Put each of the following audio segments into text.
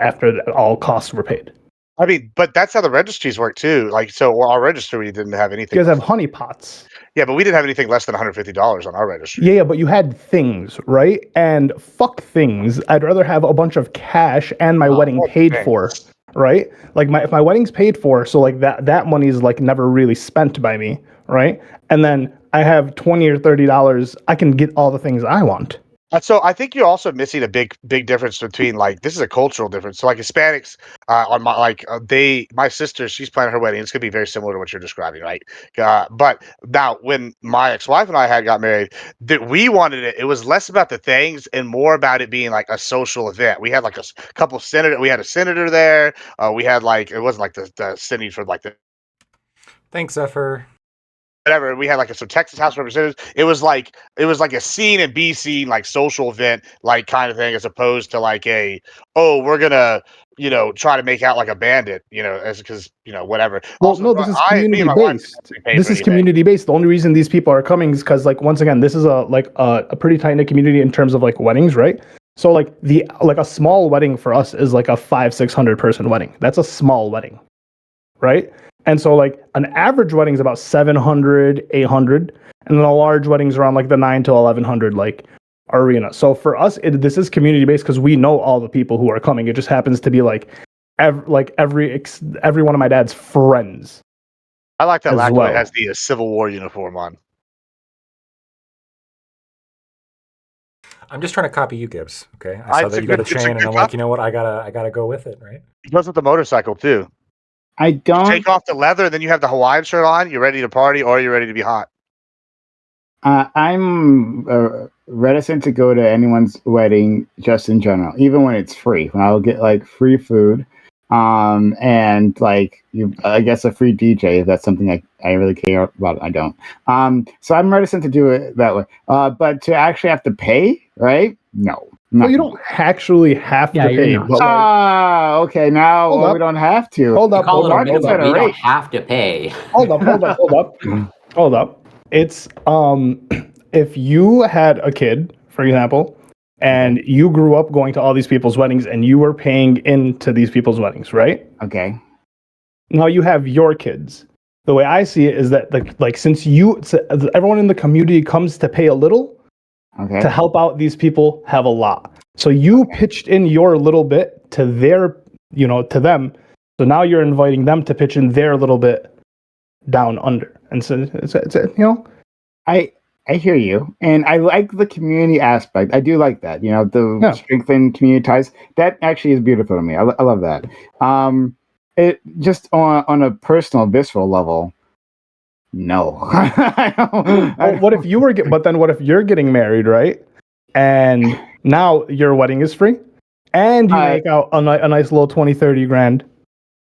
after all costs were paid. I mean, but that's how the registries work too. Like, so our registry didn't have anything. You guys have honeypots. Yeah, but we didn't have anything less than $150 on our registry. Yeah, but you had things, right? And fuck things. I'd rather have a bunch of cash and my wedding paid for, right? Like if my wedding's paid for, so like that money is like never really spent by me, right? And then I have $20 or $30, I can get all the things I want. So I think you're also missing a big difference between, like, this is a cultural difference. So like Hispanics, on my sister, she's planning her wedding. It's gonna be very similar to what you're describing, right? But now when my ex-wife and I got married, that we wanted it. It was less about the things and more about it being like a social event. We had like a couple of we had a senator there. We had like, it wasn't like the sitting for like the. Thanks, Zephyr. Whatever, we had like some Texas House Representatives. It was like a scene and be seen, like social event, like kind of thing, as opposed to like we're gonna try to make out like a bandit, as because whatever. Well, also, no, this is community based. This is community based. The only reason these people are coming is because, like, once again, this is a pretty tight knit community in terms of like weddings, right? So like a small wedding for us is like a 500-600 person wedding. That's a small wedding, right? And so like an average wedding is about 700, 800, and then a large wedding's around like the 9 to 1100 like arena. So for us, this is community based because we know all the people who are coming. It just happens to be like every one of my dad's friends. I like that Lacroix has the Civil War uniform on. I'm just trying to copy you, Gibbs. Okay, I saw that you got a chain, and I'm like, you know what? I gotta go with it, right? He goes with the motorcycle too. I don't take off the leather, then you have the Hawaiian shirt on. You're ready to party, or you're ready to be hot. I'm reticent to go to anyone's wedding just in general, even when it's free. When I'll get like free food, and like I guess a free DJ if that's something I really care about. I don't. So I'm reticent to do it that way. But to actually have to pay, right? No. Well, you don't actually have to pay. Okay. Now we don't have to. Hold up. We don't have to pay. Hold up. It's if you had a kid, for example, and you grew up going to all these people's weddings and you were paying into these people's weddings, right? Okay. Now you have your kids. The way I see it is that since everyone in the community comes to pay a little, to help out these people have a lot. So you pitched in your little bit to their, to them. So now you're inviting them to pitch in their little bit down under. And so it's I hear you, and I like the community aspect. I do like that. The strengthen community ties. That actually is beautiful to me. I love that. It just on a personal, visceral level. No. What if you're getting married, right? And now your wedding is free, and you make out a nice little 20-30 grand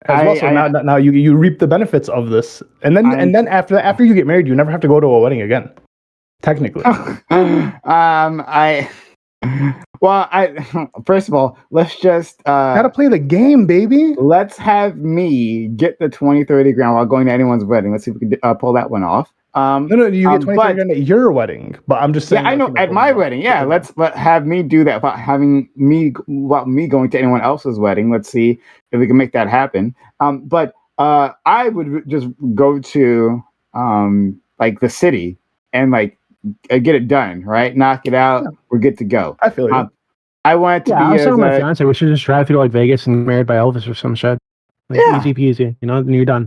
as well. So now you reap the benefits of this, and then after you get married, you never have to go to a wedding again. Technically. First of all, let's just gotta play the game, baby. Let's have me get the 20-30 grand while going to anyone's wedding. Let's see if we can pull that one off. No, you get 20-30 grand at your wedding, but I'm just saying. Yeah, I know at my wedding. Yeah, let's have me do that without me going to anyone else's wedding. Let's see if we can make that happen. But I would just go to like the city and like get it done, right? Knock it out. Yeah. We're good to go. I feel you. I want it to be. I was telling my fiance we should just drive through like Vegas and married by Elvis or some shit. Easy peasy, then you're done.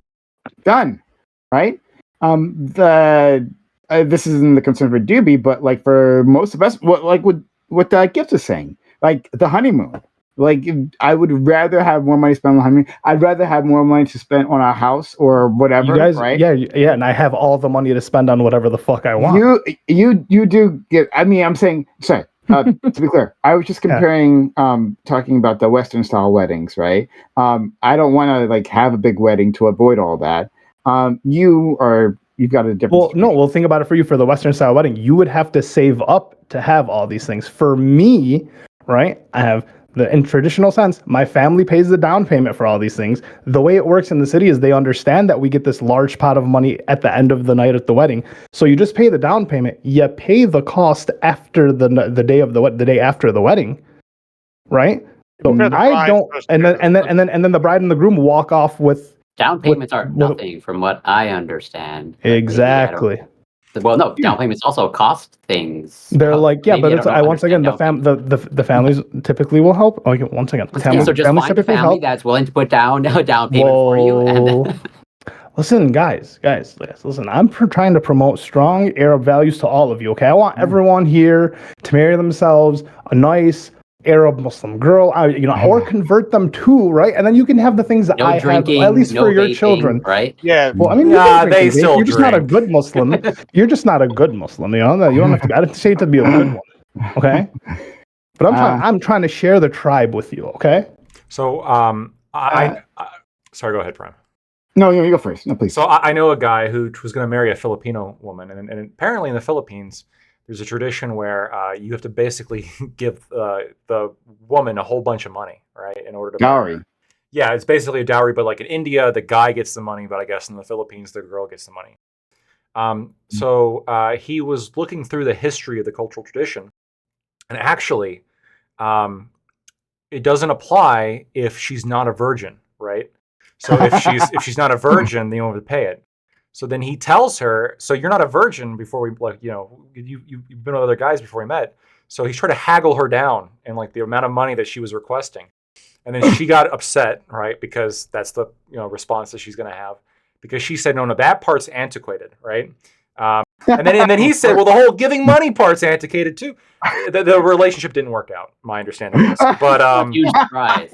Done, right? This isn't the concern for Doobie, but like for most of us, what Gibbs is saying, like the honeymoon. Like I would rather have more money spent on the honeymoon. I'd rather have more money to spend on a house or whatever. You guys, right? Yeah, and I have all the money to spend on whatever the fuck I want. You do get. I mean, I'm saying, sorry. To be clear, I was just comparing, talking about the Western style weddings, right? I don't want to like have a big wedding to avoid all that. You've got a different. Well, think about it for you. For the Western style wedding, you would have to save up to have all these things. For me, right? In traditional sense, my family pays the down payment for all these things. The way it works in the city is they understand that we get this large pot of money at the end of the night at the wedding. So you just pay the down payment. You pay the cost after the day after the wedding, right? So I don't, and then the bride and the groom walk off with down payments are nothing, from what I understand. Exactly. Well, no, down payments also cost things. They're like, yeah, but it's once again the families typically will help. Like once again, so just find a family that's willing to put down a down payment for you. And listen, guys, listen. I'm trying to promote strong Arab values to all of you. Okay, I want everyone here to marry themselves a nice Arab Muslim girl, or convert them to, right? And then you can have the things that I drinking, have, at least for your children, right? Yeah. Well, I mean, they still you're just not a good Muslim. You're just not a good Muslim. You know, you don't have to. I didn't say it to be a good one, okay? But I'm trying to share the tribe with you, okay? So, sorry, go ahead, Prime. No, you go first. No, please. So I know a guy who was going to marry a Filipino woman, and apparently in the Philippines, there's a tradition where you have to basically give the woman a whole bunch of money, right? In order to dowry. Yeah, it's basically a dowry, but like in India, the guy gets the money, but I guess in the Philippines, the girl gets the money. So he was looking through the history of the cultural tradition, and actually, it doesn't apply if she's not a virgin, right? So if she's not a virgin, then you don't have to pay it. So then he tells her, so you're not a virgin before we, like, you've been with other guys before we met. So he's trying to haggle her down and like the amount of money that she was requesting. And then she got upset, right? Because that's the response that she's going to have. Because she said, no, that part's antiquated, right? And then he said, well, the whole giving money part's antiquated too. The relationship didn't work out, my understanding is. But huge surprise.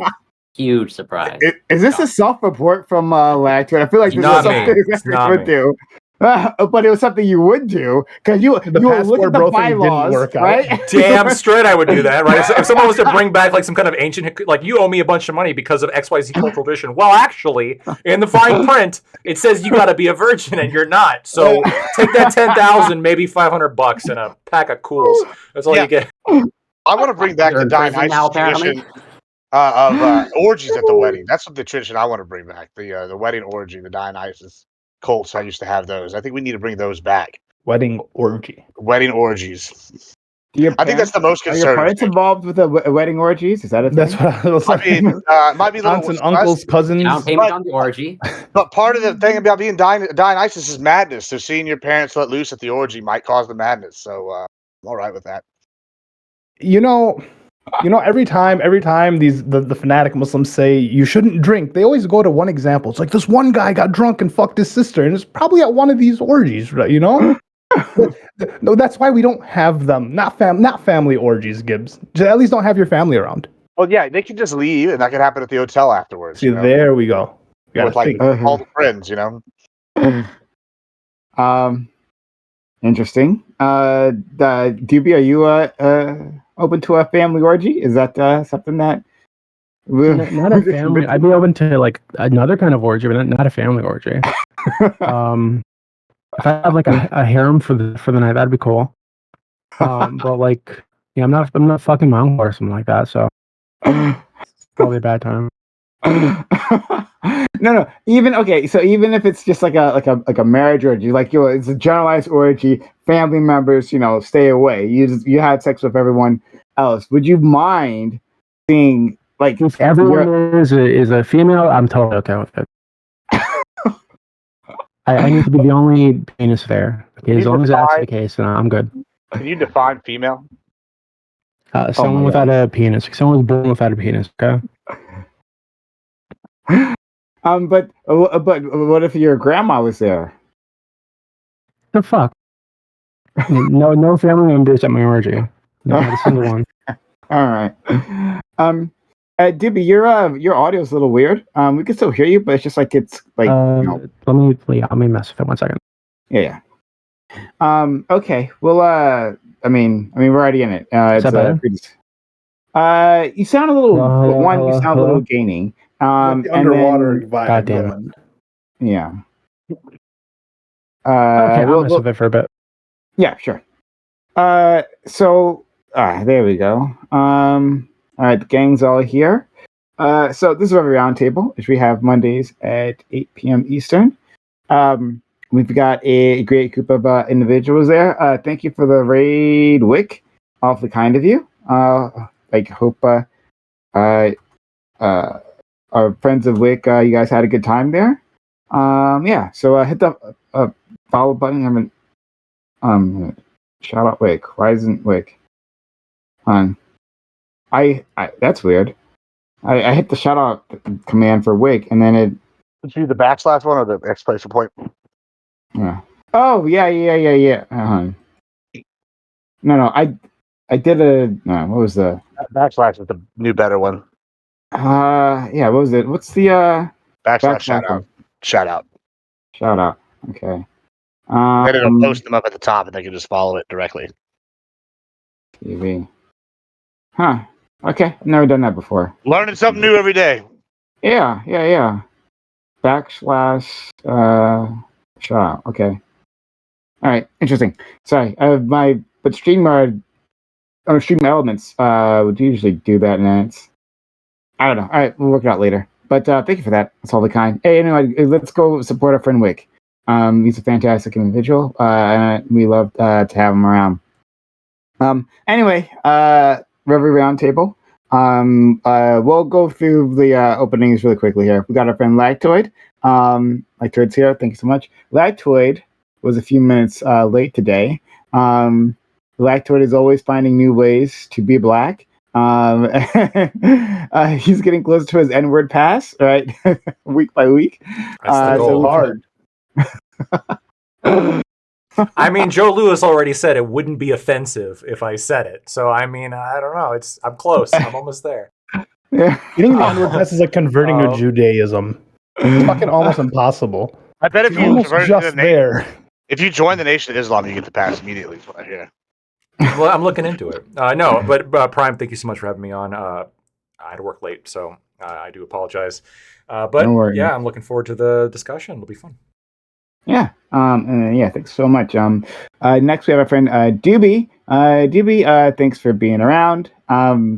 Huge surprise. Is this a self-report from Lactoid? I feel like this is something you would do. But it was something you would do because you would look at the bylaws, right? Damn straight I would do that, right? If someone was to bring back like some kind of ancient, like you owe me a bunch of money because of XYZ cultural tradition. Well, actually, in the fine print, it says you got to be a virgin and you're not. So take that 10,000, maybe $500 and a pack of cools. That's all you get. I want to bring back the Dionysus tradition. Of orgies at the wedding. That's what the tradition I want to bring back. The wedding orgy, the Dionysus cults. I used to have those. I think we need to bring those back. Wedding orgy. Wedding orgies. I think that's the most concerning. Are your parents involved with the wedding orgies? Is that a thing? That's what I was saying. I mean, might be aunts and uncles, cousins. Down payment on the orgy. But part of the thing about being Dionysus is madness. So seeing your parents let loose at the orgy might cause the madness. So I'm all right with that. Every time the fanatic Muslims say you shouldn't drink, they always go to one example. It's like this one guy got drunk and fucked his sister, and it's probably at one of these orgies, right? No, that's why we don't have them. Not family orgies, Gibbs. At least don't have your family around. Well, yeah, they can just leave, and that could happen at the hotel afterwards. See, there we go. With like all the friends, Interesting. Doobie, are you open to a family orgy? Is that something that not a family? I'd be open to like another kind of orgy, but not a family orgy. If I have like a harem for the night, that'd be cool. But like, I'm not fucking my uncle or something like that, so probably a bad time. No. Even if it's just like a marriage orgy, like it's a generalized orgy, family members, stay away. You had sex with everyone else. Would you mind seeing like if everyone is a female? I'm totally okay with it. I need to be the only penis there. Okay, as long as that's the case, then I'm good. Can you define female? Someone without a penis. Someone was born without a penis. Okay. But what if your grandma was there? The fuck? No family members at my orgy. Not a single one. All right. Dibby, your audio's a little weird. We can still hear you, but it's just like it's like. Let me mess with it 1 second. Yeah. Okay. Well. I mean, we're already in it. Is that better? You sound a little. You sound a little gaining. The underwater vibe. God damn it. Yeah. Okay, I'll mess with it for a bit. Yeah, sure. So, there we go. All right, the gang's all here. So this is our roundtable, which we have Mondays at 8 p.m. Eastern. We've got a great group of individuals there. Thank you for the raid, Wick. Awfully kind of you. Hope our friends of Wick, you guys had a good time there. Yeah. So hit the follow button. Shout out Wick. Why isn't Wick? I that's weird. I hit the shout out command for Wick, and then it. Did you do the backslash one or the exclamation point? Yeah. Oh yeah. No. I did a. No, what was the Backslash is the new better one. Yeah. What was it? What's the Backslash shout out. Shout out. Shout out. Okay. Then it'll post them up at the top, and they can just follow it directly. TV. Huh. Okay. I've never done that before. Learning something new every day. Yeah. Backslash shout out. Okay. All right. Interesting. Sorry. But StreamYard or Stream Elements would usually do that, and it's I don't know. All right, we'll work it out later. But thank you for that. That's all the kind. Hey, anyway, let's go support our friend Wick. He's a fantastic individual, and we love to have him around. Anyway, Reverie Roundtable. We'll go through the openings really quickly here. We got our friend Lactoid. Lactoid's here. Thank you so much. Lactoid was a few minutes late today. Lactoid is always finding new ways to be black. He's getting closer to his N-word pass, right? Week by week. That's the goal. So hard. I mean, Joe Louis already said it wouldn't be offensive if I said it. So I mean, I don't know. I'm close. I'm almost there. Yeah. Getting the N-word pass is like converting to Judaism. It's fucking almost impossible. I bet if you almost converted just to the nation, there. if you join the Nation of Islam, you get the pass immediately. Is what I hear. Well, I'm looking into it. No, but Prime, thank you so much for having me on. I had to work late, so I do apologize. But yeah, I'm looking forward to the discussion. It'll be fun. Yeah. Yeah. Thanks so much. Next we have our friend Doobie. Doobie, thanks for being around.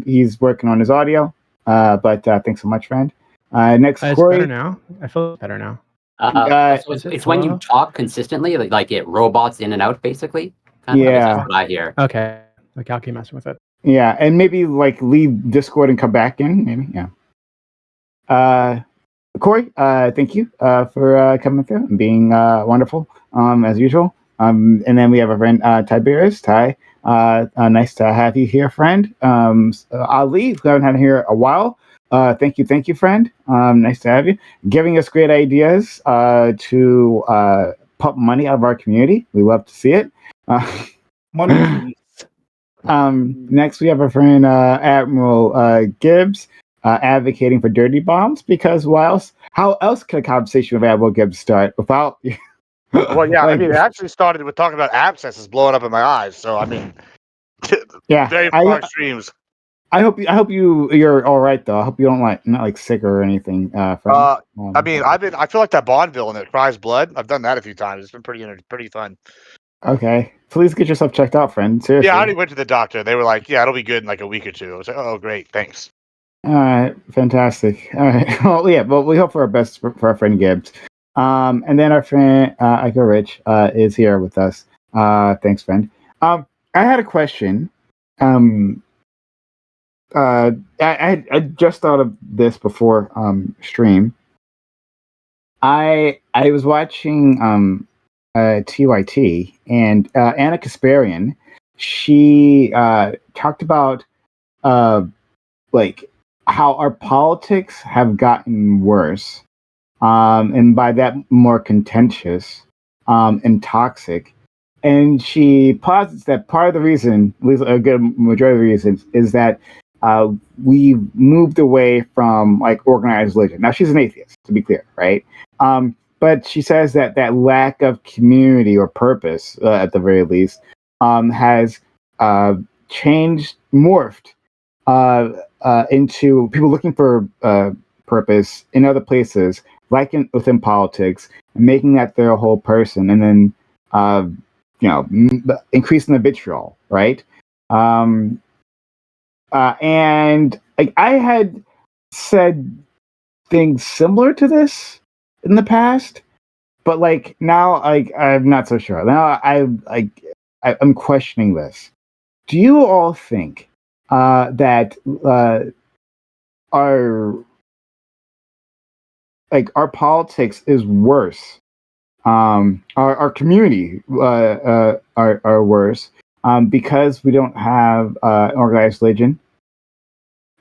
He's working on his audio. But thanks so much, friend. Next, it's Corey. better now. I feel better now. So it's when you talk consistently, like it robots in and out, basically. Yeah. That's what I hear. Okay. Like I'll keep messing with it. Yeah, and maybe like leave Discord and come back in. Maybe. Yeah. Corey, thank you for coming through and being wonderful as usual. And then we have a friend Tiberius. Ty, nice to have you here, friend. Ali, who haven't had here a while. Thank you, friend. Nice to have you. Giving us great ideas to pump money out of our community. We love to see it. Money. Next, we have our friend Admiral Gibbs advocating for dirty bombs because how else could a conversation with Admiral Gibbs start without? Well, yeah, I mean, it actually started with talking about abscesses blowing up in my eyes. So I mean, yeah, very far extremes. I hope you're all right though. I hope you don't not like sick or anything. I mean, I feel like that Bond villain that cries blood. I've done that a few times. It's been pretty fun. Okay, please get yourself checked out, friend. Seriously. Yeah, I already went to the doctor. They were like, "Yeah, it'll be good in like a week or two." I was like, "Oh, great, thanks." All right, fantastic. All right, well, yeah, but we hope for our best for our friend Gibbs. And then our friend Iko Rich is here with us. Thanks, friend. I had a question. I just thought of this before stream. I was watching TYT and Anna Kasparian. She talked about like how our politics have gotten worse, and by that more contentious and toxic. And she posits that part of the reason, at least a good majority of the reasons, is that we moved away from like organized religion. Now she's an atheist, to be clear, right? But she says that lack of community or purpose, at the very least, has morphed into people looking for purpose in other places, like within politics, making that their whole person, and then increasing the vitriol, right? And like I had said things similar to this in the past, but like now, like I'm not so sure. Now I'm questioning this. Do you all think that our like our politics is worse. Our community are worse because we don't have organized religion.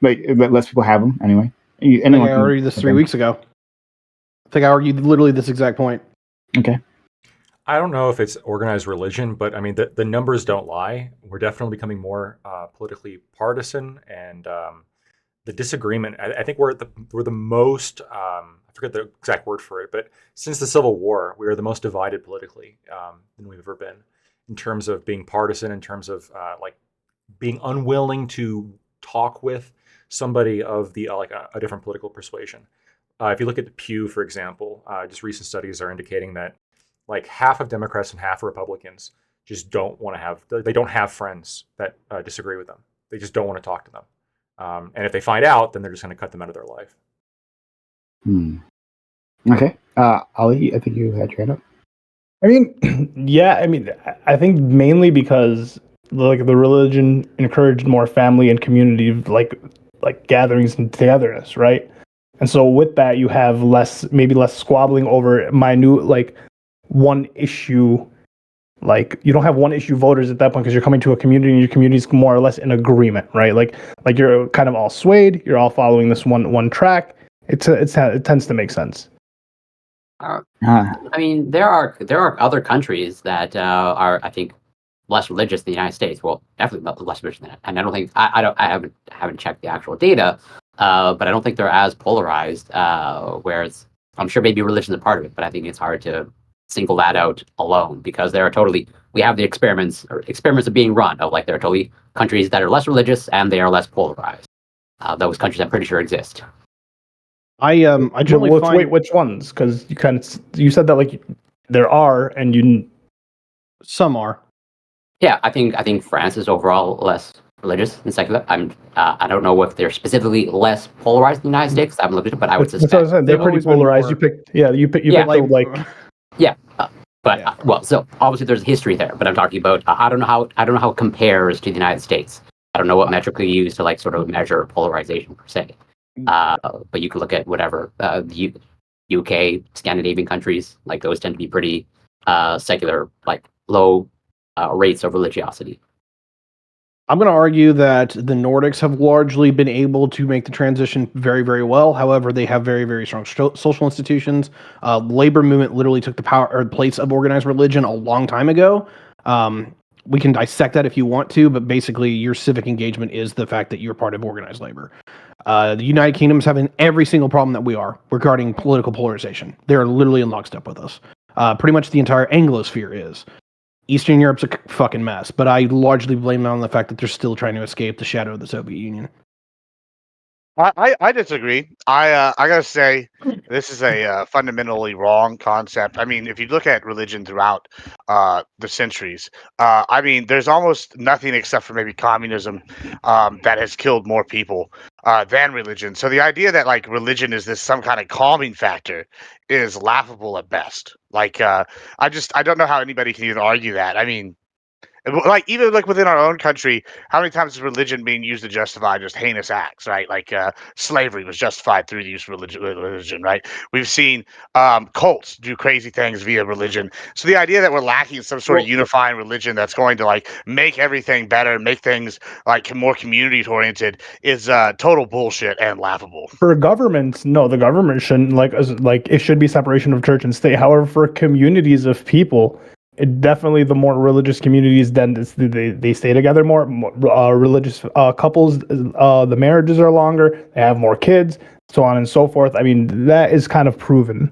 Like less people have them anyway. I think I argued this 3 weeks ago. I think I argued literally this exact point. Okay. I don't know if it's organized religion, but I mean the numbers don't lie. We're definitely becoming more politically partisan, and the disagreement. I think we're the most. I forget the exact word for it, but since the Civil War, we are the most divided politically than we've ever been, in terms of being partisan, in terms of like being unwilling to talk with somebody of the like a different political persuasion. If you look at the Pew, for example, just recent studies are indicating that like half of Democrats and half of Republicans just don't want to have. They don't have friends that disagree with them. They just don't want to talk to them. And if they find out, then they're just going to cut them out of their life. Okay. Ali, I think you had your hand up. I mean, yeah, I mean, I think mainly because like the religion encouraged more family and community, like gatherings and togetherness, right? And so with that, you have maybe less squabbling over minute, like one issue. Like you don't have one issue voters at that point because you're coming to a community and your community is more or less in agreement, right? Like you're kind of all swayed. You're all following this one track. It tends to make sense. I mean, there are other countries that are, I think, less religious than the United States. Well, definitely less religious than that. And I don't think I haven't checked the actual data, but I don't think they're as polarized. Whereas I'm sure maybe religion is a part of it, but I think it's hard to single that out alone because there are we have the experiments are being run of like there are totally countries that are less religious and they are less polarized. Those countries I'm pretty sure exist. I generally wait, which ones? Because you said that like there are and some are. Yeah, I think France is overall less religious and secular. I don't know if they're specifically less polarized than the United States. I haven't looked at it, but I would suspect that's what I said. They're pretty polarized. You picked yeah. Well, so obviously there's history there, but I'm talking about I don't know how it compares to the United States. I don't know what metric we use to like sort of measure polarization per se. But you can look at whatever the UK, Scandinavian countries, like those tend to be pretty secular, like low rates of religiosity. I'm going to argue that the Nordics have largely been able to make the transition very, very well. However, they have very, very strong social institutions. Labor movement literally took the power or place of organized religion a long time ago. We can dissect that if you want to, but basically your civic engagement is the fact that you're part of organized labor. The United Kingdom is having every single problem that we are regarding political polarization. They're literally in lockstep with us. Pretty much the entire Anglosphere is. Eastern Europe's a fucking mess, but I largely blame it on the fact that they're still trying to escape the shadow of the Soviet Union. I disagree. I gotta say this is a fundamentally wrong concept. I mean, if you look at religion throughout the centuries, I mean, there's almost nothing except for maybe communism that has killed more people than religion. So the idea that like religion is this some kind of calming factor is laughable at best. Like I don't know how anybody can even argue that. I mean, like even like within our own country, how many times is religion being used to justify just heinous acts, right? Like slavery was justified through the use of religion, right? We've seen cults do crazy things via religion. So the idea that we're lacking some sort of unifying religion that's going to like make everything better, make things like more community oriented is total bullshit and laughable. For governments, no, the government shouldn't like it should be separation of church and state. However, for communities of people, definitely the more religious communities, then they stay together more. Religious couples, the marriages are longer, they have more kids, so on and so forth. I mean, that is kind of proven.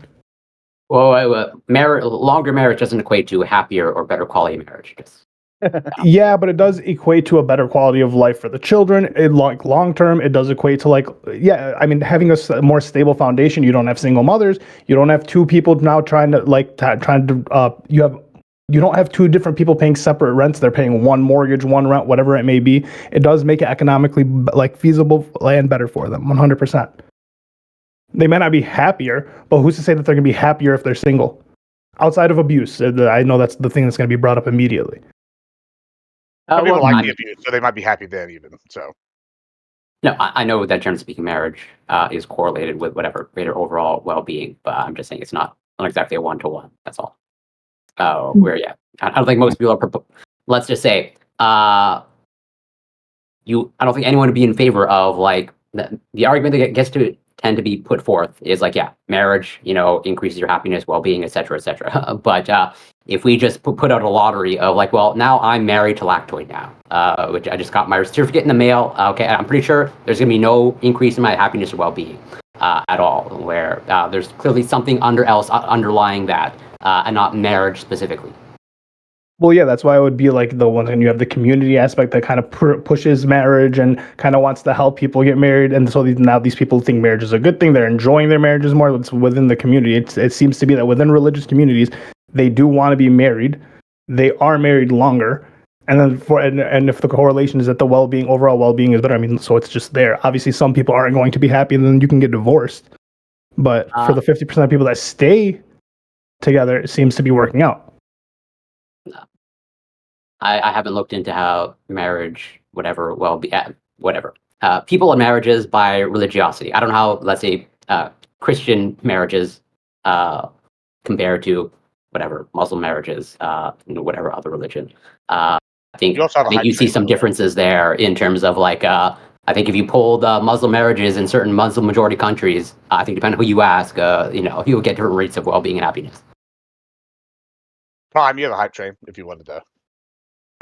Well, longer marriage doesn't equate to a happier or better quality marriage. Yeah, but it does equate to a better quality of life for the children. Long term, it does equate to I mean, having a more stable foundation. You don't have single mothers. You don't have two people now you don't have two different people paying separate rents. They're paying one mortgage, one rent, whatever it may be. It does make it economically feasible and better for them, 100%. They may not be happier, but who's to say that they're going to be happier if they're single? Outside of abuse, I know that's the thing that's going to be brought up immediately. Some people like the abuse, so they might be happy then even. So No, I know that generally speaking, marriage is correlated with whatever greater overall well-being, but I'm just saying it's not exactly a one-to-one. That's all. Where yeah, I don't think most people are. Let's just say, I don't think anyone would be in favor of like the argument that gets to tend to be put forth is like, yeah, marriage, increases your happiness, well-being, etc., etc. But if we just put out a lottery of like, well, now I'm married to Lactoid now, which I just got my certificate in the mail. Okay, I'm pretty sure there's gonna be no increase in my happiness or well-being at all. Where there's clearly something underlying that, and not marriage specifically. Well, yeah, that's why it would be like the one, and you have the community aspect that kind of pushes marriage and kind of wants to help people get married, and so now these people think marriage is a good thing. They're enjoying their marriages more. It's within the community. It seems to be that within religious communities, they do want to be married. They are married longer, and then and if the correlation is that the overall well-being is better, I mean, so it's just there. Obviously, some people aren't going to be happy, and then you can get divorced. But for the 50% of people that stay together, it seems to be working out. I haven't looked into how marriage, whatever, people in marriages by religiosity. I don't know how, let's say, Christian marriages compare to whatever Muslim marriages, whatever other religion. I think you see some differences there in terms of like, I think if you polled Muslim marriages in certain Muslim majority countries, I think depending on who you ask, you'll get different rates of well-being and happiness. Prime, you have a hype train if you wanted to.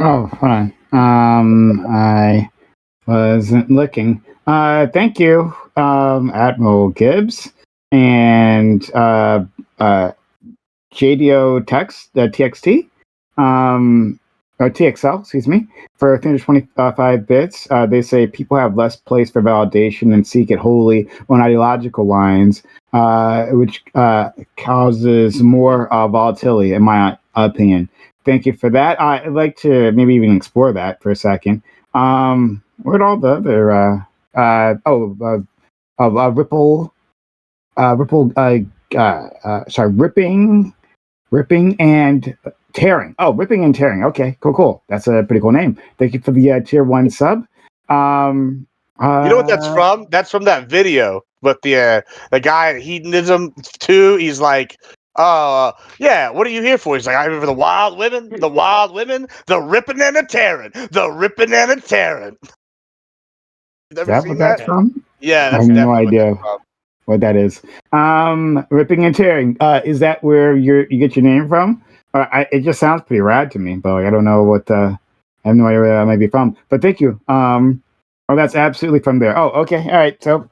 Oh, hold on. I wasn't looking. Thank you, Admiral Gibbs and JDO Text, TXT, or TXL, excuse me, for 325 bits. They say people have less place for validation and seek it wholly on ideological lines, which causes more volatility, in my opinion. Thank you for that. I'd like to maybe even explore that for a second. Where'd all the other ripping and tearing. Oh, ripping and tearing. Okay, cool. That's a pretty cool name. Thank you for the tier 1 sub. You know what that's from? That's from that video with the guy at Hedonism 2. He's like, yeah, what are you here for? He's like, I'm here for the wild women, the ripping and the tearing, the ripping and the tearing. Is that what that's from? Yeah, that's I have no idea what that is. Ripping and tearing. Is that where you get your name from? It just sounds pretty rad to me, but I don't know what. I have no idea where that might be from. But thank you. Oh, that's absolutely from there. Oh, okay. All right. So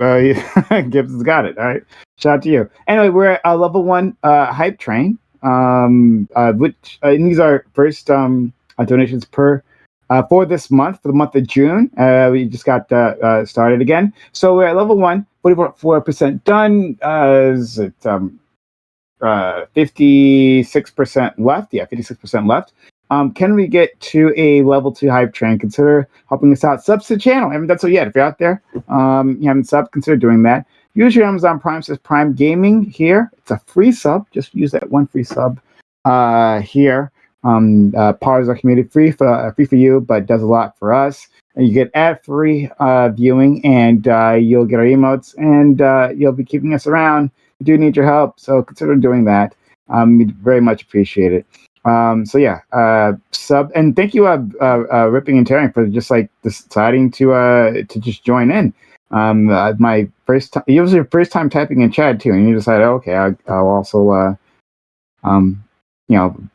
Gibbs has got it. All right. Shout out to you. Anyway, we're at level 1 hype train. Which and these are first donations for this month, for the month of June. We just got started again. So we're at level 1, 44% done. Is it 56% left? Yeah, 56% left. Can we get to a level 2 hype train? Consider helping us out. Subs to the channel. I haven't done so yet. If you're out there, you haven't subbed, consider doing that. Use your Amazon Prime, says Prime Gaming here. It's a free sub. Just use that one free sub here. Part of our community, free for you, but does a lot for us. And you get ad-free viewing, and you'll get our emotes, and you'll be keeping us around. We do need your help, so consider doing that. We'd very much appreciate it. So yeah, sub, and thank you, Ripping and Tearing, for just like deciding to just join in. My first time, it was your first time typing in chat too, and you decided, okay, I'll also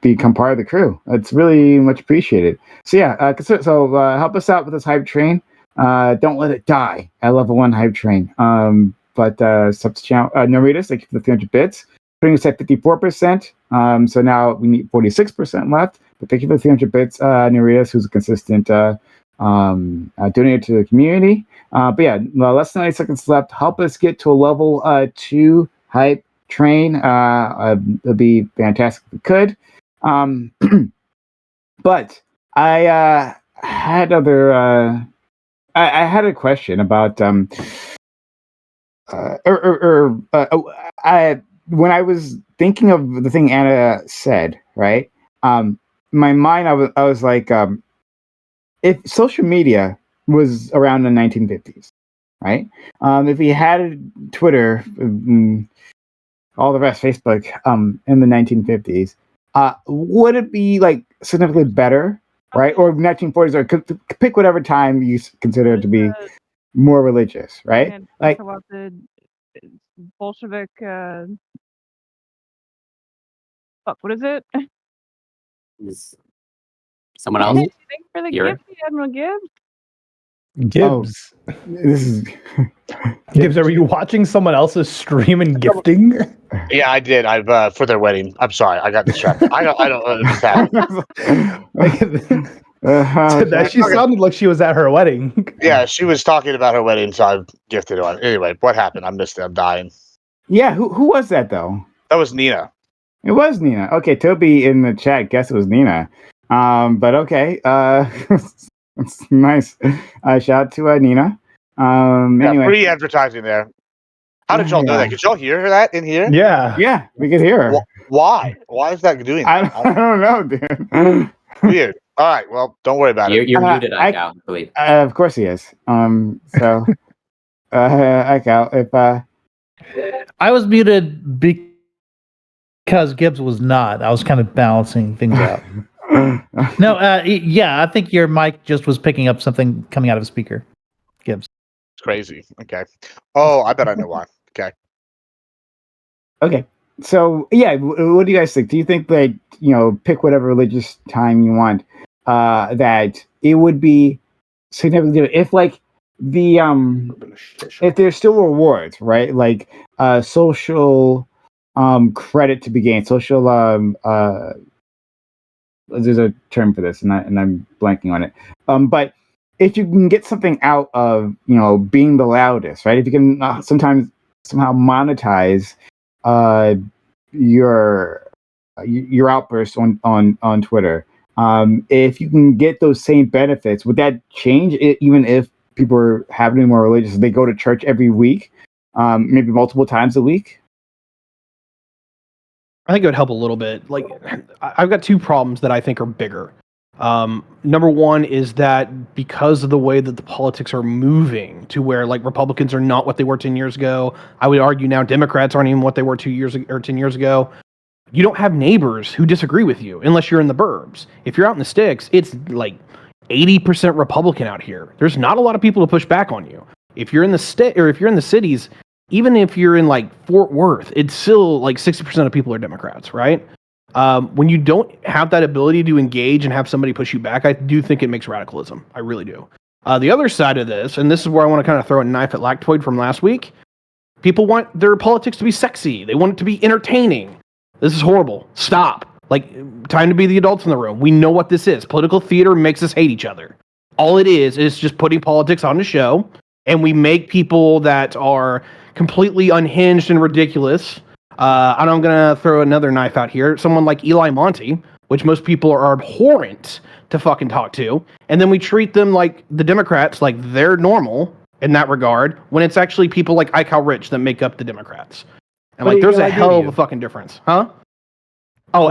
become part of the crew. It's really much appreciated. So yeah, help us out with this hype train. Don't let it die at level 1 hype train. But sub to channel, Noritas, thank you for the 300 bits. Putting us at 54%. So now we need 46% left. But thank you for the 300 bits, Noritas, who's a consistent donator to the community. But yeah, less than 90 seconds left. Help us get to a level 2 hype train. It'd be fantastic if we could. But I had I had a question about when I was thinking of the thing Anna said, right? My mind, I was like, if social media was around the 1950s, right? If he had Twitter, all the rest, Facebook, in the 1950s, would it be like significantly better, right? Or 1940s, or pick whatever time you consider to be more religious, right? And Like, talk about the Bolshevik. Fuck, what is it? Is someone else? Thanks for the Here. gift, Admiral Gibbs. Gibbs. this is Gibbs, are you watching someone else's stream and gifting? Yeah, I did. I've for their wedding. I'm sorry, I got distracted. I don't understand. That she sounded like she was at her wedding. Yeah, she was talking about her wedding, so I gifted her one. Anyway, what happened? I missed it. I'm dying. Yeah, who was that though? That was Nina. It was Nina. Okay, Toby in the chat guessed it was Nina. But okay. It's nice. Shout out to Nina. Anyway. Free advertising there. How did y'all know that? Could y'all hear that in here? Yeah. Yeah, we could hear her. Why? Why is that doing that? I don't know, dude. Weird. All right. Well, don't worry about it. You're muted, I believe. Of course he is. So, Iko, if I was muted because Gibbs was not. I was kind of balancing things out. No, yeah, I think your mic just was picking up something coming out of a speaker, Gibbs. It's crazy. Okay. Oh, I bet I know why. Okay. So yeah, what do you guys think? Do you think that, pick whatever religious time you want, that it would be significantly different if like the if there's still rewards, right? Like social credit to be gained, social there's a term for this, and I'm blanking on it. But if you can get something out of being the loudest, right? If you can somehow monetize your outbursts on Twitter, if you can get those same benefits, would that change it? Even if people are having more religious, they go to church every week, maybe multiple times a week. I think it would help a little bit. Like, I've got two problems that I think are bigger. Number one is that because of the way that the politics are moving to where like Republicans are not what they were 10 years ago, I would argue now Democrats aren't even what they were 2 years or 10 years ago. You don't have neighbors who disagree with you unless you're in the burbs. If you're out in the sticks, it's like 80% Republican out here. There's not a lot of people to push back on you. If you're in the if you're in the cities, even if you're in like Fort Worth, it's still like 60% of people are Democrats, right? When you don't have that ability to engage and have somebody push you back, I do think it makes radicalism. I really do. The other side of this, and this is where I want to kind of throw a knife at Lactoid from last week, people want their politics to be sexy. They want it to be entertaining. This is horrible. Stop. Like, time to be the adults in the room. We know what this is. Political theater makes us hate each other. All it is just putting politics on the show, and we make people that are completely unhinged and ridiculous. And I'm going to throw another knife out here. Someone like Eli Monty, which most people are abhorrent to fucking talk to. And then we treat them like the Democrats, like they're normal in that regard, when it's actually people like Ike Rich that make up the Democrats. And like, there's a hell of a fucking difference. Huh? Oh,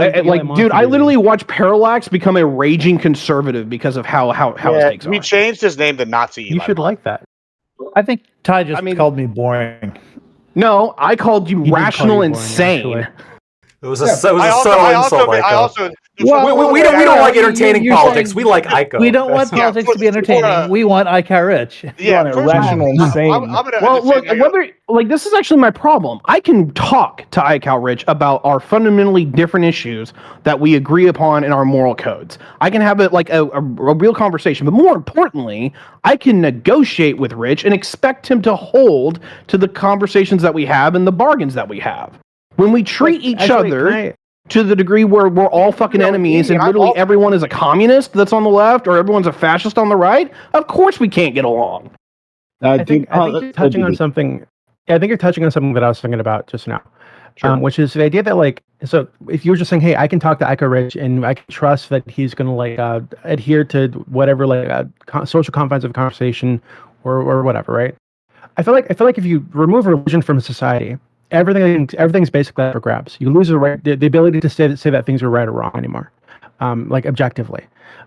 dude, I literally watched Parallax become a raging conservative because of how his takes are. We changed his name to Nazi Eli. You should like that. I think Ty just called me boring. No, I called you rational insane. It was a subtle insult. We don't like entertaining you're politics. saying We like Iko. We don't want politics to be entertaining. We want Ike Rich. Yeah, rational insane. Well, look, this is actually my problem. I can talk to Ike Rich about our fundamentally different issues that we agree upon in our moral codes. I can have a real conversation, but more importantly, I can negotiate with Rich and expect him to hold to the conversations that we have and the bargains that we have. When we treat each other to the degree where we're all fucking enemies and literally everyone is a communist that's on the left or everyone's a fascist on the right, of course we can't get along. I think you're touching on something. I think you're touching on something that I was thinking about just now, which is the idea that so if you were just saying, hey, I can talk to Ike Rich and I can trust that he's going to adhere to whatever social confines of conversation or whatever, right? I feel like if you remove religion from society, everything's basically up for grabs. You lose the ability to say that things are right or wrong anymore, objectively.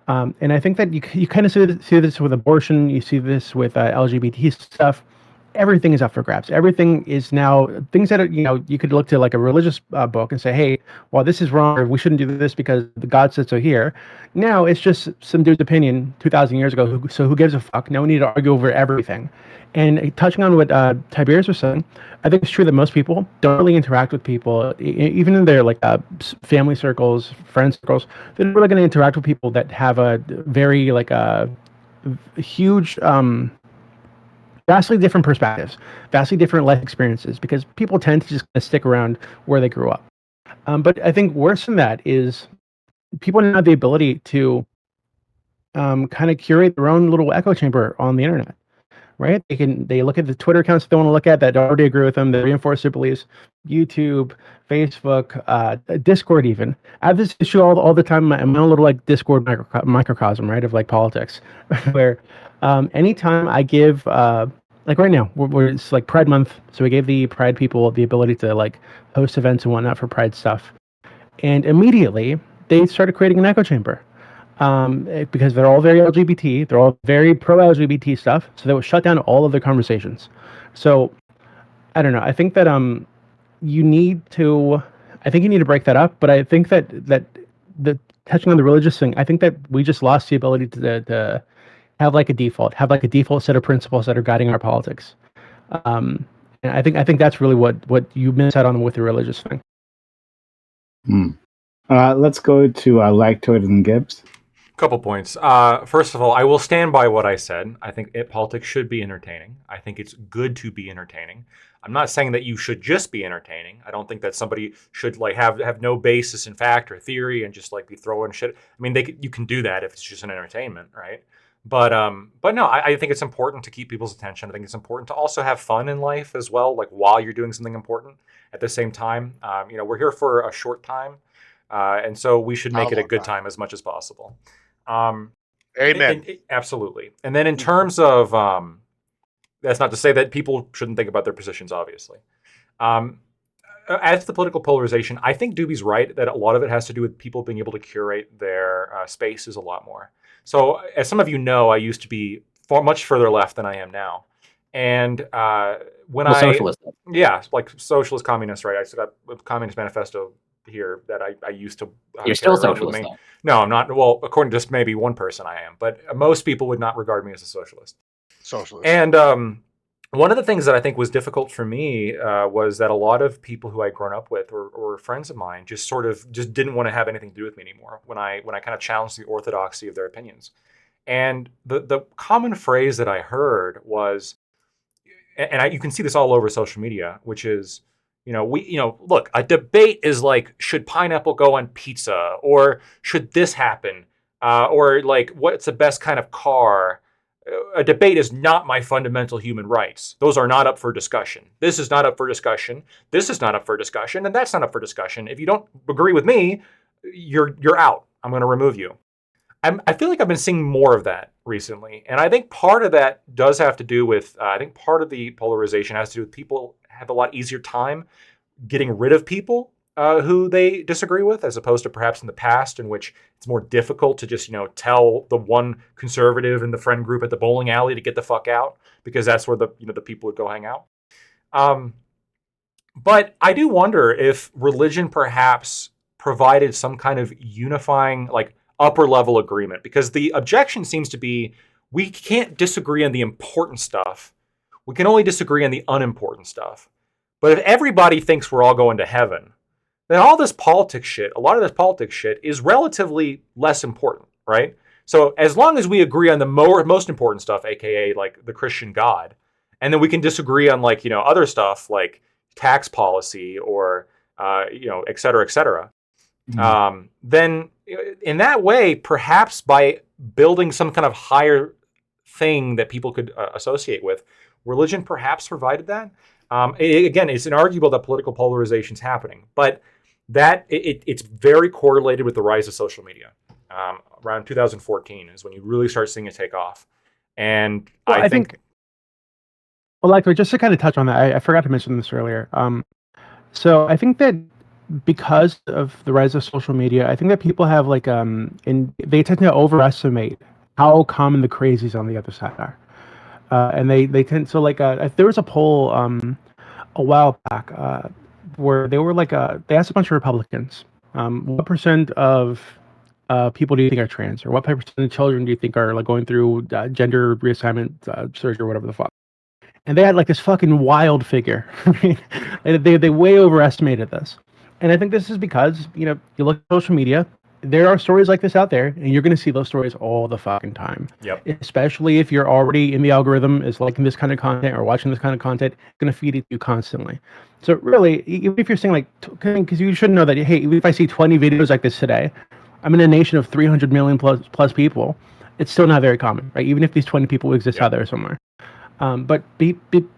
And I think that you kind of see this with abortion. You see this with LGBT stuff. everything is up for grabs. Everything is now things that are, you could look to like a religious book and say, hey, well, this is wrong, or we shouldn't do this because the God said so here. Now it's just some dude's opinion 2,000 years ago. So who gives a fuck? Now we need to argue over everything. And touching on what Tiberius was saying, I think it's true that most people don't really interact with people, even in their like family circles, friend circles. They're not really going to interact with people that have a very like a huge, vastly different perspectives, vastly different life experiences, because people tend to just stick around where they grew up. But I think worse than that is people now have the ability to kind of curate their own little echo chamber on the internet. Right? They look at the Twitter accounts they want to look at that already agree with them. They reinforce their beliefs. YouTube, Facebook, Discord, even. I have this issue all the time. I'm in a little like Discord microcosm, right, of like politics, where anytime I give like right now, it's like Pride Month, so we gave the Pride people the ability to like host events and whatnot for Pride stuff, and immediately they started creating an echo chamber. Because they're all very LGBT, they're all very pro-LGBT stuff, so they would shut down all of their conversations. So, I don't know. I think that you need to break that up. But I think that the touching on the religious thing, I think that we just lost the ability to have like a default set of principles that are guiding our politics. And I think that's really what you miss out on with the religious thing. Let's go to Lactoid and Gibbs. Couple points. First of all, I will stand by what I said. I think politics should be entertaining. I think it's good to be entertaining. I'm not saying that you should just be entertaining. I don't think that somebody should like have no basis in fact or theory and just like be throwing shit. I mean, you can do that if it's just an entertainment, right? But no, I think it's important to keep people's attention. I think it's important to also have fun in life as well, like while you're doing something important at the same time. We're here for a short time, and so we should make it a good time as much as possible. Amen. Absolutely. And then in terms of, that's not to say that people shouldn't think about their positions, obviously. As to the political polarization, I think Doobie's right that a lot of it has to do with people being able to curate their spaces a lot more. So as some of you know, I used to be much further left than I am now. And when socialist. Yeah, like socialist communist, right? I still got a Communist Manifesto here that I used to. You're still socialist, though. No, I'm not. Well, according to just maybe one person, I am. But most people would not regard me as a socialist. And one of the things that I think was difficult for me was that a lot of people who I'd grown up with or friends of mine just didn't want to have anything to do with me anymore when I kind of challenged the orthodoxy of their opinions. And the common phrase that I heard was, and you can see this all over social media, which is, look, a debate is like, should pineapple go on pizza, or should this happen, or like, what's the best kind of car? A debate is not my fundamental human rights. Those are not up for discussion. This is not up for discussion. This is not up for discussion, and that's not up for discussion. If you don't agree with me, you're out. I'm going to remove you. I feel like I've been seeing more of that recently, and I think part of that does have to do with, I think part of the polarization has to do with people have a lot easier time getting rid of people who they disagree with, as opposed to perhaps in the past, in which it's more difficult to just, tell the one conservative in the friend group at the bowling alley to get the fuck out, because that's where the people would go hang out. But I do wonder if religion perhaps provided some kind of unifying, like, upper level agreement, because the objection seems to be we can't disagree on the important stuff. We can only disagree on the unimportant stuff. But if everybody thinks we're all going to heaven, then all this politics shit, a lot of this politics shit is relatively less important, right? So as long as we agree on the most important stuff, aka like the Christian God, and then we can disagree on like, other stuff like tax policy or, et cetera, then in that way, perhaps by building some kind of higher thing that people could associate with, religion perhaps provided that. Again, it's inarguable that political polarization is happening, but that it's very correlated with the rise of social media. Around 2014 is when you really start seeing it take off. And well, I think well, like just to kind of touch on that, I forgot to mention this earlier. So I think that because of the rise of social media, I think that people have like they tend to overestimate how common the crazies on the other side are. and they tend so like there was a poll a while back where they were like they asked a bunch of Republicans, what percent of people do you think are trans, or what percent of children do you think are like going through gender reassignment surgery or whatever the fuck? And they had like this fucking wild figure. And they way overestimated this. And I think this is because, you know, you look at social media, there are stories like this out there, and you're going to see those stories all the fucking time. Yep. Especially if you're already in the algorithm, is liking this kind of content or watching this kind of content, it's going to feed it to you constantly. So really, even if you're saying like, because you should know that, hey, even if I see 20 videos like this today, I'm in a nation of 300 million plus people. It's still not very common, right? Even if these 20 people exist out there somewhere. But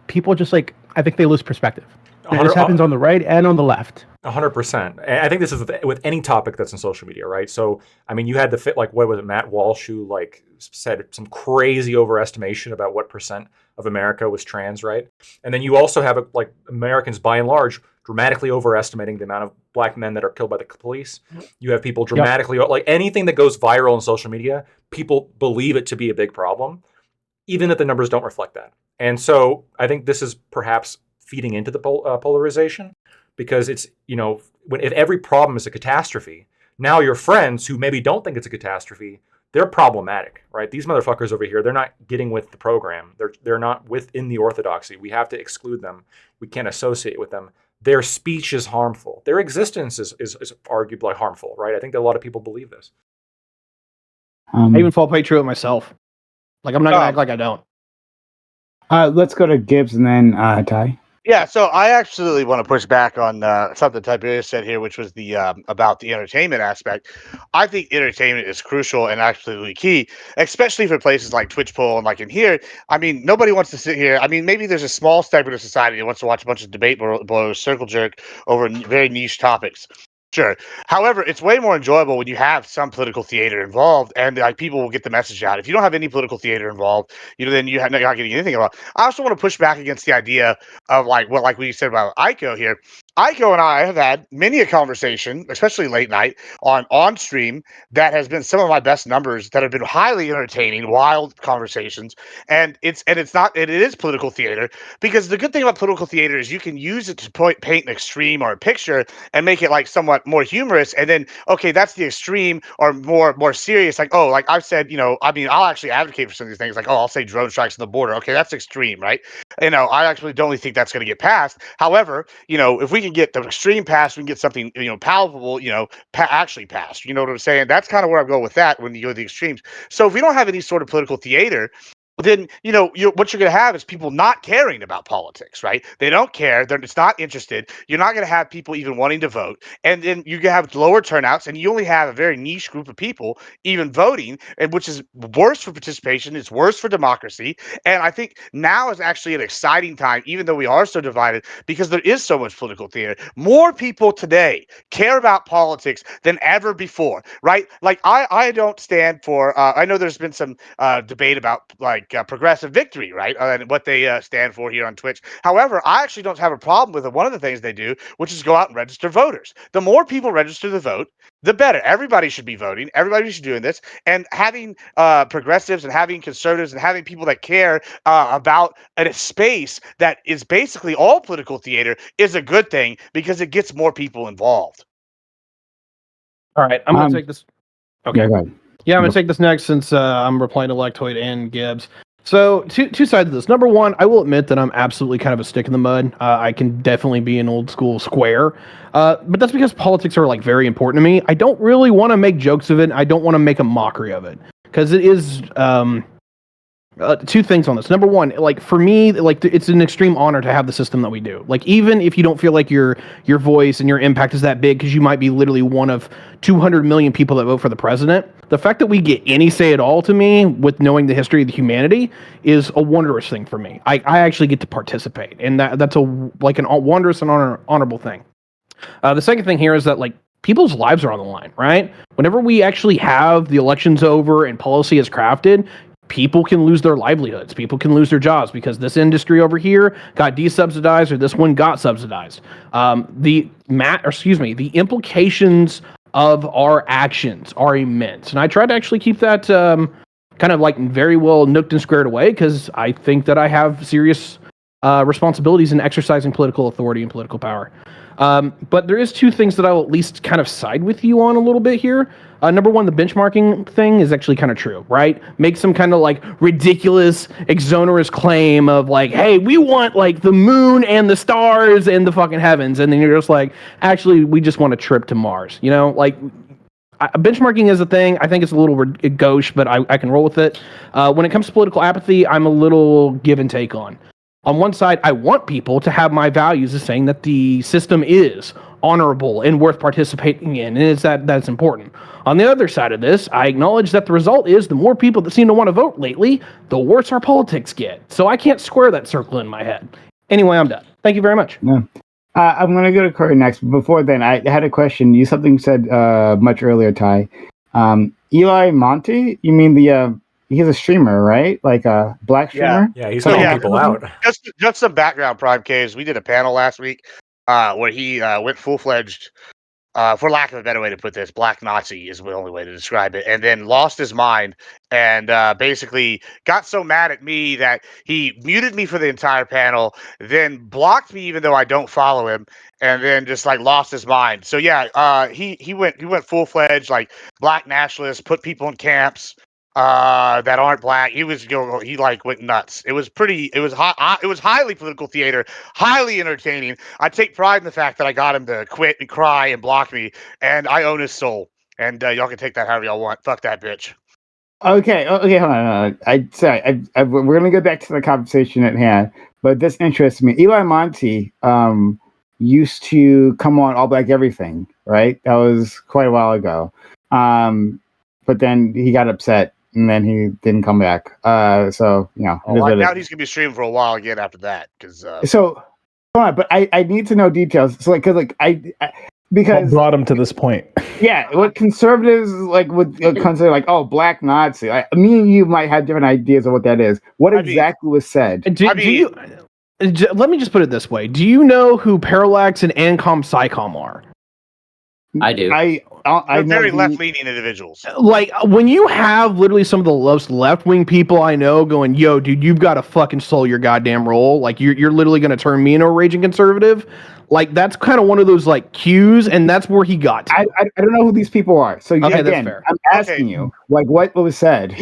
people just like, I think they lose perspective. And this happens on the right and on the left. 100%. And I think this is with any topic that's in social media, right? So, I mean, you had the fit, like, what was it, Matt Walsh, who like said some crazy overestimation about what percent of America was trans, right? And then you also have like Americans by and large dramatically overestimating the amount of black men that are killed by the police. You have people dramatically, like anything that goes viral on social media, people believe it to be a big problem, even if the numbers don't reflect that. And so I think this is perhaps feeding into the polarization, because it's, you know, if every problem is a catastrophe, now your friends who maybe don't think it's a catastrophe, they're problematic, right? These motherfuckers over here, they're not getting with the program. They're not within the orthodoxy. We have to exclude them. We can't associate with them. Their speech is harmful. Their existence is arguably harmful, right? I think that a lot of people believe this. I even fall patriot myself. Like, I'm not going to act like I don't. Let's go to Gibbs and then Ty. Yeah, so I absolutely want to push back on something Tiberius said here, which was the about the entertainment aspect. I think entertainment is crucial and absolutely key, especially for places like Twitch Poll and like in here. I mean, nobody wants to sit here. I mean, maybe there's a small segment of society that wants to watch a bunch of debate blows, circle jerk over very niche topics. Sure. However, it's way more enjoyable when you have some political theater involved, and like people will get the message out. If you don't have any political theater involved, you know, then you're not getting anything involved. I also want to push back against the idea of like what you said about Aiko here. Aiko and I have had many a conversation, especially late night on stream, that has been some of my best numbers, that have been highly entertaining, wild conversations, and it is political theater, because the good thing about political theater is you can use it to paint an extreme or a picture and make it like somewhat more humorous, and then okay, that's the extreme, or more serious, like, oh, like I've said, you know, I mean, I'll actually advocate for some of these things, like, oh, I'll say drone strikes on the border. Okay, that's extreme, right? You know, I actually don't really think that's going to get passed. However, you know, if we can get the extreme passed, we can get something, you know, palpable, you know, actually passed. You know what I'm saying? That's kind of where I go with that when you go to the extremes. So if we don't have any sort of political theater, then, you know, what you're going to have is people not caring about politics, right? They don't care. They're just not interested. You're not going to have people even wanting to vote. And then you can have lower turnouts, and you only have a very niche group of people even voting, and which is worse for participation. It's worse for democracy. And I think now is actually an exciting time, even though we are so divided, because there is so much political theater. More people today care about politics than ever before, right? Like, I don't stand for, I know there's been some debate about, like, Progressive Victory, right? And what they stand for here on Twitch. However, I actually don't have a problem with it. One of the things they do, which is go out and register voters. The more people register to vote, the better. Everybody should be voting. Everybody should be doing this. And having progressives and having conservatives and having people that care about a space that is basically all political theater is a good thing, because it gets more people involved. All right, I'm going to take this. Okay. Yeah, go ahead. Yeah, I'm going to take this next, since I'm replying to Lectoid and Gibbs. So, two sides of this. Number one, I will admit that I'm absolutely kind of a stick in the mud. I can definitely be an old school square. But that's because politics are, like, very important to me. I don't really want to make jokes of it. I don't want to make a mockery of it. Because it is... two things on this. Number one, like, for me, like, it's an extreme honor to have the system that we do. Like, even if you don't feel like your voice and your impact is that big, because you might be literally one of 200 million people that vote for the president, the fact that we get any say at all, to me, with knowing the history of the humanity, is a wondrous thing for me. I actually get to participate, and that's a wondrous and honorable thing. The second thing here is that, like, people's lives are on the line, right? Whenever we actually have the elections over and policy is crafted, people can lose their livelihoods. People can lose their jobs because this industry over here got desubsidized, or this one got subsidized. The implications of our actions are immense, and I try to actually keep that kind of like very well nooked and squared away because I think that I have serious responsibilities in exercising political authority and political power. But there is two things that I'll at least kind of side with you on a little bit here. Number one, the benchmarking thing is actually kind of true, right? Make some kind of like ridiculous, exonerous claim of like, hey, we want like the moon and the stars and the fucking heavens. And then you're just like, actually, we just want a trip to Mars. You know, like benchmarking is a thing. I think it's a little gauche, but I can roll with it. When it comes to political apathy, I'm a little give and take on. On one side, I want people to have my values as saying that the system is honorable and worth participating in, and it's that's important. On the other side of this, I acknowledge that the result is the more people that seem to want to vote lately, the worse our politics get. So I can't square that circle in my head. Anyway, I'm done. Thank you very much. Yeah. I'm going to go to Corey next. But before then, I had a question. You said much earlier, Ty. Eli Monty? You mean he's a streamer, right? Like a black streamer? Yeah, he's calling people out. Just some background, Prime Caves. We did a panel last week where he went full-fledged, for lack of a better way to put this, black Nazi is the only way to describe it, and then lost his mind and basically got so mad at me that he muted me for the entire panel, then blocked me even though I don't follow him, and then just like lost his mind. So yeah, he went full-fledged like black nationalist, put people in camps that aren't black. He like went nuts. It was highly political theater, highly entertaining. I take pride in the fact that I got him to quit and cry and block me, and I own his soul. And y'all can take that however y'all want. Fuck that bitch. Okay, hold on. We're gonna go back to the conversation at hand, but this interests me. Eli Monty used to come on All Black Everything, right? That was quite a while ago. But then he got upset. And then he didn't come back. So you know. I doubt he's gonna be streaming for a while again after that. So, hold on, but I need to know details. So because what brought him to this point? Yeah, what conservatives would consider black Nazi. Me and you might have different ideas of what that is. What exactly was said? Let me just put it this way: do you know who Parallax and Ancom Psycom are? I do. They're very left-leaning individuals. Like when you have literally some of the most left-wing people I know going, "Yo, dude, you've got to fucking slow your goddamn roll." Like you're literally going to turn me into a raging conservative. Like that's kind of one of those like cues, and that's where he got to. I don't know who these people are. So okay, again, that's fair. I'm asking you, what was said?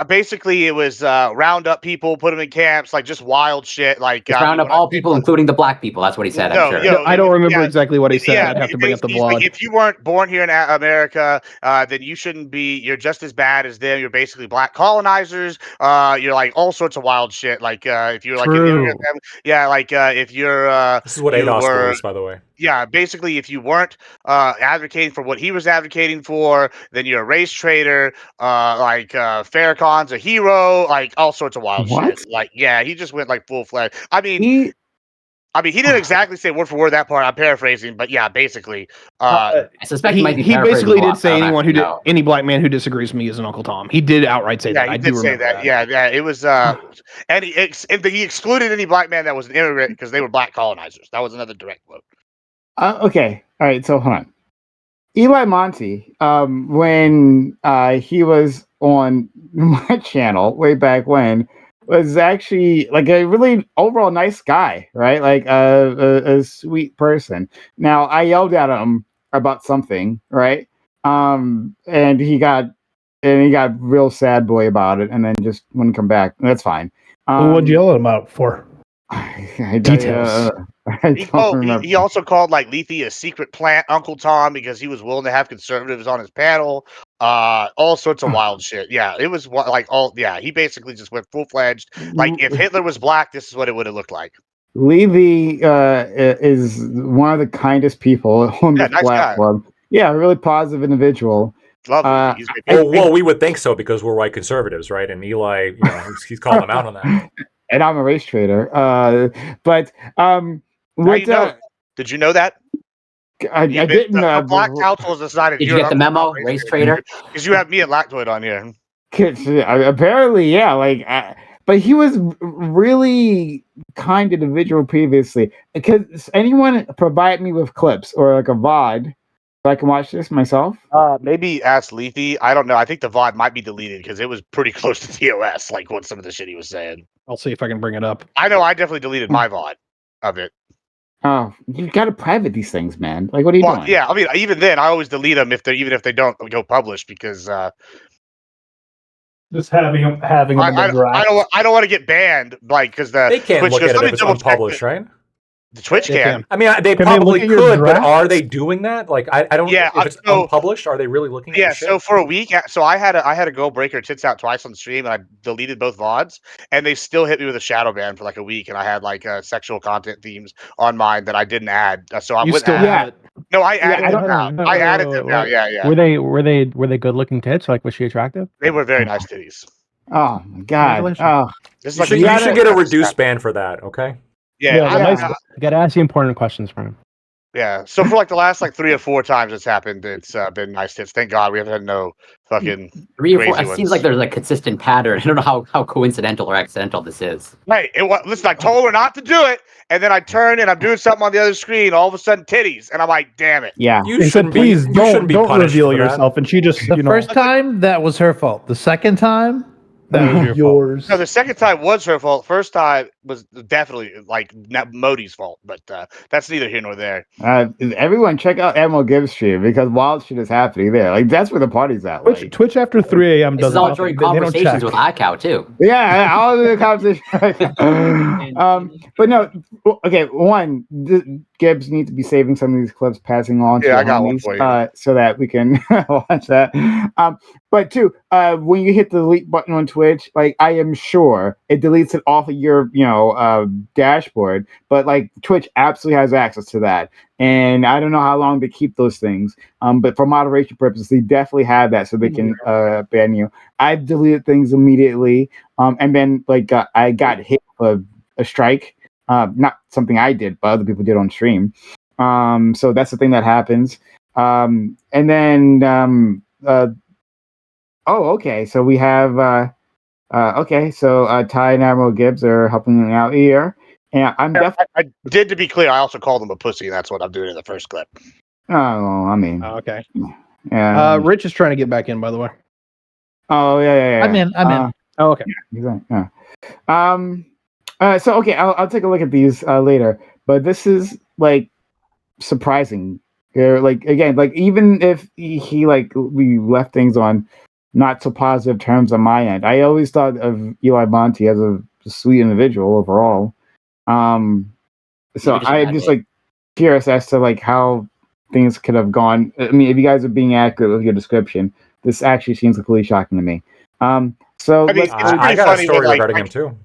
Basically it was round up people, put them in camps, like just wild shit. Like round up all people, including the black people. That's what he said. I'm sure. I don't remember exactly what he said. I'd have to bring up the blog. Like, if you weren't born here in America, then you shouldn't be. You're just as bad as them. You're basically black colonizers. You're like all sorts of wild shit. Like if you're like, if you're. This is what ADOS believes, by the way. Yeah, basically, if you weren't advocating for what he was advocating for, then you're a race traitor. Farrakhan's a hero. Like all sorts of wild shit. Like, yeah, he just went like full fledged. I mean, he didn't exactly say word for word that part. I'm paraphrasing, but yeah, basically. I suspect he basically did say any black man who disagrees with me is an Uncle Tom. He did outright say that. I did say that. Yeah, it was. And he excluded any black man that was an immigrant because they were black colonizers. That was another direct quote. Okay, all right. So hold on. Eli Monty, when he was on my channel way back when, was actually like a really overall nice guy, right? Like a sweet person. Now I yelled at him about something, right? And he got real sad boy about it, and then just wouldn't come back. That's fine. What'd you yell at him out for? Details. He also called like Lethe a secret plant, Uncle Tom, because he was willing to have conservatives on his panel. All sorts of wild shit. Yeah, it was he basically just went full-fledged. Like if Hitler was black, this is what it would have looked like. Levy is one of the kindest people on the platform. Guy. Yeah, a really positive individual. Lovely. We would think so because we're white conservatives, right? And Eli, he's calling them out on that. And I'm a race trader. Did you know that? I didn't. The Black Council has decided. Did you get the memo, race trader? Because you have me and Lactoid on here. Apparently, yeah. But he was really kind individual previously. Because anyone provide me with clips or like a VOD So I can watch this myself. Maybe ask Lethy. I don't know. I think the VOD might be deleted because it was pretty close to TOS, like what some of the shit he was saying. I'll see if I can bring it up. I know I definitely deleted my VOD of it. Oh, you got to private these things, man. Like, what are you doing? Yeah, I mean, even then, I always delete them if they don't go published because Just having them I draft. don't want to get banned like because They can't Twitch look goes, at it "Let me if it's double check unpublished, that." right? The Twitch They can. I mean, they Can they probably look at your could, but drafts? are they doing that? Like, I don't. Yeah, if it's so- unpublished, are they really looking at Yeah, the shit? so for a week, so I had a girl break her tits out twice on stream, and I deleted both VODs, and they still hit me with a shadow ban for like a week, and I had like sexual content themes on mine that I didn't add, so I You wouldn't still add. have it. No, I added I them don't- now. I added them now. Yeah. Were they good looking tits? Like, was she attractive? They were very nice titties. Oh my god. Congratulations. Oh, This is You like should, a you nice- should get a reduced ban for that, okay? Yeah, Yeah, the I- nice- I- You gotta ask the important questions for him. yeah. So for like the last like 3 or 4 times it's happened, it's been nice tits. Thank God we haven't had no fucking 3 or 4. crazy It seems ones. like there's a consistent pattern. I don't know how coincidental or accidental this is. Hey, listen, I told her not to do it, and then I turn and I'm doing something on the other screen. All of a sudden, titties, and I'm like, "Damn it!" yeah. You They said, shouldn't please be. You shouldn't be don't punished reveal for that. yourself. And she just, The first time, that was her fault. The second time, that was your fault. yours. No, the second time was her fault. First time was definitely like Modi's fault, but that's neither here nor there. Everyone check out Admiral Gibbs stream because wild shit is happening there. Like that's where the party's at. Like. Twitch after 3 a.m. This is doesn't. all during conversations with iCow too. Yeah, all of the conversation. But no, okay. One, Gibbs needs to be saving some of these clips, passing on to Yeah, I the got one homies, for you. so that we can watch that. But two, when you hit the delete button on Twitch, like I am sure it deletes it off of your, dashboard. But like Twitch absolutely has access to that, and I don't know how long they keep those things. But for moderation purposes, they definitely have that, so they can ban you. I've deleted things immediately, and then like I got hit with a strike. Not something I did, but other people did on stream. So that's the thing that happens. And then okay. So we have okay. So Ty and Admiral Gibbs are helping me out here, and I'm definitely. I did, to be clear, I also called him a pussy. And that's what I'm doing in the first clip. Oh, I mean, Okay. yeah. Rich is trying to get back in, by the way. Oh yeah. I'm in. Oh, okay. Yeah. So okay, I'll take a look at these later. But this is like surprising. Like again, like even if he like we left things on not so positive terms on my end, I always thought of Eli Monty as a sweet individual overall. So I'm just like curious as to like how things could have gone. I mean, if you guys are being accurate with your description, this actually seems completely shocking to me. So I mean, let's- it's pretty I got funny a story with, like, regarding him too.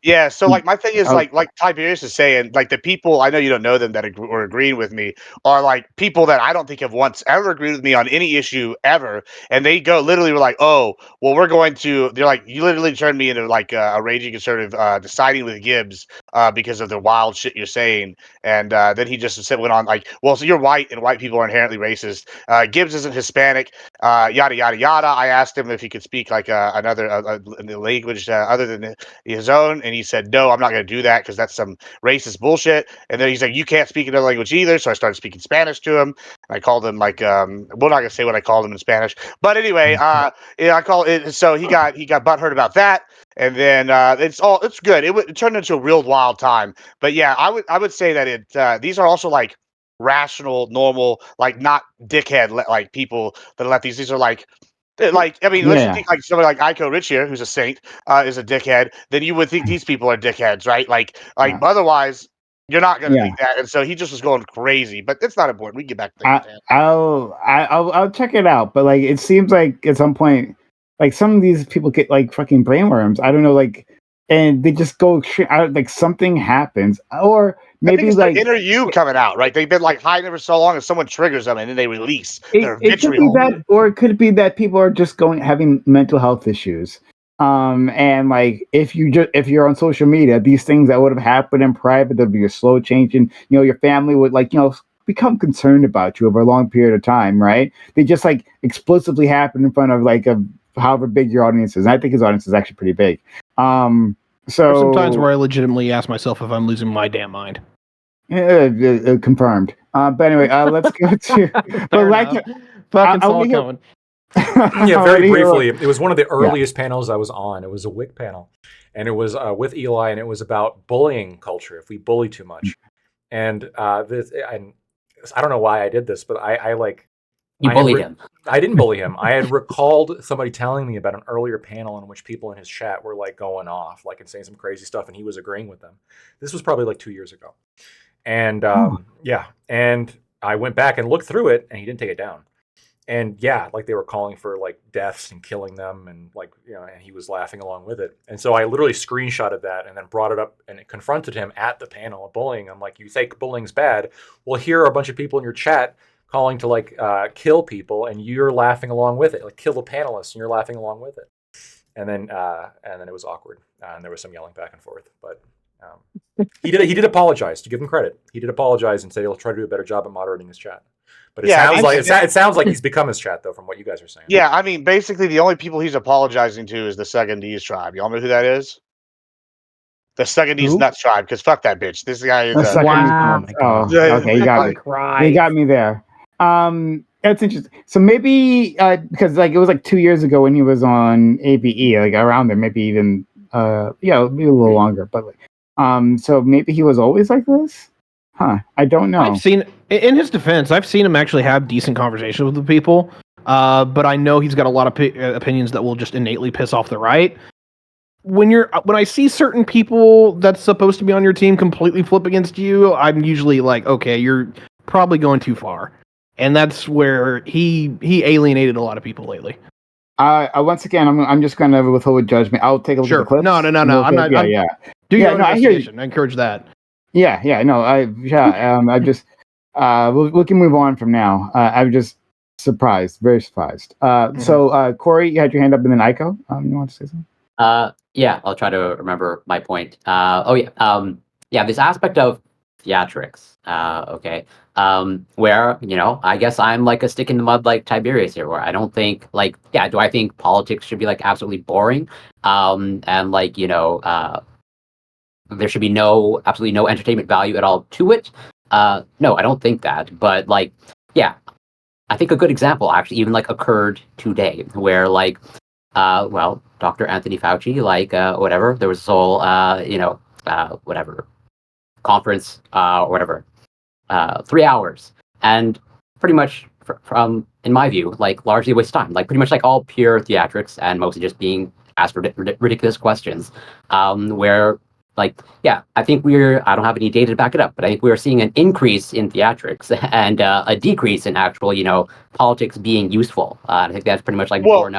Yeah, so like my thing is Oh. like Tiberius is saying, like the people I know you don't know them that are agreeing with me are like people that I don't think have once ever agreed with me on any issue ever, and they go literally were like, oh, well they're like you literally turned me into like a raging conservative deciding with Gibbs because of the wild shit you're saying, and then he just went on like, well, so you're white and white people are inherently racist. Gibbs isn't Hispanic, yada yada yada. I asked him if he could speak like another language other than his own, and he said, no, I'm not going to do that because that's some racist bullshit. And then he's like, you can't speak another language either. So I started speaking Spanish to him. I called him like, we're not going to say what I called him in Spanish. But anyway, I call it. So he got butthurt about that. And then it's good. It turned into a real wild time. But yeah, I would say that these are also like rational, normal, like not dickhead like people that let these are like I mean, unless you think like somebody like Iko Rich here, who's a saint, is a dickhead, then you would think these people are dickheads, right? Like otherwise, you're not gonna think that. And so he just was going crazy, but it's not important. We can get back to that. I'll check it out, but like it seems like at some point, like some of these people get like fucking brainworms. I don't know, like, and they just go out. Like something happens, or maybe it's like the inner you coming out, right? They've been like hiding for so long, and someone triggers them, and then they release their it could be vitriol. that, or it could be that people are just having mental health issues. And like if you're on social media, these things that would have happened in private, there'd be a slow change, and your family would become concerned about you over a long period of time, right? They just like explosively happen in front of like however big your audience is. And I think his audience is actually pretty big. So there's some times where I legitimately ask myself if I'm losing my damn mind. Confirmed. But anyway, let's go to. Fair But like, enough. Fucking I saw wanna it hear- coming. Yeah, I very wanna hear what- briefly. It was one of the earliest panels I was on. It was a WIC panel, and it was with Eli, and it was about bullying culture. If we bully too much, and I don't know why I did this, but I like You I had bullied re- him. I didn't bully him. I had recalled somebody telling me about an earlier panel in which people in his chat were like going off, like and saying some crazy stuff, and he was agreeing with them. This was probably like 2 years ago, and yeah, and I went back and looked through it, and he didn't take it down. And yeah, like they were calling for like deaths and killing them, and like and he was laughing along with it. And so I literally screenshotted that and then brought it up and confronted him at the panel of bullying. I'm like, you think bullying's bad? Well, here are a bunch of people in your chat calling to like kill people, and you're laughing along with it. Like kill the panelists, and you're laughing along with it. And then it was awkward, and there was some yelling back and forth. But he did apologize. To give him credit, he did apologize and say he'll try to do a better job at moderating his chat. But it sounds like he's become his chat though, from what you guys are saying. Yeah, I mean, basically the only people he's apologizing to is the Secondese tribe. Y'all know who that is? The Secondese Who? Nuts tribe. Because fuck that bitch. This guy is. The second- Wow. Oh, okay, you got me. You got me there. That's interesting. So maybe because like it was like 2 years ago when he was on ABE, like around there, maybe even maybe a little longer, but like, so maybe he was always like this. Huh? I don't know. I've seen, in his defense, I've seen him actually have decent conversations with the people. But I know he's got a lot of opinions that will just innately piss off the right. When I see certain people that's supposed to be on your team completely flip against you, I'm usually like, okay, you're probably going too far. And that's where he alienated a lot of people lately. Once again, I'm just going to withhold judgment. I'll take a look at the clips. No. I'm not. Yeah. Do your own I hear you. investigation. I encourage that. Yeah. No, I just we can move on from now. I'm just surprised, very surprised. So Corey, you had your hand up, and then Aiko. You want to say something? Yeah, I'll try to remember my point. This aspect of theatrics. Okay. Where, I guess I'm like a stick in the mud like Tiberius here, where I don't think do I think politics should be like absolutely boring? And like, there should be absolutely no entertainment value at all to it. No, I don't think that. But like, yeah, I think a good example actually even like occurred today where like, Dr. Anthony Fauci, like, whatever, there was this whole, whatever, conference, or whatever, 3 hours. And pretty much from, in my view, like largely a waste of time, like pretty much like all pure theatrics and mostly just being asked ridiculous questions, where like, yeah, I think I don't have any data to back it up, but I think we're seeing an increase in theatrics and a decrease in actual, politics being useful. I think that's pretty much like more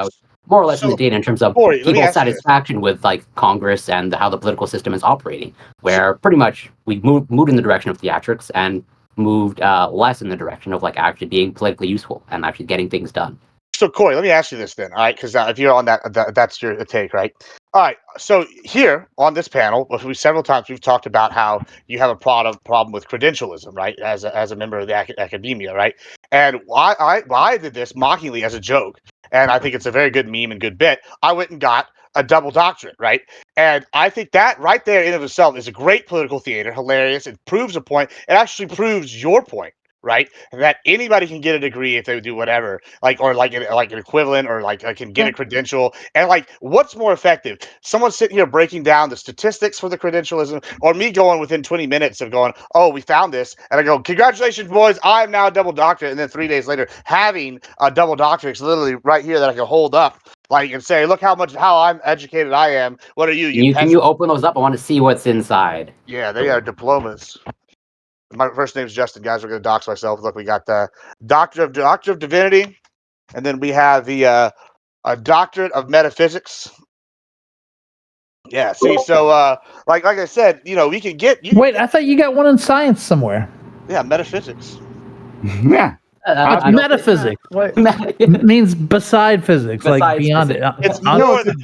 or less in the data in terms of people's satisfaction with like Congress and how the political system is operating, where pretty much we moved in the direction of theatrics and moved less in the direction of like actually being politically useful and actually getting things done. So Corey, let me ask you this then, all right? Because if you're on that's your take, right? All right. So here on this panel, several times we've talked about how you have a problem with credentialism, right? As a member of the academia, right? And I did this mockingly as a joke, and I think it's a very good meme and good bit. I went and got a double doctorate, right? And I think that right there in of itself is a great political theater, hilarious. It proves a point. It actually proves your point. Right, and that anybody can get a degree if they do whatever, like or like an equivalent, or like I can get a credential. And like, what's more effective? Someone sitting here breaking down the statistics for the credentialism, or me going within 20 minutes of going, "Oh, we found this," and I go, "Congratulations, boys! I'm now a double doctorate." And then 3 days later, having a double doctorate literally right here that I can hold up, like, and say, "Look how I'm educated I am." What are you? Can you open those up? I want to see what's inside. Yeah, they are diplomas. My first name's Justin, guys. We're going to dox myself. Look, we got the Doctor of Divinity, and then we have the a Doctorate of Metaphysics. Yeah, see, so like I said, we can get. Wait, I thought you got one in science somewhere. Yeah, metaphysics. Yeah. Metaphysics. What means beside physics, like beyond it. It's more than.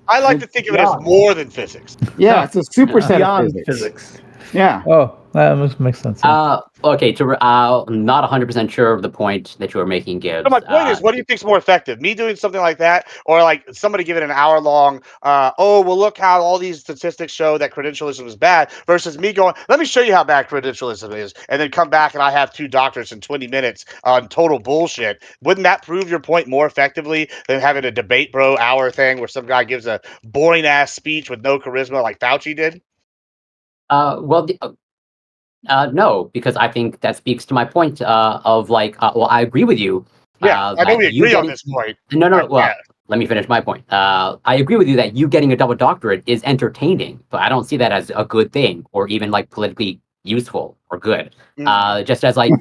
I like to think of it as more than physics. Yeah, it's a superset beyond of physics. Yeah. Oh, that makes sense. Okay, not 100% sure of the point that you were making, Gibbs. So my point is, what do you think is more effective? Me doing something like that, or like somebody giving an hour long, oh, well, look how all these statistics show that credentialism is bad, versus me going, let me show you how bad credentialism is, and then come back and I have 2 doctors in 20 minutes on total bullshit. Wouldn't that prove your point more effectively than having a debate bro hour thing where some guy gives a boring ass speech with no charisma like Fauci did? No, because I think that speaks to my point of like, well, I agree with you. Yeah, I know that we you agree on getting- this point. No, but well, yeah. let me finish my point. I agree with you that you getting a double doctorate is entertaining, but I don't see that as a good thing or even like politically useful or good. Just as like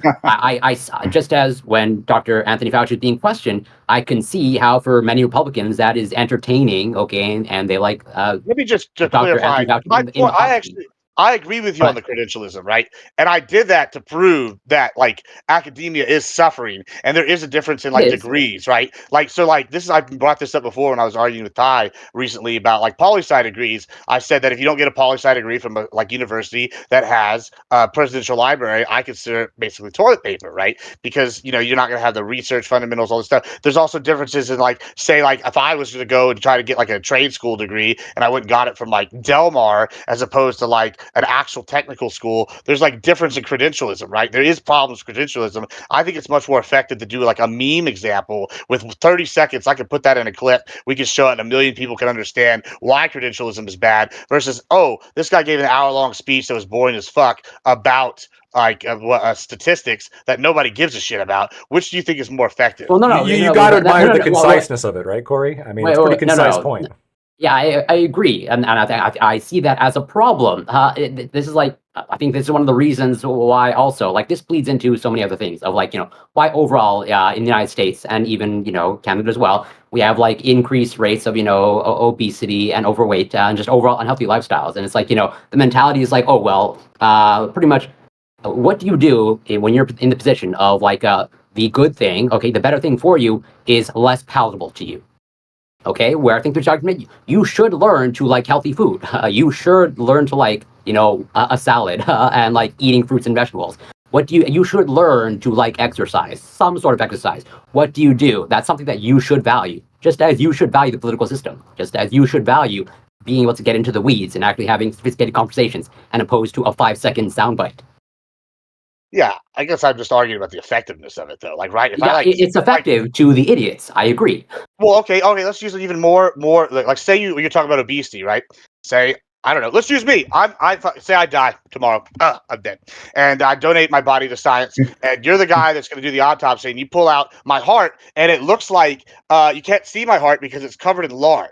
just as when Dr. Anthony Fauci is being questioned, I can see how for many Republicans that is entertaining. Okay, and they like. Let me just to Dr. clarify. Anthony Fauci My in the point, hot seat. I agree with you on the credentialism, right? And I did that to prove that like academia is suffering and there is a difference in like It is. degrees, right? Like so like this is I brought this up before when I was arguing with Ty recently about like poli-sci degrees. I said that if you don't get a poli-sci degree from a like university that has a presidential library, I consider it basically toilet paper, right? Because you know you're not going to have the research fundamentals, all this stuff. There's also differences in like say like if I was to go and try to get like a trade school degree and I went and got it from like Del Mar as opposed to like an actual technical school, there's like difference in credentialism, right? There is problems with credentialism. I think it's much more effective to do like a meme example with 30 seconds. I could put that in a clip. We can show it and 1 million people can understand why credentialism is bad versus, oh, this guy gave an hour-long speech that was boring as fuck about like statistics that nobody gives a shit about. Which do you think is more effective? Well, no, You got to admire the conciseness of it, right, Corey? I mean, it's a pretty concise point. Yeah, I agree, and I see that as a problem. This is like I think this is one of the reasons why also like this bleeds into so many other things of like why overall in the United States and even Canada as well we have like increased rates of obesity and overweight and just overall unhealthy lifestyles, and it's like the mentality is like, oh well, pretty much what do you do when you're in the position of like the good thing, okay, the better thing for you is less palatable to you. Okay, where I think there's argument, you should learn to like healthy food. You should learn to like, a salad and like eating fruits and vegetables. You should learn to like exercise, some sort of exercise. What do? That's something that you should value, just as you should value the political system, just as you should value being able to get into the weeds and actually having sophisticated conversations, and opposed to a 5-second soundbite. Yeah, I guess I'm just arguing about the effectiveness of it, though. Like, right? It's effective to the idiots. I agree. Well, okay. Let's use it even more. Like, say you're talking about obesity, right? Say I don't know. Let's use me. I say I die tomorrow. I'm dead, and I donate my body to science. And you're the guy that's going to do the autopsy, and you pull out my heart, and it looks like you can't see my heart because it's covered in lard.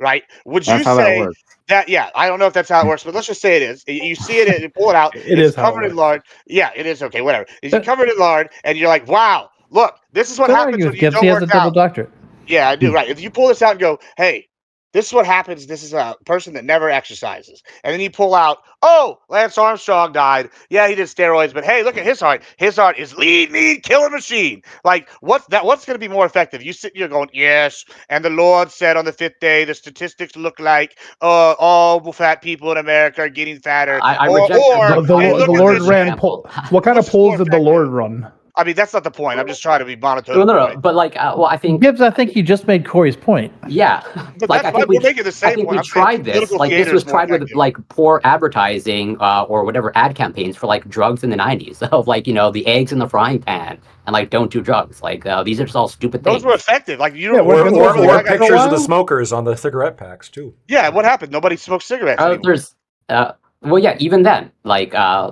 Right? Would you say that? Yeah, I don't know if that's how it works, but let's just say it is. You see it, and you pull it out. It's covered in lard. Yeah, it is. Okay, whatever. It's covered in lard, and you're like, wow, look, this is what happens when you don't work out. Double doctorate. Yeah, I do. Right. If you pull this out and go, hey, this is what happens. This is a person that never exercises. And then you pull out, oh, Lance Armstrong died. Yeah, he did steroids, but hey, look at his heart. His heart is lean, killer machine. Like, what's going to be more effective? You sit here going, yes. And the Lord said on the 5th day, the statistics look like all fat people in America are getting fatter. The Lord ran what kind of polls did the Lord run? I mean, that's not the point. I'm just trying to be monotone. No. But like, I think Gibbs. I think you just made Corey's point. Yeah, but like I think we're making the same point. We tried this. Like this was tried with like poor advertising or whatever ad campaigns for like drugs in the 90s of like the eggs in the frying pan and like don't do drugs. Like these are just all stupid things. Those were effective. Like you don't or pictures of the smokers on the cigarette packs too. Yeah, what happened? Nobody smokes cigarettes anymore. Well, yeah, even then, like,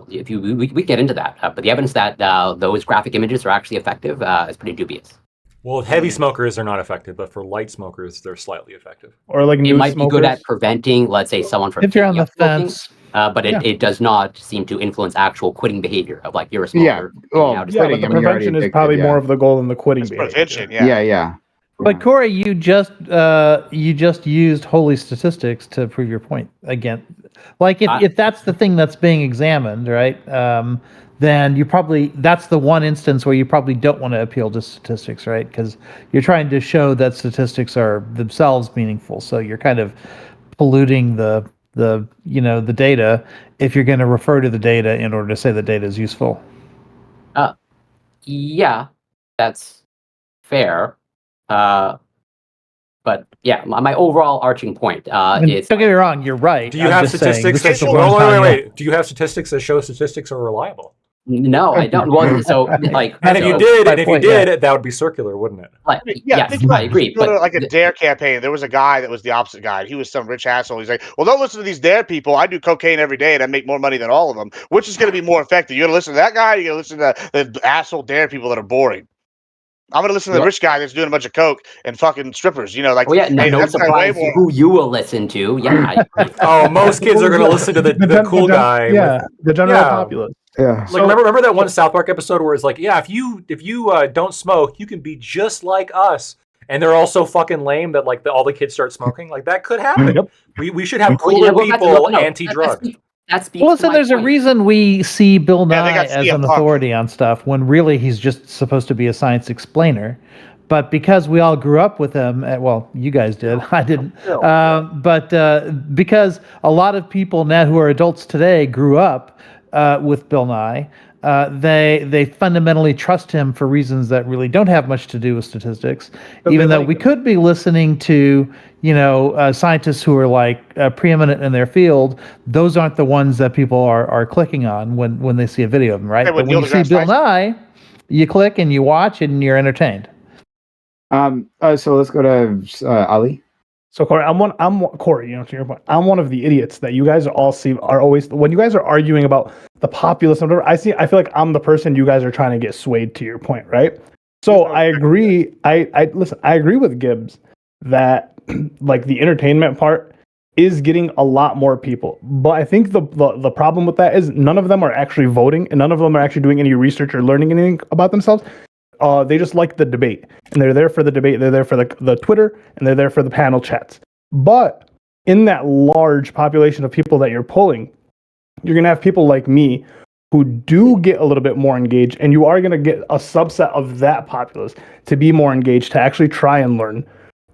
if we get into that, but the evidence that those graphic images are actually effective is pretty dubious. Well, heavy smokers are not effective, but for light smokers, they're slightly effective. Or like it might be good at preventing, let's say, someone from if you're on the fence. But it does not seem to influence actual quitting behavior of like you're a smoker. But the prevention is probably more of the goal than the quitting behavior. Prevention, yeah. But Corey, you just used holy statistics to prove your point again. Like if that's the thing that's being examined, right? Then that's the one instance where you probably don't want to appeal to statistics, right? Because you're trying to show that statistics are themselves meaningful. So you're kind of polluting the the data if you're going to refer to the data in order to say the data is useful. Yeah, that's fair. But yeah, my overall arching point is. Don't get me wrong, you're right. Do you have statistics that show? Wait. Do you have statistics that show statistics are reliable? No, I don't. Well, so like, and if you did, that would be circular, wouldn't it? Like, yes, I agree. But like a DARE campaign, there was a guy that was the opposite guy. He was some rich asshole. He's like, well, don't listen to these DARE people. I do cocaine every day and I make more money than all of them. Which is going to be more effective? You're going to listen to that guy? Or you're going to listen to the asshole DARE people that are boring? I'm going to listen to the rich guy that's doing a bunch of coke and fucking strippers. Like, well, yeah, no surprise who you will listen to. Yeah. Most kids are going to listen to the cool guy. Yeah, the general populace. Yeah. Like, remember that one South Park episode where it's like, yeah, if you don't smoke, you can be just like us. And they're all so fucking lame that like all the kids start smoking. Like that could happen. Yep. We should have cooler people anti-drug. So there's a reason we see Bill Nye as an authority on stuff when really he's just supposed to be a science explainer. But because we all grew up with him, well, you guys did, I didn't. But because a lot of people now who are adults today grew up with Bill Nye, they fundamentally trust him for reasons that really don't have much to do with statistics. Even though we could be listening to scientists who are like preeminent in their field, those aren't the ones that people are clicking on when they see a video of them, right? But when you see Bill Nye, you click and you watch and you're entertained. So let's go to Ali. So Corey, Corey. To your point, I'm one of the idiots that you guys are always when you guys are arguing about the populace and whatever. I feel like I'm the person you guys are trying to get swayed to your point, right? So I agree. I listen. I agree with Gibbs that like the entertainment part is getting a lot more people, but I think the problem with that is none of them are actually voting, and none of them are actually doing any research or learning anything about themselves. They just like the debate, and they're there for the debate. They're there for the Twitter, and they're there for the panel chats. But in that large population of people that you're pulling, you're going to have people like me who do get a little bit more engaged, and you are going to get a subset of that populace to be more engaged, to actually try and learn,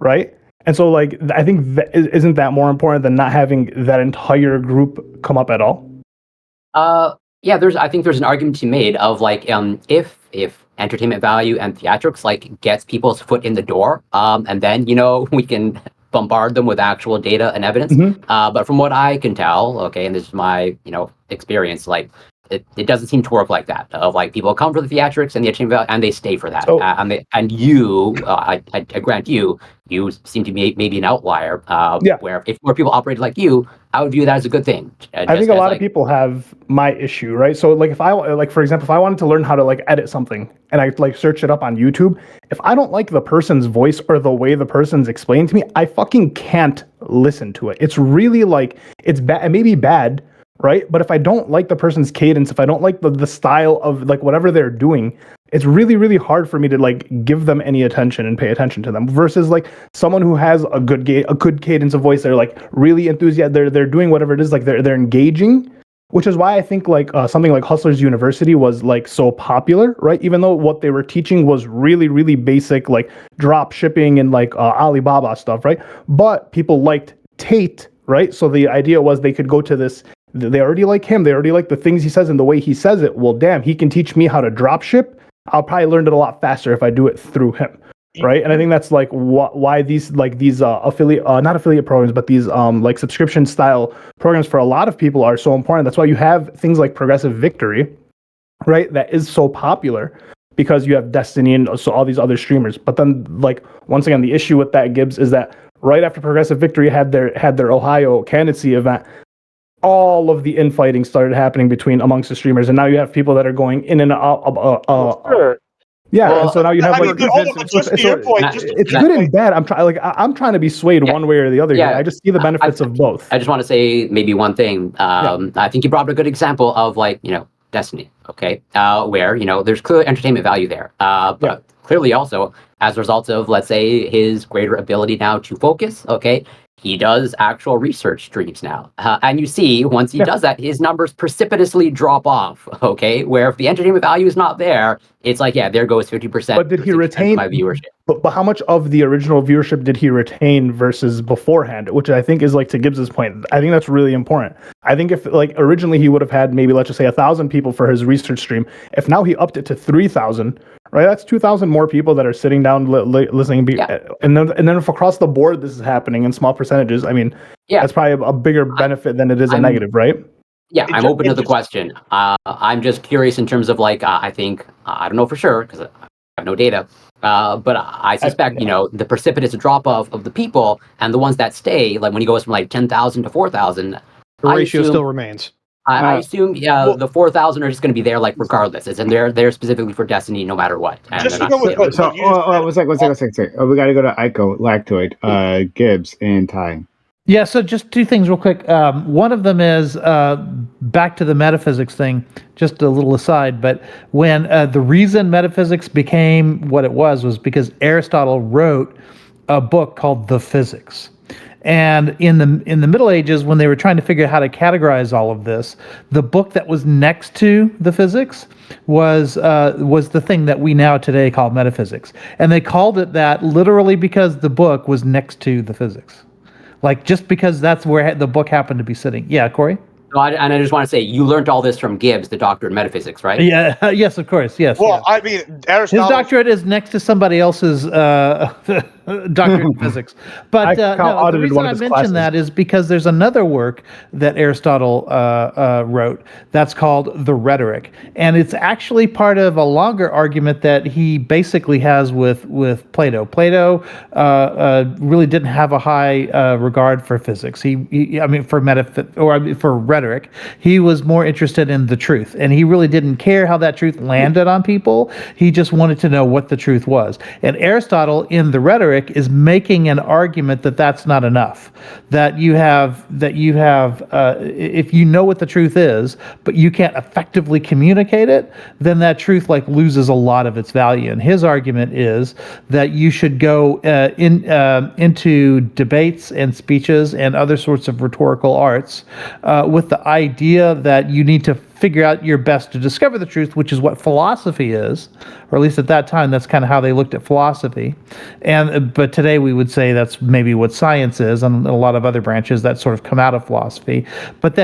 right? And so, like, I think isn't that more important than not having that entire group come up at all? Yeah, I think there's an argument to be made of like if entertainment value and theatrics like gets people's foot in the door, and then we can bombard them with actual data and evidence. Mm-hmm. But from what I can tell, and this is my experience, like it doesn't seem to work like that. Of like people come for the theatrics and the entertainment value, and they stay for that. Oh. And you, I grant you seem to be maybe an outlier. Where if more people operated like you, I would view that as a good thing. I think a lot of people have my issue, right? So like for example, if I wanted to learn how to like edit something and I like search it up on YouTube, if I don't like the person's voice or the way the person's explained to me, I fucking can't listen to it. It's really like, it's bad. It may be bad, right? But if I don't like the person's cadence, if I don't like the style of like whatever they're doing, it's really, really hard for me to like give them any attention and pay attention to them versus like someone who has a good cadence of voice. They're like really enthusiastic. They're doing whatever it is. Like they're engaging, which is why I think like something like Hustlers University was like so popular, right? Even though what they were teaching was really, really basic, like drop shipping and like Alibaba stuff, right? But people liked Tate, right? So the idea was they could go to this. They already like him. They already like the things he says and the way he says it. Well, damn, he can teach me how to drop ship. I'll probably learn it a lot faster if I do it through him, right? And I think that's like why these affiliate, not affiliate programs, but these like subscription style programs for a lot of people are so important. That's why you have things like Progressive Victory, right? That is so popular because you have Destiny and so all these other streamers. But then, like once again, the issue with that, Gibbs, is that right after Progressive Victory had their Ohio candidacy event, all of the infighting started happening amongst the streamers, and now you have people that are going in and out. Sure. Yeah, well, and so now you have like it's good and bad. I'm trying to be swayed one way or the other. Yeah, I just see the benefits of both. I just want to say maybe one thing. I think you brought up a good example of like Destiny. Okay, where there's clear entertainment value there. But clearly also as a result of let's say his greater ability now to focus. Okay. he does actual research streams now. And you see, once he does that, his numbers precipitously drop off, okay? Where if the entertainment value is not there, it's like, yeah, there goes 50%. But did he retain my viewership? But how much of the original viewership did he retain versus beforehand? Which I think is like to Gibbs's point. I think that's really important. I think if like originally he would have had maybe let's just say 1,000 people for his research stream. If now he upped it to 3,000, right? That's 2,000 more people that are sitting down listening. And then if across the board this is happening in small percentages, I mean, that's probably a bigger benefit than it is a negative, right? Yeah, I'm open to the question. I'm just curious in terms of like, I think, I don't know for sure because I have no data, but I suspect, the precipitous drop off of the people and the ones that stay, like when he goes from like 10,000 to 4,000, the ratio still remains. I assume the 4,000 are just going to be there like regardless. And they're there specifically for Destiny no matter what. And just to go with one second. One second. Oh, we got to go to Ico, Lactoid, Gibbs, and Ty. Yeah, so just two things real quick. One of them is back to the metaphysics thing, just a little aside, but when the reason metaphysics became what it was because Aristotle wrote a book called The Physics. And in the Middle Ages, when they were trying to figure out how to categorize all of this, the book that was next to the physics was the thing that we now today call metaphysics. And they called it that literally because the book was next to the physics. Like just because that's where the book happened to be sitting. Yeah, Corey? And I just want to say, you learned all this from Gibbs, the doctor in metaphysics, right? Yeah. Yes, of course. Yes. Well, yes. I mean, Aristotle. His doctorate is next to somebody else's doctorate in physics. But the reason I mention that is because there's another work that Aristotle wrote that's called The Rhetoric, and it's actually part of a longer argument that he basically has with Plato. Plato really didn't have a high regard for physics. For rhetoric, he was more interested in the truth, and he really didn't care how that truth landed on people. He just wanted to know what the truth was. And Aristotle in The Rhetoric is making an argument that that's not enough. That you have if you know what the truth is, but you can't effectively communicate it, then that truth like loses a lot of its value. And his argument is that you should go into debates and speeches and other sorts of rhetorical arts with the idea that you need to figure out your best to discover the truth, which is what philosophy is, or at least at that time, that's kind of how they looked at philosophy. But today we would say that's maybe what science is, and a lot of other branches that sort of come out of philosophy. But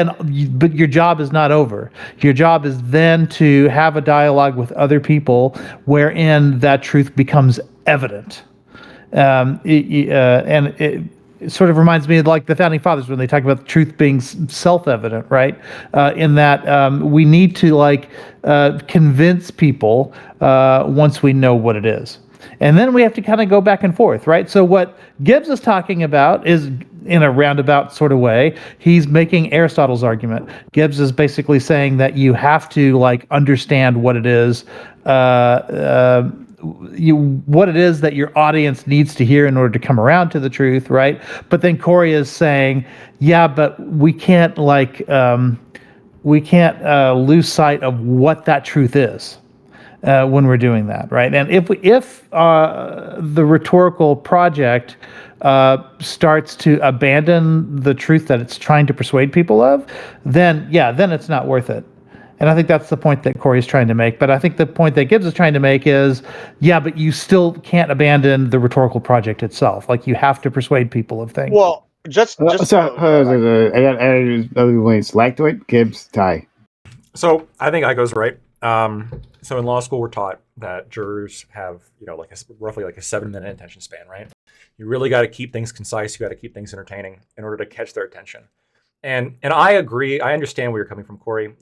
your job is not over. Your job is then to have a dialogue with other people wherein that truth becomes evident. It sort of reminds me of like the Founding Fathers when they talk about the truth being self-evident, right? In that we need to convince people once we know what it is. And then we have to kind of go back and forth, right? So what Gibbs is talking about is, in a roundabout sort of way, he's making Aristotle's argument. Gibbs is basically saying that you have to understand what it is, what it is that your audience needs to hear in order to come around to the truth, right? But then Corey is saying, yeah, but we can't lose sight of what that truth is when we're doing that, right? And if the rhetorical project starts to abandon the truth that it's trying to persuade people of, then it's not worth it. And I think that's the point that Corey is trying to make. But I think the point that Gibbs is trying to make is, but you still can't abandon the rhetorical project itself. Like you have to persuade people of things. Well, I got Lactoid, Gibbs, Ty. So I think Ico's right. So in law school, we're taught that jurors have, roughly a 7-minute attention span, right? You really got to keep things concise. You got to keep things entertaining in order to catch their attention. And I agree. I understand where you're coming from, Corey.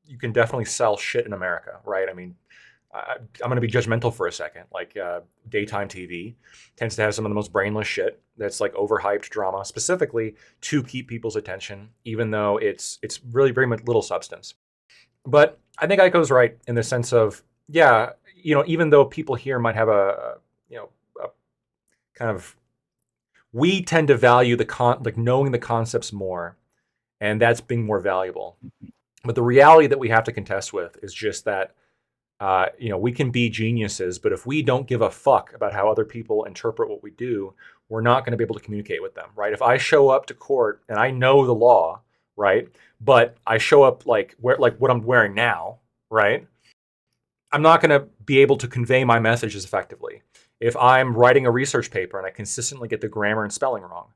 You can definitely sell shit in America, right? I mean, I'm going to be judgmental for a second. Daytime TV tends to have some of the most brainless shit that's overhyped drama, specifically to keep people's attention, even though it's really very much little substance. But I think Ico's right in the sense of, even though people here might have a kind of, we tend to value knowing the concepts more, and that's being more valuable. But the reality that we have to contest with is just that we can be geniuses, but if we don't give a fuck about how other people interpret what we do, we're not going to be able to communicate with them, right? If I show up to court and I know the law, right, but I show up like what I'm wearing now, right, I'm not going to be able to convey my message as effectively. If I'm writing a research paper and I consistently get the grammar and spelling wrong,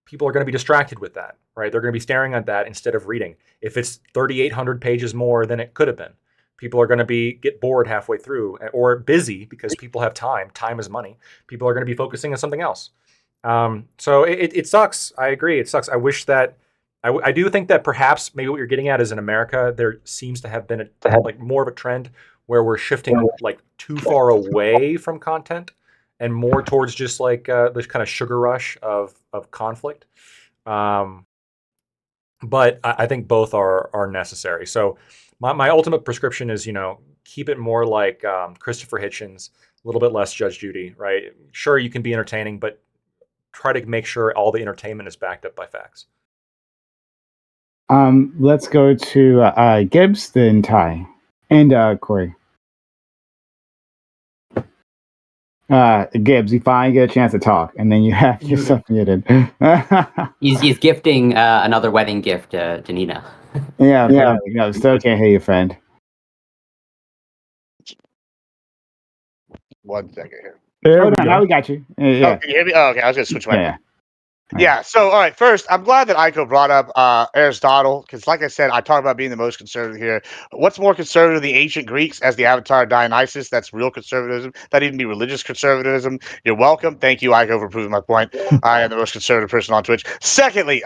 people are going to be distracted with that, right? They're going to be staring at that instead of reading. If it's 3,800 pages more than it could have been, people are going to get bored halfway through or busy because people have time. Time is money. People are going to be focusing on something else. So it sucks. I agree. It sucks. I wish that I do think that perhaps maybe what you're getting at is in America, there seems to have been like more of a trend where we're shifting like too far away from content and more towards just like this kind of sugar rush of conflict. But I think both are necessary. So my ultimate prescription is, keep it more like Christopher Hitchens, a little bit less Judge Judy, right? Sure, you can be entertaining, but try to make sure all the entertainment is backed up by facts. Let's go to Gibbs, then Ty, and Corey. Gibbs, you finally get a chance to talk, and then you have yourself muted. He's gifting another wedding gift to Nina. Yeah. Still can't hear you, friend. 1 second here. Now we got you. Yeah. Oh, can you hear me? Oh, okay. I was gonna switch my. Yeah. Yeah. So, all right. First, I'm glad that Aiko brought up Aristotle because, like I said, I talk about being the most conservative here. What's more conservative than the ancient Greeks as the avatar Dionysus? That's real conservatism. That even be religious conservatism. You're welcome. Thank you, Aiko, for proving my point. I am the most conservative person on Twitch. Secondly,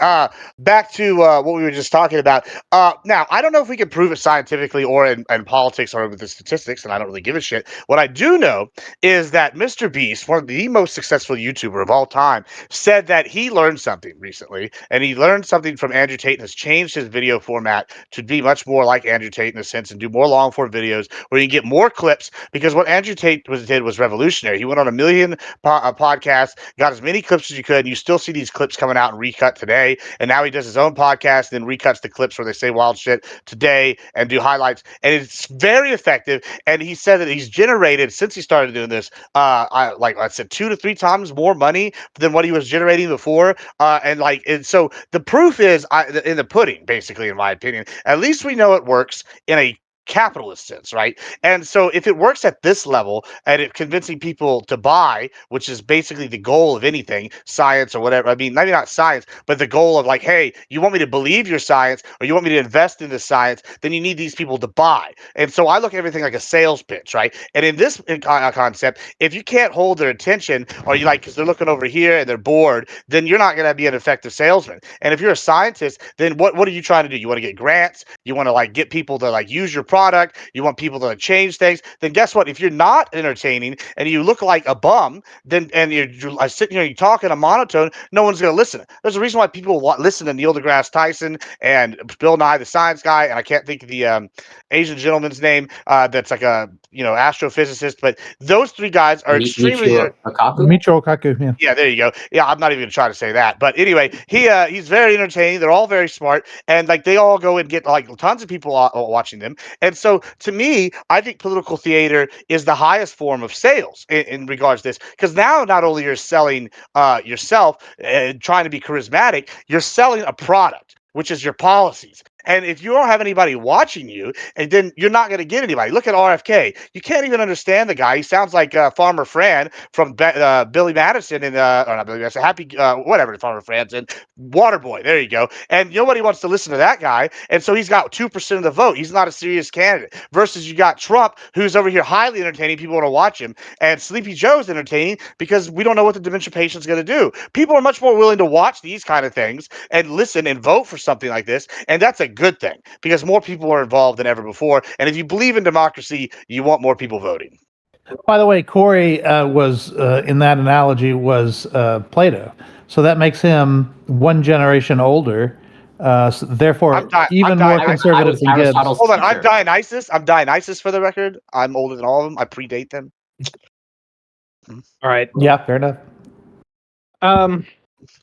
back to what we were just talking about. Now, I don't know if we can prove it scientifically or in politics or with the statistics, and I don't really give a shit. What I do know is that Mr. Beast, one of the most successful YouTuber of all time, said that he learned something recently, and he learned something from Andrew Tate and has changed his video format to be much more like Andrew Tate in a sense and do more long form videos where you get more clips, because what Andrew Tate did was revolutionary. He went on 1 million podcasts, got as many clips as you could, and you still see these clips coming out and recut today, and now he does his own podcast and then recuts the clips where they say wild shit today and do highlights, and it's very effective. And he said that he's generated, since he started doing this, like I said, 2 to 3 times more money than what he was generating before. And so the proof is in the pudding, basically, in my opinion. At least we know it works in a capitalist sense, right? And so if it works at this level and it convincing people to buy, which is basically the goal of anything, science or whatever, I mean, maybe not science, but the goal of like, hey, you want me to believe your science or you want me to invest in this science, then you need these people to buy. And so I look at everything like a sales pitch, right? And in this concept, if you can't hold their attention, or you like, because they're looking over here and they're bored, then you're not going to be an effective salesman. And if you're a scientist, then what are you trying to do? You want to get grants? You want to like get people to like use your product, you want people to change things, then guess what? If you're not entertaining and you look like a bum, then and you're sitting here and you talk in a monotone, no one's going to listen. There's a reason why people listen to Neil deGrasse Tyson and Bill Nye the Science Guy, and I can't think of the Asian gentleman's name that's like a astrophysicist, but those 3 guys are extremely Michio Kaku. Yeah, there you go. Yeah, I'm not even gonna try to say that, but anyway, he's very entertaining. They're all very smart, and like they all go and get like tons of people watching them. And so, to me, I think political theater is the highest form of sales in regards to this, because now not only you're selling yourself and trying to be charismatic, you're selling a product, which is your policies. And if you don't have anybody watching you, and then you're not going to get anybody. Look at RFK. You can't even understand the guy. He sounds like Farmer Fran from Billy Madison and or not Billy Madison, whatever Farmer Fran's in Waterboy. There you go. And nobody wants to listen to that guy. And so he's got 2% of the vote. He's not a serious candidate. Versus you got Trump, who's over here highly entertaining. People want to watch him. And Sleepy Joe's entertaining because we don't know what the dementia patient's going to do. People are much more willing to watch these kind of things and listen and vote for something like this. And that's a good thing because more people are involved than ever before. And if you believe in democracy, you want more people voting. By the way, Corey was in that analogy was Plato, so that makes him 1 generation older. So therefore, even more conservative than Gibbs. Hold on, I'm Dionysus. I'm Dionysus for the record. I'm older than all of them. I predate them. All right. Yeah, fair enough.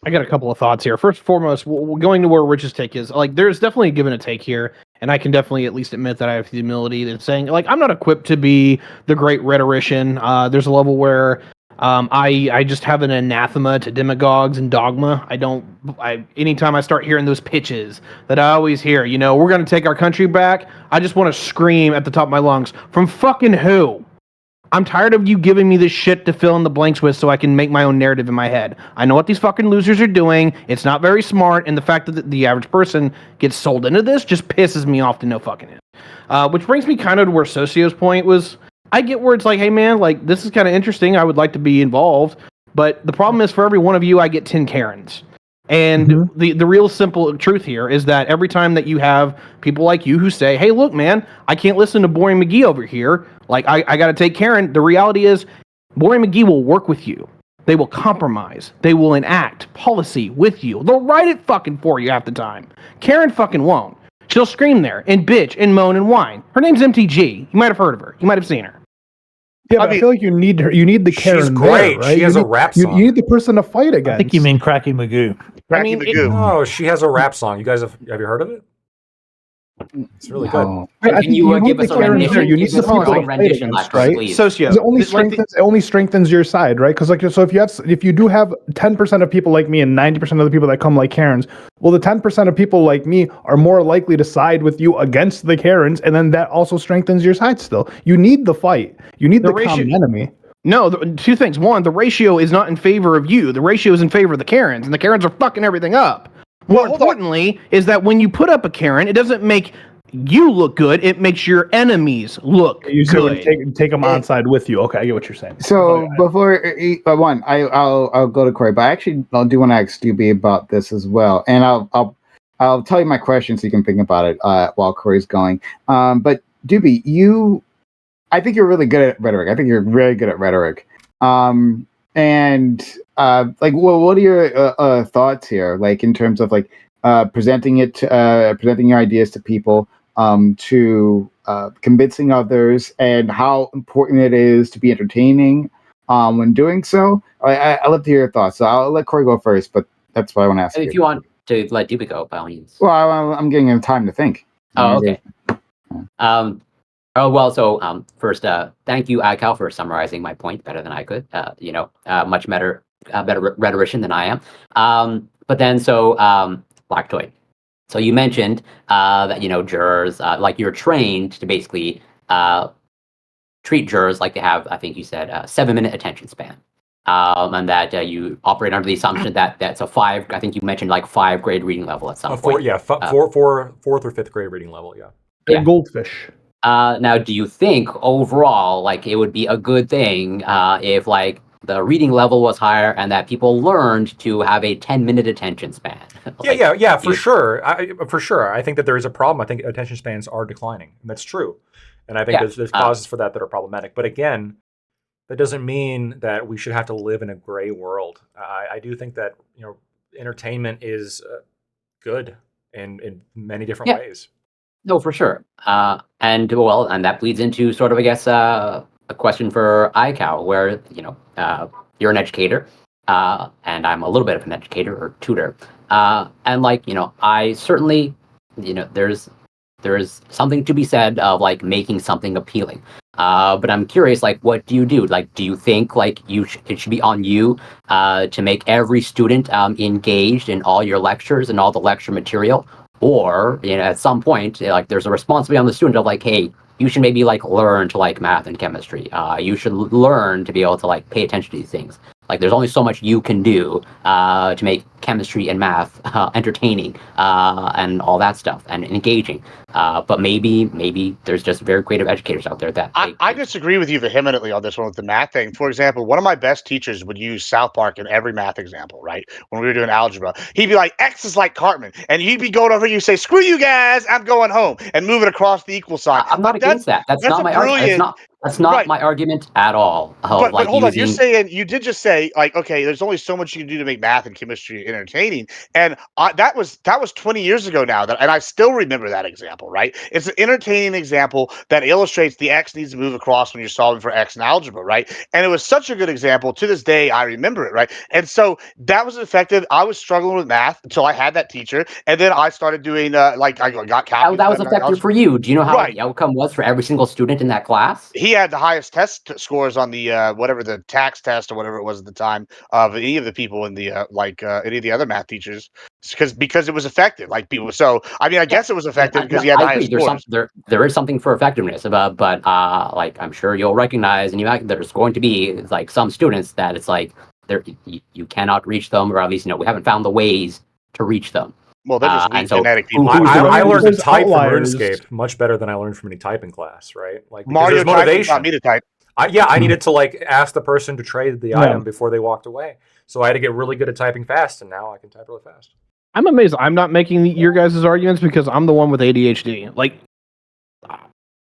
I got a couple of thoughts here. First and foremost, going to where Rich's take is, like, there's definitely a give and a take here. And I can definitely at least admit that I have the humility in saying, like, I'm not equipped to be the great rhetorician. There's a level where I just have an anathema to demagogues and dogma. Anytime I start hearing those pitches that I always hear, we're going to take our country back, I just want to scream at the top of my lungs, from fucking who? I'm tired of you giving me this shit to fill in the blanks with so I can make my own narrative in my head. I know what these fucking losers are doing. It's not very smart, and the fact that the average person gets sold into this just pisses me off to no fucking end. Which brings me kind of to where Socio's point was. I get where it's like, hey man, like, this is kind of interesting. I would like to be involved. But the problem is, for every one of you, I get 10 Karens. And the real simple truth here is that every time that you have people like you who say, hey, look, man, I can't listen to Boring McGee over here. Like, I got to take Karen. The reality is, Boring McGee will work with you. They will compromise. They will enact policy with you. They'll write it fucking for you half the time. Karen fucking won't. She'll scream there and bitch and moan and whine. Her name's MTG. You might have heard of her. You might have seen her. Yeah, but I feel like you need her. You need the Karen. She's great. There, right? She has a rap song. You need the person to fight against. I think you mean Cracky Magoo. Cracky Magoo. No, she has a rap song. You guys have you heard of it? It's really good. Can you give us a rendition? You need the people to fight against, right? Socio. It only strengthens your side, right? Because if you do have 10% of people like me and 90% of the people that come like Karens, well, the 10% of people like me are more likely to side with you against the Karens, and then that also strengthens your side. Still, you need the fight. You need the common enemy. No, two things. One, the ratio is not in favor of you. The ratio is in favor of the Karens, and the Karens are fucking everything up. More importantly, is that when you put up a Karen, it doesn't make you look good. It makes your enemies look good. Take them on side with you. Okay, I get what you're saying. So before one, I'll go to Corey, but I do want to ask Doobie about this as well, and I'll tell you my question so you can think about it while Corey's going. But Doobie, I think you're really good at rhetoric. I think you're really good at rhetoric. What are your thoughts here? Like in terms of presenting your ideas to people, to convincing others, and how important it is to be entertaining when doing so. I love to hear your thoughts. So I'll let Corey go first, but that's what I want to ask you. If you want to let Doobie go, by all means. Well, I'm giving him time to think. Oh, okay. First, thank you, iCal, for summarizing my point better than I could. Much better rhetorician than I am. Black Toy. So you mentioned that jurors, you're trained to basically treat jurors like they have, I think you said, 7-minute attention span, and that you operate under the assumption that that's a 5. I think you mentioned 5 grade reading level at some point. Fourth or fifth grade reading level. Yeah. Goldfish. Now, do you think overall, it would be a good thing if the reading level was higher and that people learned to have a 10-minute attention span? For sure. I think that there is a problem. I think attention spans are declining. And that's true. And I think there's causes for that are problematic. But again, that doesn't mean that we should have to live in a gray world. I do think that entertainment is good in many different ways. No, for sure. And that bleeds into sort of, I guess, a question for iCal, where you're an educator, and I'm a little bit of an educator or tutor, and I certainly, there's something to be said of making something appealing. But I'm curious, what do you do? Do you think it should be on you to make every student engaged in all your lectures and all the lecture material? Or, at some point, there's a responsibility on the student of hey, you should maybe learn to like math and chemistry. You should learn to be able to pay attention to these things. There's only so much you can do to make chemistry and math entertaining and all that stuff and engaging. But maybe there's just very creative educators out there that I disagree with you vehemently on this one with the math thing. For example, one of my best teachers would use South Park in every math example, right? When we were doing algebra, he'd be like, X is like Cartman. And he'd be going over and you say, screw you guys, I'm going home, and move it across the equal sign. I'm not against that. That's not my argument. That's not my argument at all. But hold on, you did just say, okay, there's only so much you can do to make math and chemistry entertaining. And that was 20 years ago now. And I still remember that example. Right? It's an entertaining example that illustrates the X needs to move across when you're solving for X in algebra. Right? And it was such a good example. To this day, I remember it. Right? And so that was effective. I was struggling with math until I had that teacher, and then I started doing like I got calculus. That was effective for you. Do you know how Right. the outcome was for every single student in that class? He had the highest test scores on the whatever the tax test or whatever it was at the time of any of the people in the any of the other math teachers, because it was effective. Like people, so I mean, I guess it was effective because he had the I agree. highest scores. There is something for effectiveness, but like I'm sure you'll recognize, and there's going to be like some students that it's like you cannot reach them, or at least we haven't found the ways to reach them. Well, they're just weak and so genetic people. I learned to There's type from outliers. RuneScape much better than I learned from any typing class, right? Like because Mario there's typing motivation. taught me to type. I needed to like ask the person to trade the item before they walked away. So I had to get really good at typing fast, and now I can type really fast. I'm amazed I'm not making your guys' arguments because I'm the one with ADHD. Like,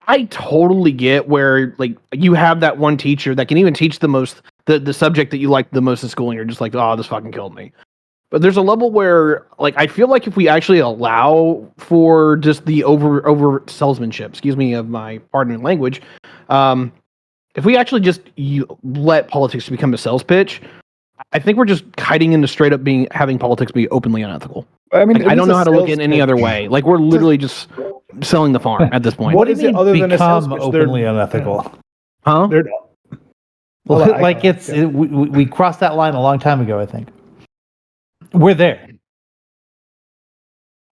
I totally get where like you have that one teacher that can even teach the subject that you like the most in school, and you're just like, oh, this fucking killed me. But there's a level where, like, I feel like if we actually allow for just the over salesmanship, excuse me of my pardon in language, if we actually just let politics become a sales pitch, I think we're just kiting into straight up having politics be openly unethical. I mean, Like, I don't know how to look at it any other way. Like, we're literally just selling the farm at this point. What is it other than a sales become pitch? openly unethical? Huh? Well, I- Like we crossed that line a long time ago. I think we're there.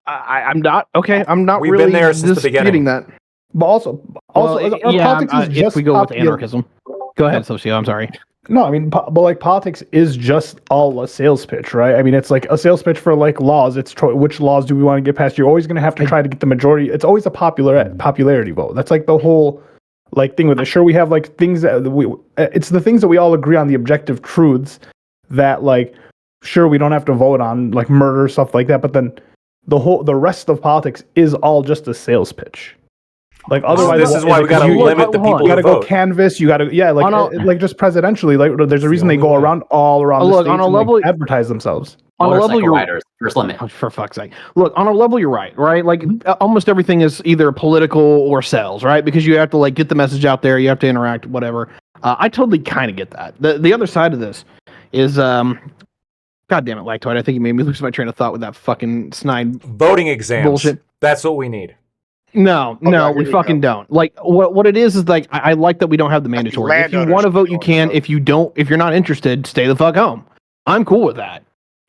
I'm not okay. I'm not We've really been there since the beginning. disputing that. But also, our politics is if just we go with popular- anarchism. Go ahead, Socio. I'm sorry. No, I mean, but like politics is just all a sales pitch, right? I mean, it's like a sales pitch for like laws. It's which laws do we want to get passed? You're always going to have to try to get the majority. It's always a popularity vote. That's like the whole like thing with it. Sure, we have like things that it's the things that we all agree on, the objective truths that like sure we don't have to vote on like murder stuff like that, but then the rest of politics is all just a sales pitch. Like otherwise, this is why we got to limit the people you got who to go vote. canvas. You got to like just presidentially. Like there's a reason they go around all around the Look, states on a and, level- like, advertise themselves. On a level, Motorcycle you're riders, first limit. Oh, for fuck's sake. Look, on a level, you're right? Like, almost everything is either political or sales, right? Because you have to, like, get the message out there, you have to interact, whatever. I totally kind of get that. The other side of this is, God damn it, Lactoid, I think you made me lose my train of thought with that fucking snide Voting exams. bullshit. That's what we need. No, Okay, no, here we we fucking don't. Like, what it is like, I like that we don't have the mandatory. If you landowners want to vote, should you go can. vote. If you don't, if you're not interested, stay the fuck home. I'm cool with that.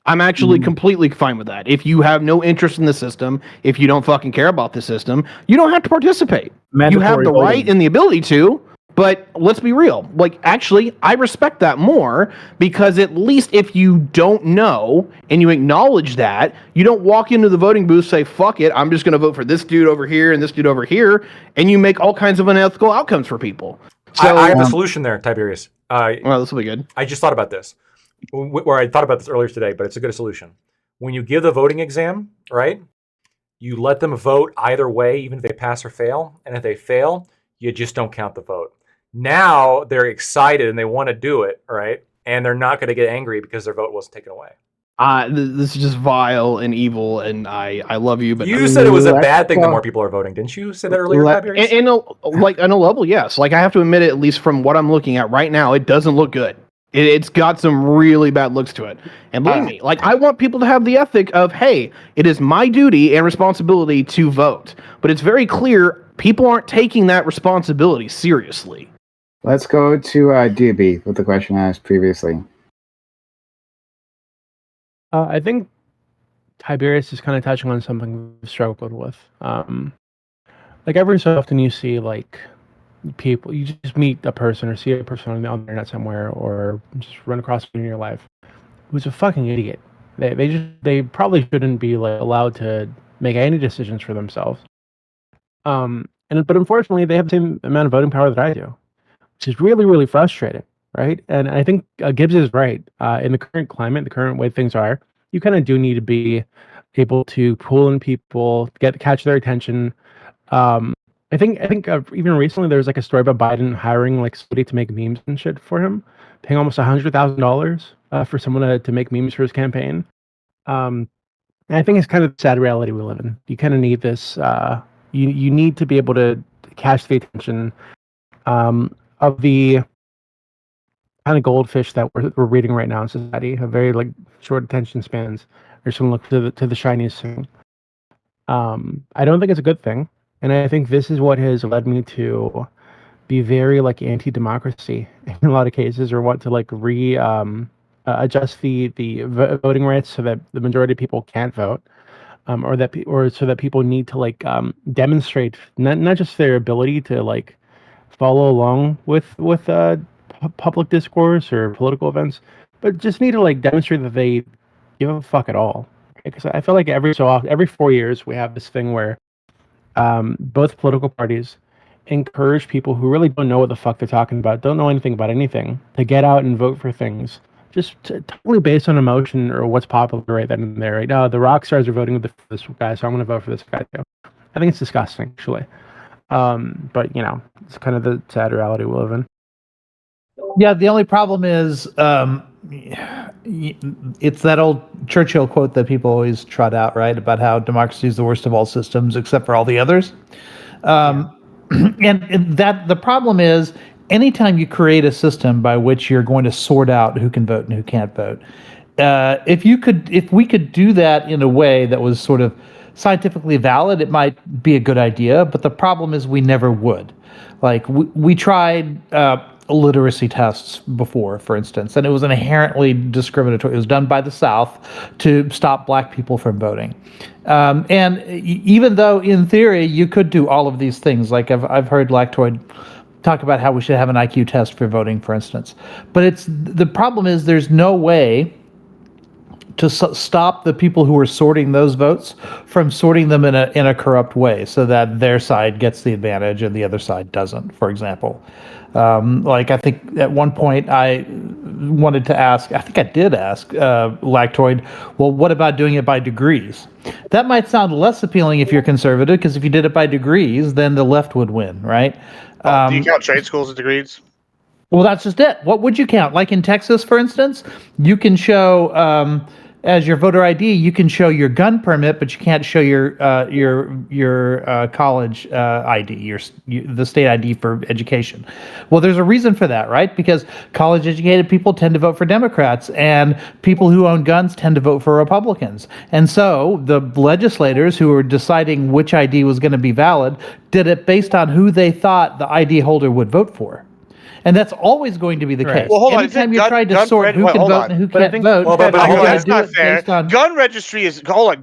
I'm actually completely fine with that. If you have no interest in the system, if you don't fucking care about the system, you don't have to participate. You have Mandatory the voting. right and the ability to, but let's be real. Like, actually, I respect that more because at least if you don't know and you acknowledge that, you don't walk into the voting booth, say, fuck it, I'm just going to vote for this dude over here and this dude over here, and you make all kinds of unethical outcomes for people. So, I have the solution there, Tiberius. well, this will be good. I just thought about this. Where I thought about this earlier today, but it's a good solution. When you give the voting exam, right, you let them vote either way, even if they pass or fail. And if they fail, you just don't count the vote. Now they're excited and they want to do it, right? And they're not going to get angry because their vote wasn't taken away. This is just vile and evil, and I love you, but You said it was a let's bad thing that go- more people are voting. Didn't you say that earlier, Tiberius? in a level, yes. Like, I have to admit it, at least from what I'm looking at right now, it doesn't look good. It's got some really bad looks to it. And believe me, like, I want people to have the ethic of, hey, it is my duty and responsibility to vote. But it's very clear people aren't taking that responsibility seriously. Let's go to DB with the question I asked previously. I think Tiberius is kind of touching on something we've struggled with. Like every so often you see like people, you just meet a person or see a person on the internet somewhere or just run across in your life who's a fucking idiot. They probably shouldn't be like allowed to make any decisions for themselves. But unfortunately they have the same amount of voting power that I do, which is really, really frustrating. Right. And I think Gibbs is right. In the current climate, the current way things are, you kind of do need to be able to pull in people, catch their attention. I think even recently there was like a story about Biden hiring like somebody to make memes and shit for him, paying almost $100,000 for someone to make memes for his campaign. And I think it's kind of the sad reality we live in. You kind of need this. You need to be able to catch the attention of the kind of goldfish that we're reading right now in society. Have very like short attention spans. Or someone look to the shiniest thing. I don't think it's a good thing, and I think this is what has led me to be very like anti-democracy in a lot of cases, or want to like adjust the voting rights so that the majority of people can't vote, or so that people need to like demonstrate not just their ability to like follow along with public discourse or political events, but just need to like demonstrate that they give a fuck at all. Because I feel like every 4 years we have this thing where both political parties encourage people who really don't know what the fuck they're talking about, don't know anything about anything, to get out and vote for things just totally based on emotion or what's popular right then and there. Right now, the rock stars are voting for this guy, so I'm going to vote for this guy too. I think it's disgusting, actually. But it's kind of the sad reality we live in. Yeah, the only problem is it's that old Churchill quote that people always trot out, right, about how democracy is the worst of all systems except for all the others. And that the problem is, anytime you create a system by which you're going to sort out who can vote and who can't vote, if we could do that in a way that was sort of scientifically valid, it might be a good idea. But the problem is we never would. Like we tried literacy tests before, for instance, and it was inherently discriminatory. It was done by the South to stop black people from voting. And even though in theory you could do all of these things, like I've heard Lactoid talk about how we should have an IQ test for voting, for instance. But the problem is there's no way to stop the people who are sorting those votes from sorting them in a corrupt way, so that their side gets the advantage and the other side doesn't, for example. Like I think at one point I wanted to ask, I think I did ask Lactoid, well, what about doing it by degrees? That might sound less appealing if you're conservative, because if you did it by degrees, then the left would win, right? Do you count trade schools as degrees? Well, that's just it. What would you count? Like in Texas, for instance, you can show as your voter ID, you can show your gun permit, but you can't show your college ID, the state ID for education. Well, there's a reason for that, right? Because college-educated people tend to vote for Democrats, and people who own guns tend to vote for Republicans. And so the legislators who were deciding which ID was going to be valid did it based on who they thought the ID holder would vote for. And that's always going to be the case. Well, hold on. Anytime you try to sort who can vote and who can't vote, well, that's not fair. Gun registry is gun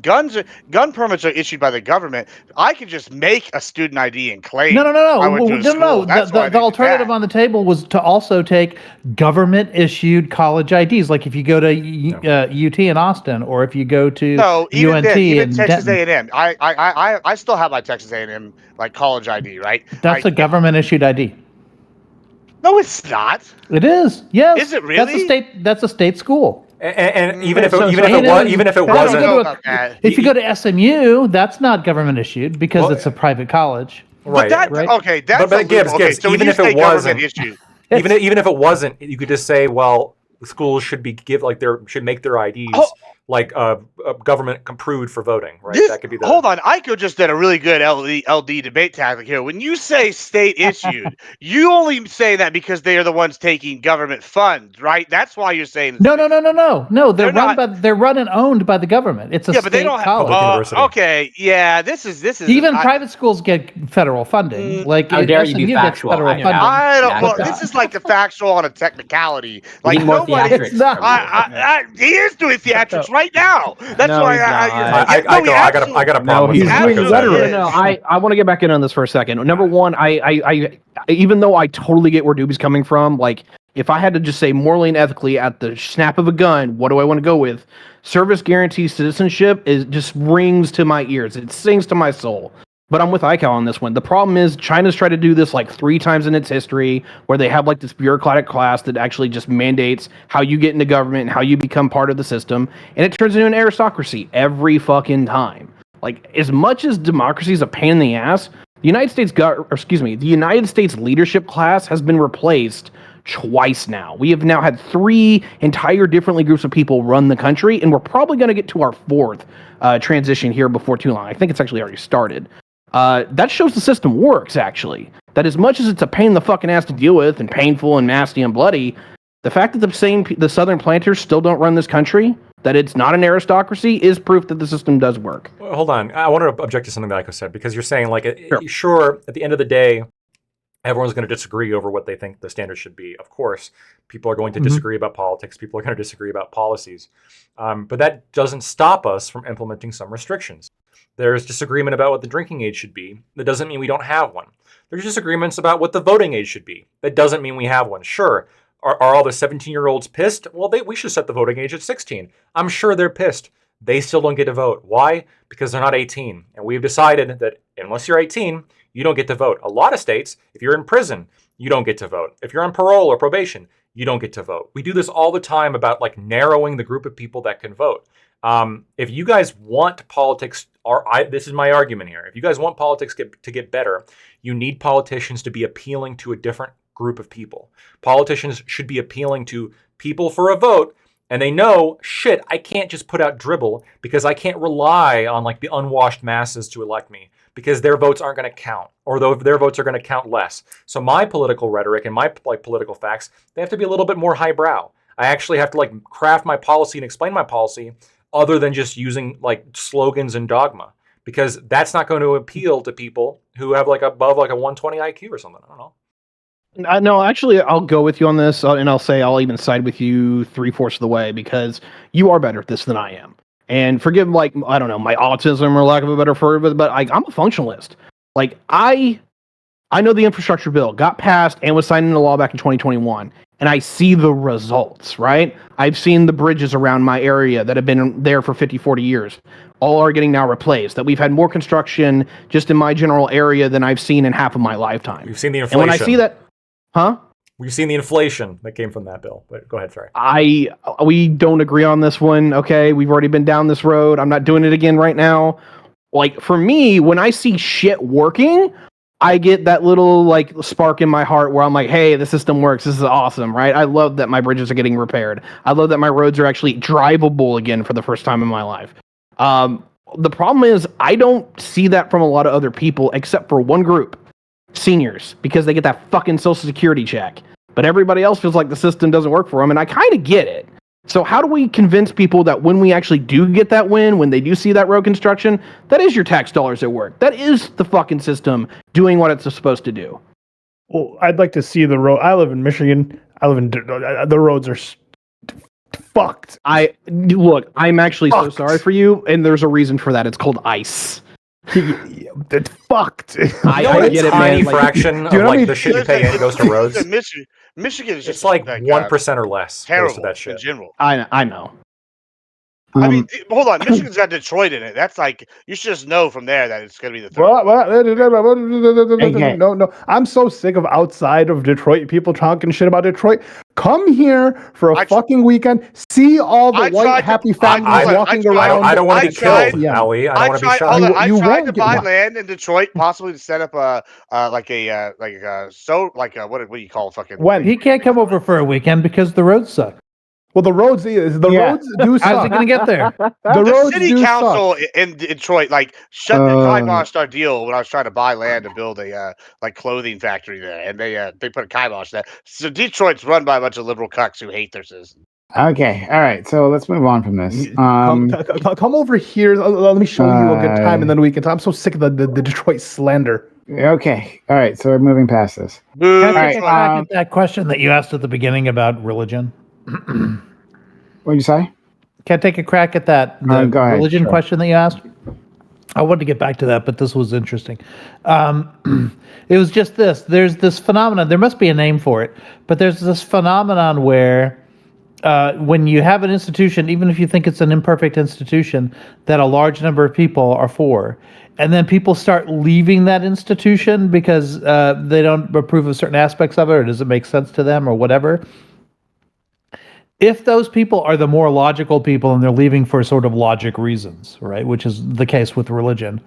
permits are issued by the government. I can just make a student ID and claim. No. The alternative on the table was to also take government-issued college IDs. Like if you go to UT in Austin, or if you go to UNT even Texas Denton. A&M. I still have my Texas A&M like college ID, right? That's a government-issued ID. No, it's not. It is. Yes. Is it really? That's a state school. And even if it wasn't, if you go to SMU, that's not government issued because it's a private college. Right. Right. Okay. That's but Gibbs, so even if it wasn't issued, even if it wasn't, you could just say, well, schools should should make their IDs government approved for voting, right? That could be the. Hold on, Aiko just did a really good LD debate tactic here. When you say state issued, you only say that because they are the ones taking government funds, right? That's why you're saying. No. They're run and owned by the government. It's a state but they don't college. University. Okay, yeah, this is even private schools get federal funding. Like how dare you be factual? I don't. Well, this is like the factual on a technicality. Like nobody. It's not. He is doing theatrics right now. That's why I got a problem. He's with doing rhetoric. No, I want to get back in on this for a second. Number one, I even though I totally get where Doobie's coming from, like if I had to just say morally and ethically at the snap of a gun, what do I want to go with? Service guarantees citizenship just rings to my ears. It sings to my soul. But I'm with Aiko on this one. The problem is China's tried to do this like 3 times in its history, where they have like this bureaucratic class that actually just mandates how you get into government and how you become part of the system, and it turns into an aristocracy every fucking time. Like as much as democracy is a pain in the ass, the United States leadership class has been replaced twice now. We have now had 3 entire differently groups of people run the country, and we're probably going to get to our 4th transition here before too long. I think it's actually already started. That shows the system works, actually. That as much as it's a pain in the fucking ass to deal with and painful and nasty and bloody, the fact that the Southern planters still don't run this country, that it's not an aristocracy, is proof that the system does work. Well, hold on. I want to object to something that Iko said, because you're saying, like, sure, at the end of the day, everyone's going to disagree over what they think the standard should be. Of course, people are going to disagree about politics. People are going to disagree about policies. But that doesn't stop us from implementing some restrictions. There's disagreement about what the drinking age should be. That doesn't mean we don't have one. There's disagreements about what the voting age should be. That doesn't mean we have one. Sure, are all the 17-year-olds pissed? Well, we should set the voting age at 16. I'm sure they're pissed. They still don't get to vote. Why? Because they're not 18. And we've decided that unless you're 18, you don't get to vote. A lot of states, if you're in prison, you don't get to vote. If you're on parole or probation, you don't get to vote. We do this all the time about, like, narrowing the group of people that can vote. If you guys want politics, this is my argument here. If you guys want politics to get better, you need politicians to be appealing to a different group of people. Politicians should be appealing to people for a vote, and they know, shit, I can't just put out dribble because I can't rely on, like, the unwashed masses to elect me, because their votes aren't going to count, or their votes are going to count less. So my political rhetoric and my, like, political facts, they have to be a little bit more highbrow. I actually have to, like, craft my policy and explain my policy other than just using, like, slogans and dogma, because that's not going to appeal to people who have, like, above, like, a 120 IQ or something. I don't know. No, actually, I'll go with you on this, and I'll say I'll even side with you 3/4 of the way, because you are better at this than I am. And forgive, like, I don't know, my autism or lack of a better word, but I'm a functionalist. Like, I know the infrastructure bill got passed and was signed into law back in 2021, and I see the results, right? I've seen the bridges around my area that have been there for 50, 40 years. All are getting now replaced. That we've had more construction just in my general area than I've seen in half of my lifetime. We've seen the inflation. And when I see that, We've seen the inflation that came from that bill. But go ahead, sorry. We don't agree on this one. Okay, we've already been down this road. I'm not doing it again right now. Like, for me, when I see shit working, I get that little, like, spark in my heart where I'm like, hey, the system works. This is awesome, right? I love that my bridges are getting repaired. I love that my roads are actually drivable again for the first time in my life. The problem is I don't see that from a lot of other people except for one group. Seniors, because they get that fucking Social Security check. But everybody else feels like the system doesn't work for them, and I kind of get it. So how do we convince people that when we actually do get that win, when they do see that road construction, that is your tax dollars at work? That is the fucking system doing what it's supposed to do. Well, I'd like to see the road. I live in Michigan. The roads are fucked. I'm actually so sorry for you, and there's a reason for that. It's called ice. It's fucked. I get it, tiny fraction of, like, the shit you pay in goes to roads. Michigan is just, it's like 1% or less goes to that shit. In general. I know. I mean, hold on. Michigan's got Detroit in it. That's like, you should just know from there that it's going to be the third. No. I'm so sick of outside of Detroit people talking shit about Detroit. Come here for a fucking weekend. See all the white happy families walking around. I don't want to be killed, Howie. I don't want to be shot. I tried to buy land in Detroit, possibly to set up what do you call fucking? When he can't come over for a weekend because the roads suck. Well, the roads do suck. How's he going to get there? The city council in Detroit, like, kiboshed our deal when I was trying to buy land to build a clothing factory there, and they put a kibosh there. So Detroit's run by a bunch of liberal cucks who hate their citizens. Okay, all right. So let's move on from this. Come over here. Let me show you a good time, and then we can. I'm so sick of the Detroit slander. Okay, all right. So we're moving past this. Can I take back at that question that you asked at the beginning about religion? What'd you say? Can I take a crack at that religion question that you asked? I wanted to get back to that, but this was interesting. It was just this. There's this phenomenon. There must be a name for it, but there's this phenomenon where when you have an institution, even if you think it's an imperfect institution, that a large number of people are for, and then people start leaving that institution because they don't approve of certain aspects of it, or does it make sense to them, or whatever. If those people are the more logical people and they're leaving for sort of logic reasons, right, which is the case with religion,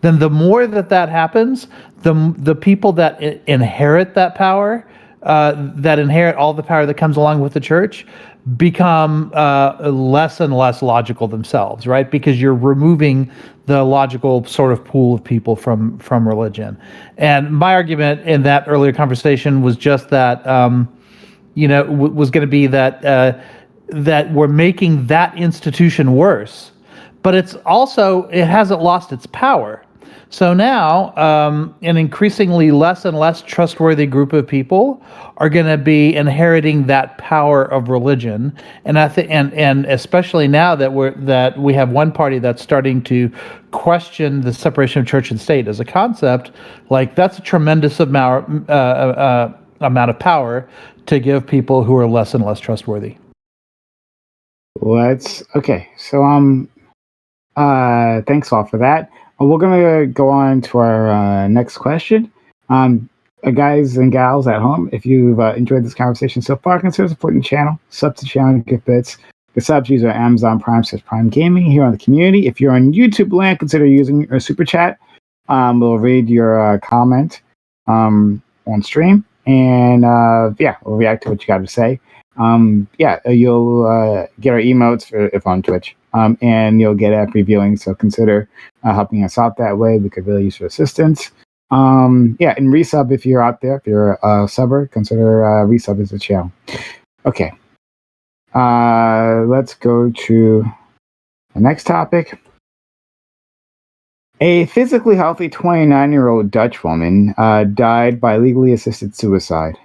then the more that happens, the people that inherit that power that inherit all the power that comes along with the church become less and less logical themselves, right? Because you're removing the logical sort of pool of people from religion. And my argument in that earlier conversation was just that, was going to be that that we're making that institution worse, but it hasn't lost its power. So now, an increasingly less and less trustworthy group of people are going to be inheriting that power of religion, and I think, and especially now that we have one party that's starting to question the separation of church and state as a concept, like that's a tremendous amount of power to give people who are less and less trustworthy. Okay. So thanks all for that. We're going to go on to our next question. Guys and gals at home, if you've enjoyed this conversation so far, consider supporting the channel. Sub to the channel, give bits. The subs use our Amazon Prime / Prime Gaming here on the community. If you're on YouTube land, consider using our super chat. We'll read your comment on stream, and we'll react to what you got to say. You'll get our emotes if on Twitch. And you'll get app reviewing, so consider helping us out that way. We could really use your assistance. And resub if you're out there. If you're a subber, consider resub as a channel. Okay. Let's go to the next topic. A physically healthy 29-year-old Dutch woman died by legally assisted suicide.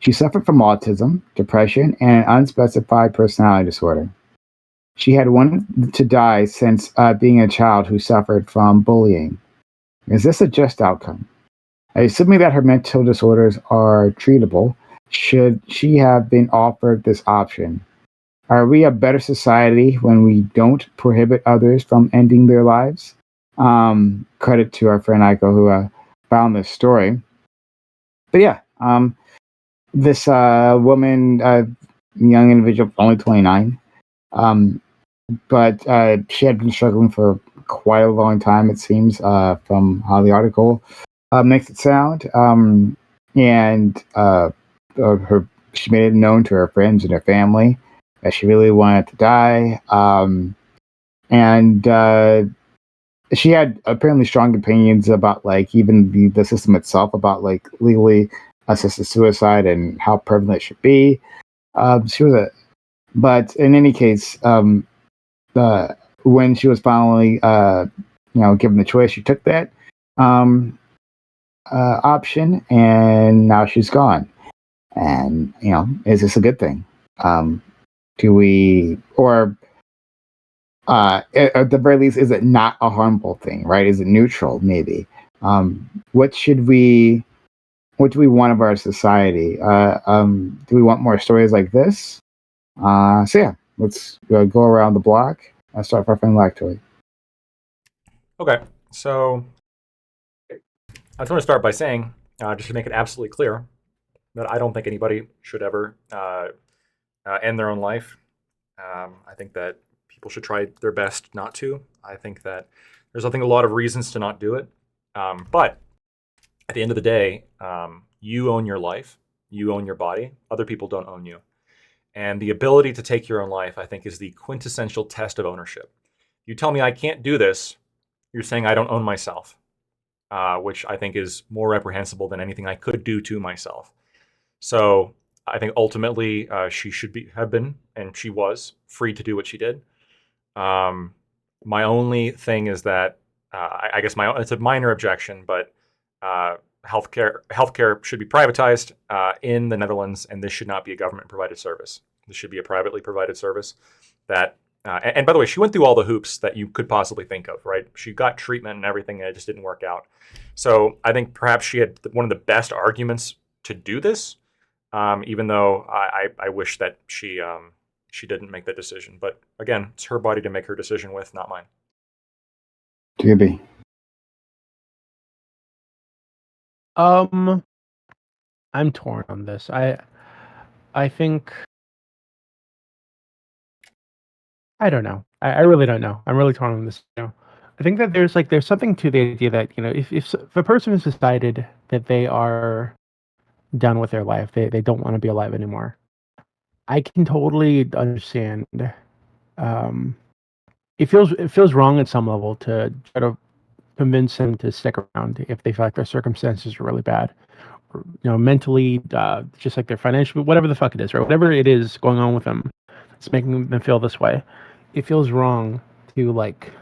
She suffered from autism, depression, and an unspecified personality disorder. She had wanted to die since being a child who suffered from bullying. Is this a just outcome? Assuming that her mental disorders are treatable, should she have been offered this option? Are we a better society when we don't prohibit others from ending their lives? Credit to our friend Aiko who found this story. But this woman, young individual, only 29, but she had been struggling for quite a long time, it seems, from how the article makes it sound. She made it known to her friends and her family that she really wanted to die. She had apparently strong opinions about even the system itself, about legally assisted suicide and how prevalent it should be. But in any case, when she was finally, given the choice, she took that option, and now she's gone. And is this a good thing? Do we, or at the very least, is it not a harmful thing? Right? Is it neutral? Maybe. What do we want of our society? Do we want more stories like this? Let's go around the block. I'll start with our friend Lactoid. Okay, so I just want to start by saying, just to make it absolutely clear, that I don't think anybody should ever end their own life. I think that people should try their best not to. I think that there's a lot of reasons to not do it. But at the end of the day, you own your life, you own your body, other people don't own you. And the ability to take your own life, I think, is the quintessential test of ownership. You tell me I can't do this, you're saying I don't own myself, which I think is more reprehensible than anything I could do to myself. So I think ultimately she should have been, and she was, free to do what she did. My only thing is that, I guess it's a minor objection, but healthcare should be privatized in the Netherlands, and this should not be a government-provided service. This should be a privately provided service. That, and by the way, she went through all the hoops that you could possibly think of, right? She got treatment and everything, and it just didn't work out. So I think perhaps she had one of the best arguments to do this, even though I wish that she didn't make that decision. But again, it's her body to make her decision with, not mine. JB. I'm torn on this. I think I don't know. I really don't know. I'm really torn on this. I think that there's something to the idea that if a person has decided that they are done with their life. They don't want to be alive anymore. I can totally understand. It feels wrong at some level to try to convince them to stick around if they feel like their circumstances are really bad, or, mentally, just like their financial, whatever the fuck it is, right? Whatever it is going on with them, it's making them feel this way. It feels wrong to like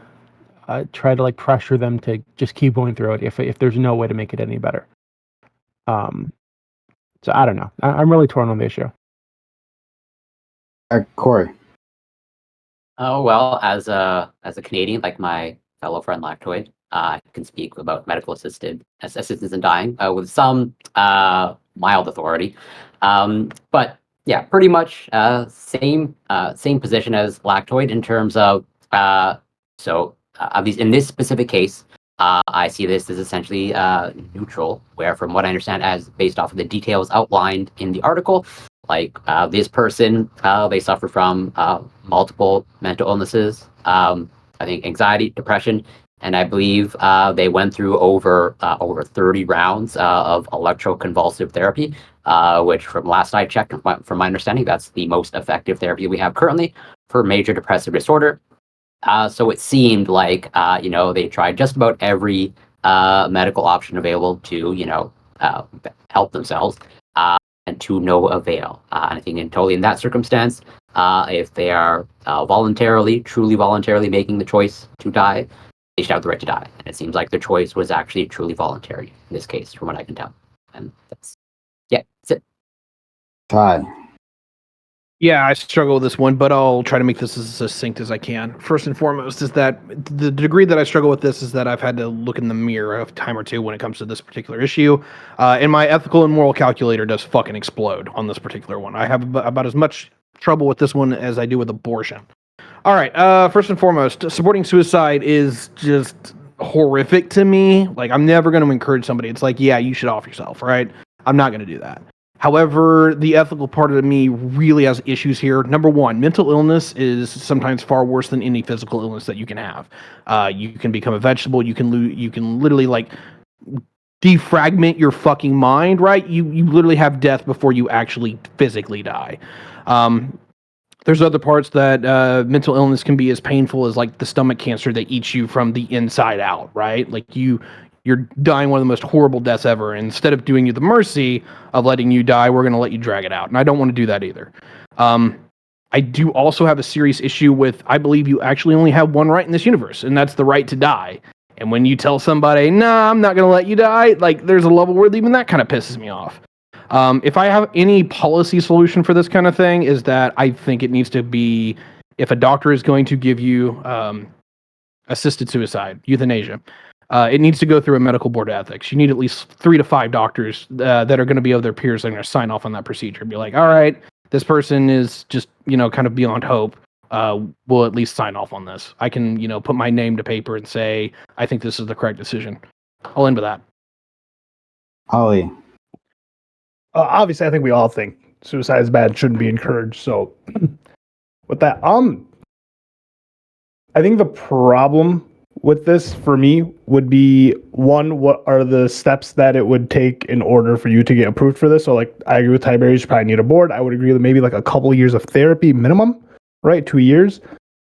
try to like pressure them to just keep going through it if there's no way to make it any better. So I don't know. I'm really torn on the issue. Corey. Oh well, as a Canadian, like my fellow friend Lactoid, I can speak about medical assistance in dying with some mild authority. But yeah, pretty much same position as Lactoid in terms of at least in this specific case, I see this as essentially neutral, where from what I understand, as based off of the details outlined in the article, like this person, they suffer from multiple mental illnesses, I think anxiety, depression, and I believe they went through over 30 rounds of electroconvulsive therapy, which from last I checked, from my understanding, that's the most effective therapy we have currently for major depressive disorder. So it seemed like, they tried just about every medical option available to, help themselves, and to no avail. And I think totally in that circumstance, if they are truly voluntarily making the choice to die, they should have the right to die. And it seems like their choice was actually truly voluntary in this case, from what I can tell. And that's it. Todd. Yeah, I struggle with this one, but I'll try to make this as succinct as I can. First and foremost is that the degree that I struggle with this is that I've had to look in the mirror a time or two when it comes to this particular issue, and my ethical and moral calculator does fucking explode on this particular one. I have about as much trouble with this one as I do with abortion. All right, first and foremost, supporting suicide is just horrific to me. Like, I'm never going to encourage somebody. It's like, yeah, you should off yourself, right? I'm not going to do that. However, the ethical part of me really has issues here. Number one, mental illness is sometimes far worse than any physical illness that you can have. You can become a vegetable. You can literally like defragment your fucking mind, right? You literally have death before you actually physically die. There's other parts that mental illness can be as painful as like the stomach cancer that eats you from the inside out, right? Like you're dying one of the most horrible deaths ever. And instead of doing you the mercy of letting you die, we're going to let you drag it out. And I don't want to do that either. I do also have a serious issue with, I believe you actually only have one right in this universe, and that's the right to die. And when you tell somebody, nah, I'm not going to let you die, like there's a level where even that kind of pisses me off. If I have any policy solution for this kind of thing, is that I think it needs to be, if a doctor is going to give you assisted suicide, euthanasia, it needs to go through a medical board of ethics. You need at least 3 to 5 doctors that are going to be of their peers that are going to sign off on that procedure and be like, all right, this person is just, kind of beyond hope. We'll at least sign off on this. I can, put my name to paper and say, I think this is the correct decision. I'll end with that. Ollie. Obviously, I think we all think suicide is bad, shouldn't be encouraged. So with that, I think the problem with this for me would be, one, what are the steps that it would take in order for you to get approved for this? So like, I agree with Tiberius, you probably need a board. I would agree with maybe like a couple years of therapy minimum, right? 2 years.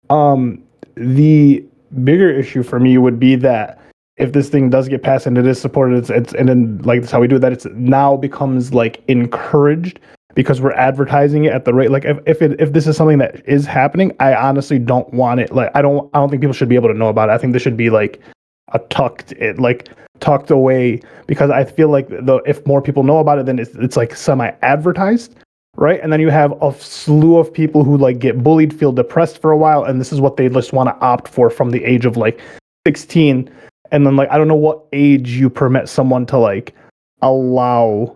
The bigger issue for me would be that if this thing does get passed and it is supported, it's and then like that's how we do that, it's now becomes like encouraged because we're advertising it at the rate. Like if this is something that is happening, I honestly don't want it. Like I don't think people should be able to know about it. I think this should be like tucked away, because I feel like if more people know about it, then it's like semi-advertised, right? And then you have a slew of people who like get bullied, feel depressed for a while, and this is what they just want to opt for from the age of like 16. And then like I don't know what age you permit someone to like allow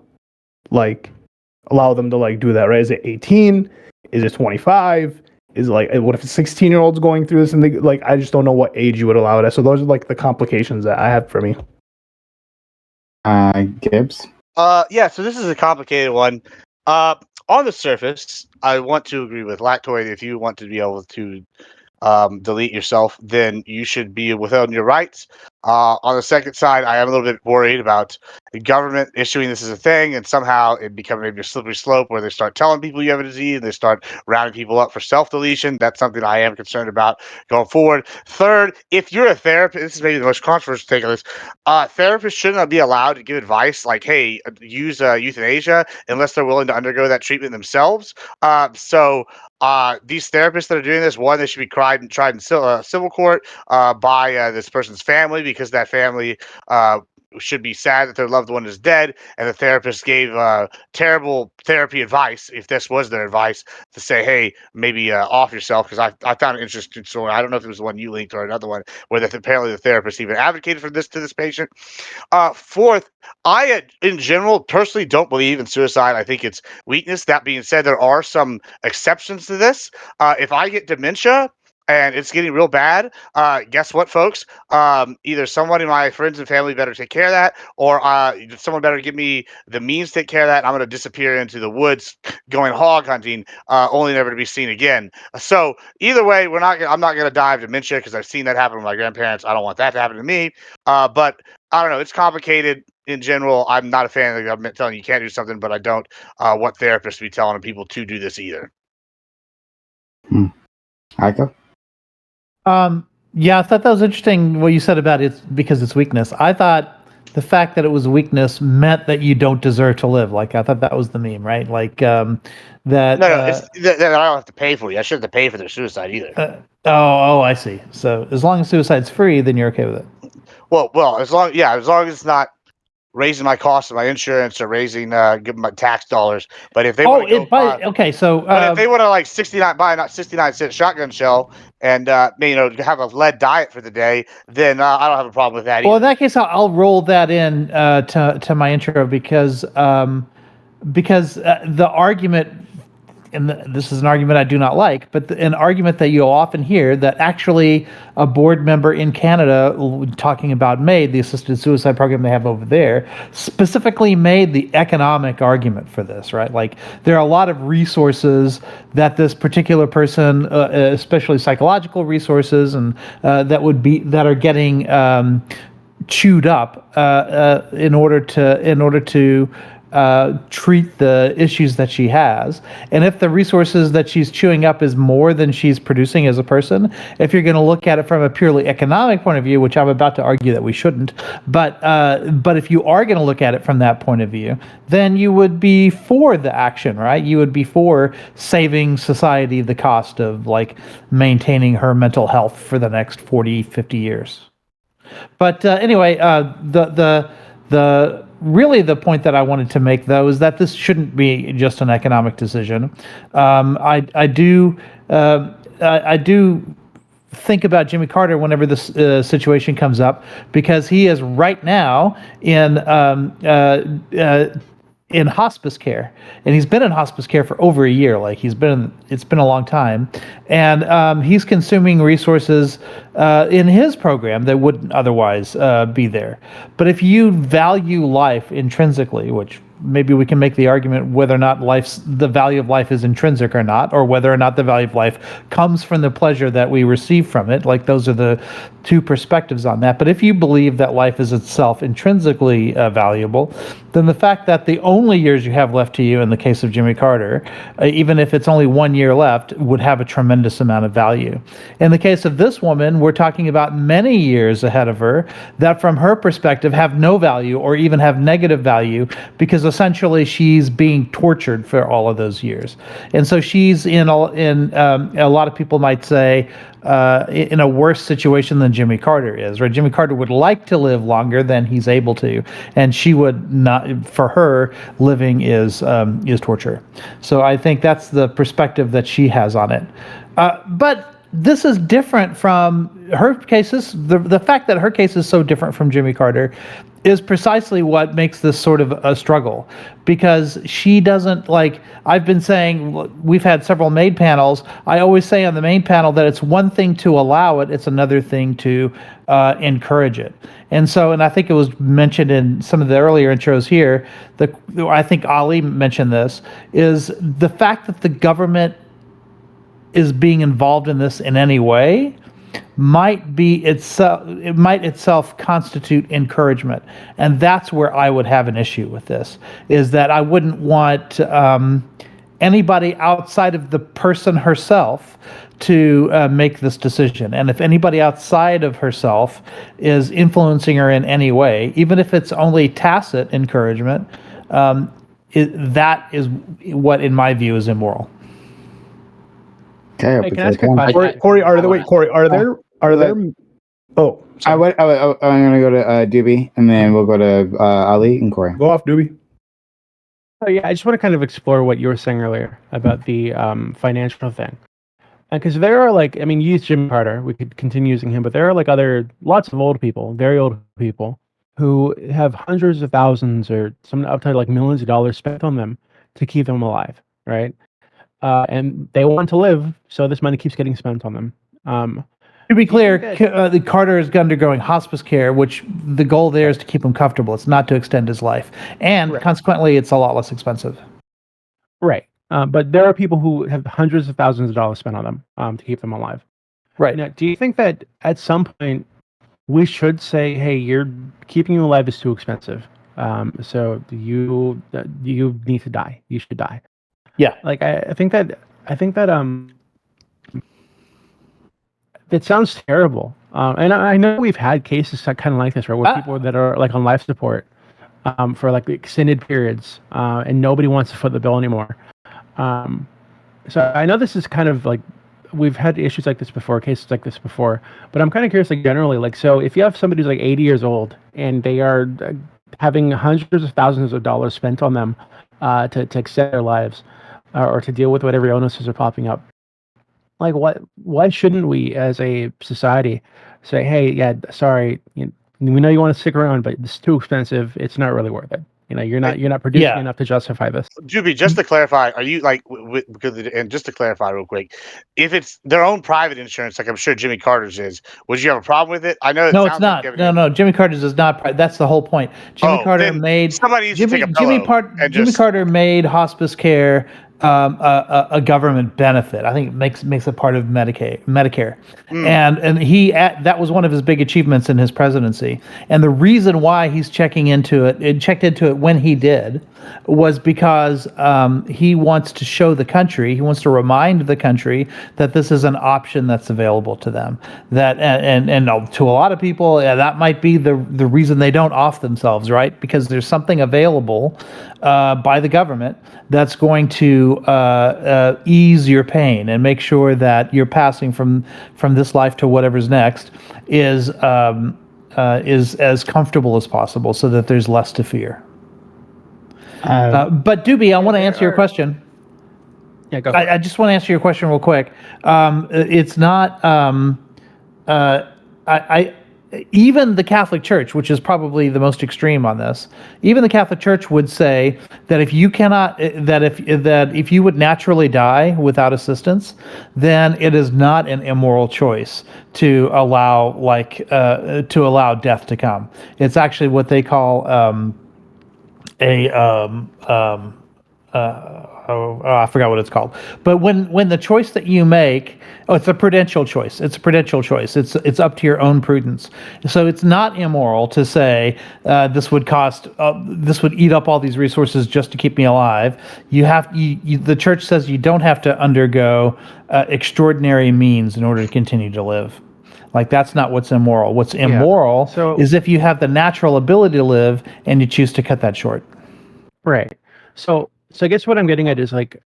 them to like do that, right? Is it 18? Is it 25? Is it like, what if a 16-year-old's going through this and they, like, I just don't know what age you would allow it at. So those are like the complications that I have for me. Gibbs? Yeah, so this is a complicated one. On the surface, I want to agree with Lactoid. If you want to be able to delete yourself, then you should be within your rights. On the second side, I am a little bit worried about the government issuing this as a thing and somehow it become maybe a slippery slope where they start telling people you have a disease and they start rounding people up for self-deletion. That's something I am concerned about going forward. Third, if you're a therapist, this is maybe the most controversial take on this. Therapists should not be allowed to give advice like, hey, use euthanasia unless they're willing to undergo that treatment themselves. These therapists that are doing this, one, they should be tried in civil court by this person's family because that family should be sad that their loved one is dead, and the therapist gave terrible therapy advice, if this was their advice, to say, hey, maybe off yourself, because I found an interesting story. I don't know if it was the one you linked or another one, where apparently the therapist even advocated for this to this patient. Fourth, I, in general, personally don't believe in suicide. I think it's weakness. That being said, there are some exceptions to this. If I get dementia, and it's getting real bad, guess what, folks? Either someone in my friends and family better take care of that, or someone better give me the means to take care of that. I'm going to disappear into the woods going hog hunting, only never to be seen again. So either way, I'm not going to die of dementia because I've seen that happen with my grandparents. I don't want that to happen to me. But I don't know. It's complicated in general. I'm not a fan of the government telling you can't do something, but I don't want therapists to be telling people to do this either. Aiko? Yeah, I thought that was interesting what you said about it because it's weakness. I thought the fact that it was weakness meant that you don't deserve to live. Like, I thought that was the meme, right? Like, that. No, it's that I don't have to pay for you. I shouldn't have to pay for their suicide either. I see. So as long as suicide's free, then you're okay with it. Well, as long as it's not raising my cost of my insurance or raising my tax dollars. But if they want to but if they want to like 69-cent shotgun shell and have a lead diet for the day, then I don't have a problem with that. Well, in that case, I'll roll that in to my intro because the argument. And this is an argument I do not like, but an argument that you'll often hear that actually a board member in Canada talking about MAID, the assisted suicide program they have over there, specifically made the economic argument for this, right? Like there are a lot of resources that this particular person, especially psychological resources, and that are getting chewed up in order to treat the issues that she has. And if the resources that she's chewing up is more than she's producing as a person, if you're going to look at it from a purely economic point of view, which I'm about to argue that we shouldn't, but if you are going to look at it from that point of view, then you would be for the action, right? You would be for saving society the cost of like maintaining her mental health for the next 40, 50 years. But anyway, really the point that I wanted to make, though, is that this shouldn't be just an economic decision. I do think about Jimmy Carter whenever this situation comes up, because he is right now in hospice care, and he's been in hospice care for over a year. Like it's been a long time, and he's consuming resources in his program that wouldn't otherwise be there. But if you value life intrinsically, which maybe we can make the argument whether or not the value of life is intrinsic or not, or whether or not the value of life comes from the pleasure that we receive from it. Like those are the two perspectives on that. But if you believe that life is itself intrinsically valuable, then the fact that the only years you have left to you in the case of Jimmy Carter, even if it's only 1 year left, would have a tremendous amount of value. In the case of this woman, we're talking about many years ahead of her that from her perspective have no value or even have negative value, because essentially she's being tortured for all of those years. And so she's in a lot of people might say in a worse situation than Jimmy Carter is, right? Jimmy Carter would like to live longer than he's able to, and she would not. For her, living is torture. So I think that's the perspective that she has on it. But this is different from her cases. The fact that her case is so different from Jimmy Carter is precisely what makes this sort of a struggle, because she doesn't, like I've been saying, we've had several MAID panels. I always say on the main panel that it's one thing to allow it, it's another thing to encourage it. And I think it was mentioned in some of the earlier intros here, I think Ali mentioned this, is the fact that the government is being involved in this in any way might be itself, it might itself constitute encouragement. And that's where I would have an issue with this, is that I wouldn't want anybody outside of the person herself to make this decision. And if anybody outside of herself is influencing her in any way, even if it's only tacit encouragement, that is what, in my view, is immoral. Okay, Hey, can I ask a question? Corey, are there? Oh, sorry. I'm gonna go to Doobie, and then we'll go to Ali and Corey. Go off, Doobie. Oh, yeah, I just want to kind of explore what you were saying earlier about the financial thing. Because there are like, I mean, you use Jimmy Carter, we could continue using him, but there are like lots of old people, very old people, who have hundreds of thousands or some up to like millions of dollars spent on them to keep them alive, right? And they want to live, so this money keeps getting spent on them. To be clear, the Carter is undergoing hospice care, which the goal there is to keep him comfortable. It's not to extend his life. And consequently, it's a lot less expensive. Right. But there are people who have hundreds of thousands of dollars spent on them to keep them alive. Right. Now, do you think that at some point we should say, hey, you're keeping you alive is too expensive. So you need to die. You should die. Yeah. Like I think that that sounds terrible. And I know we've had cases kind of like this, right, where people that are like on life support for like extended periods, and nobody wants to foot the bill anymore. So I know this is kind of like we've had issues like this before, cases like this before, but I'm kind of curious, like generally, like, so if you have somebody who's like 80 years old and they are having hundreds of thousands of dollars spent on them to extend their lives or to deal with whatever illnesses are popping up, like why shouldn't we as a society say, hey, yeah, sorry, we know you want to stick around, but it's too expensive. It's not really worth it. You're not producing enough to justify this. Juby, just to clarify, are you like, and just to clarify real quick, if it's their own private insurance, like I'm sure Jimmy Carter's is, would you have a problem with it? I know. No, it's not. No, Jimmy Carter's is not. That's the whole point. Jimmy Carter made somebody needs to take a pillow Jimmy Carter made hospice care a government benefit. I think it makes it part of Medicare. And that was one of his big achievements in his presidency. And the reason why he's checked into it when he did, was because he wants to show the country, he wants to remind the country that this is an option that's available to them. That and to a lot of people, that might be the reason they don't off themselves, right? Because there's something available by the government that's going to ease your pain and make sure that you're passing from this life to whatever's next is as comfortable as possible, so that there's less to fear. But Doobie, I want to answer your question. Yeah, go. I just want to answer your question real quick. It's not. Even the Catholic Church, which is probably the most extreme on this, even the Catholic Church would say that if you cannot, if you would naturally die without assistance, then it is not an immoral choice to allow death to come. It's actually what they call I forgot what it's called. But when the choice that you make, it's a prudential choice. It's a prudential choice. It's up to your own prudence. So it's not immoral to say this would eat up all these resources just to keep me alive. The church says you don't have to undergo extraordinary means in order to continue to live. Like, that's not what's immoral. What's immoral is if you have the natural ability to live and you choose to cut that short. Right. So I guess what I'm getting at is, like,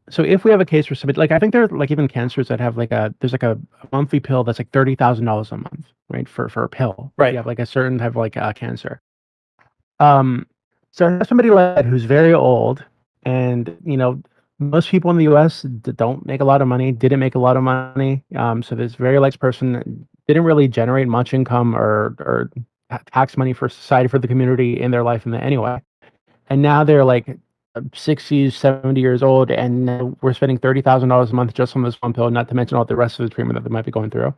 so if we have a case where somebody, like, I think there are like even cancers that have there's like a monthly pill that's like $30,000 a month, right? For a pill. Right. You have like a certain type of like cancer. So somebody like that who's very old, and most people in the U.S. don't make a lot of money, didn't make a lot of money. So this very likes person didn't really generate much income or tax money for society, for the community in their life anyway. And now they're like 60, 70 years old, and we're spending $30,000 a month just on this one pill, not to mention all the rest of the treatment that they might be going through.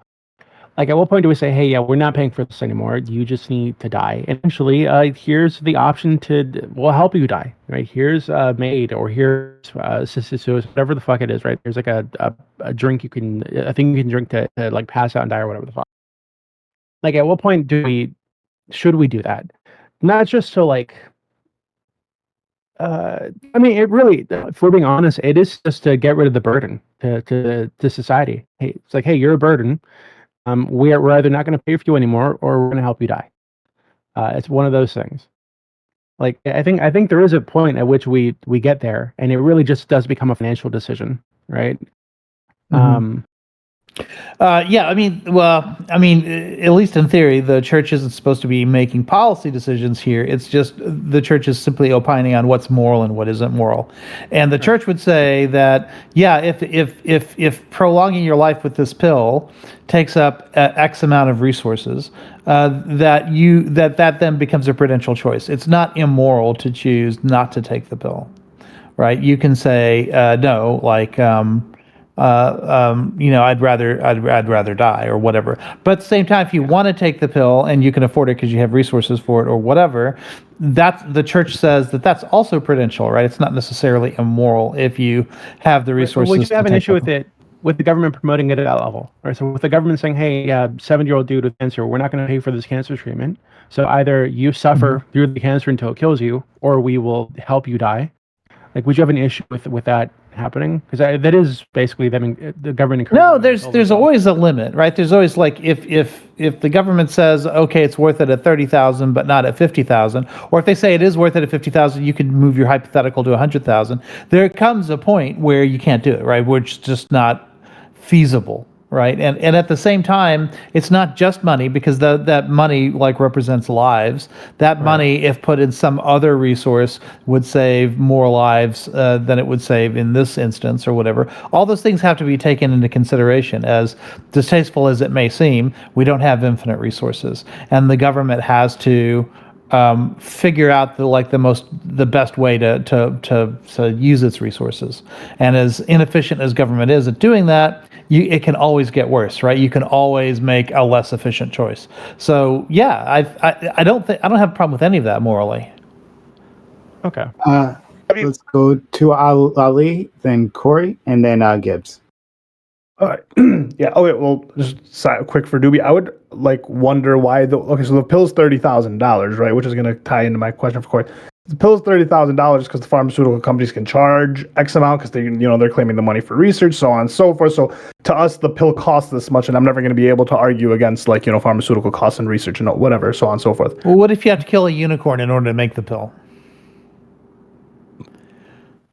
Like, at what point do we say, "Hey, yeah, we're not paying for this anymore. You just need to die"? And actually, here's the option we'll help you die. Right? Here's MAID, or here's assisted suicide, whatever the fuck it is. Right? There's like a drink a thing you can drink to like pass out and die, or whatever the fuck. Like, at what point should we do that? Not just to like. I mean, it really, if we're being honest, it is just to get rid of the burden to society. Hey, it's like, hey, you're a burden. We're either not going to pay for you anymore, or we're going to help you die. It's one of those things. Like, I think there is a point at which we get there, and it really just does become a financial decision, right? Mm-hmm. Yeah, I mean, at least in theory, the church isn't supposed to be making policy decisions here. It's just the church is simply opining on what's moral and what isn't moral. And the church would say that, yeah, if prolonging your life with this pill takes up X amount of resources, that then becomes a prudential choice. It's not immoral to choose not to take the pill, right? You can say no, like. I'd rather die or whatever. But at the same time, if you want to take the pill and you can afford it because you have resources for it or whatever, the church says that's also prudential, right? It's not necessarily immoral if you have the resources. Would you have an issue with it, with the government promoting it at that level? Right? So with the government saying, hey, 7-year-old dude with cancer, we're not going to pay for this cancer treatment. So either you suffer through the cancer until it kills you, or we will help you die. Like, would you have an issue with that happening? Because that is basically the government. No, there's always a limit, right? There's always, like, if the government says, okay, it's worth it at 30,000, but not at 50,000, or if they say it is worth it at 50,000, you can move your hypothetical to 100,000. There comes a point where you can't do it, right? Where it's just not feasible. Right. And at the same time, it's not just money, because that money like represents lives. That money, if put in some other resource, would save more lives than it would save in this instance or whatever. All those things have to be taken into consideration. As distasteful as it may seem, we don't have infinite resources, and the government has to figure out the best way to use its resources. And as inefficient as government is at doing that, it can always get worse, right? You can always make a less efficient choice. So yeah, I don't have a problem with any of that morally. Okay. Let's go to Ali, then Corey, and then Gibbs. All right. Yeah. Okay. Well, just quick for Doobie. I would wonder why so the pill's $30,000, right? Which is going to tie into my question for Corey. The pill's $30,000 because the pharmaceutical companies can charge X amount because they're claiming the money for research, so on and so forth. So to us, the pill costs this much, and I'm never going to be able to argue against pharmaceutical costs and research and whatever, so on and so forth. Well, what if you have to kill a unicorn in order to make the pill?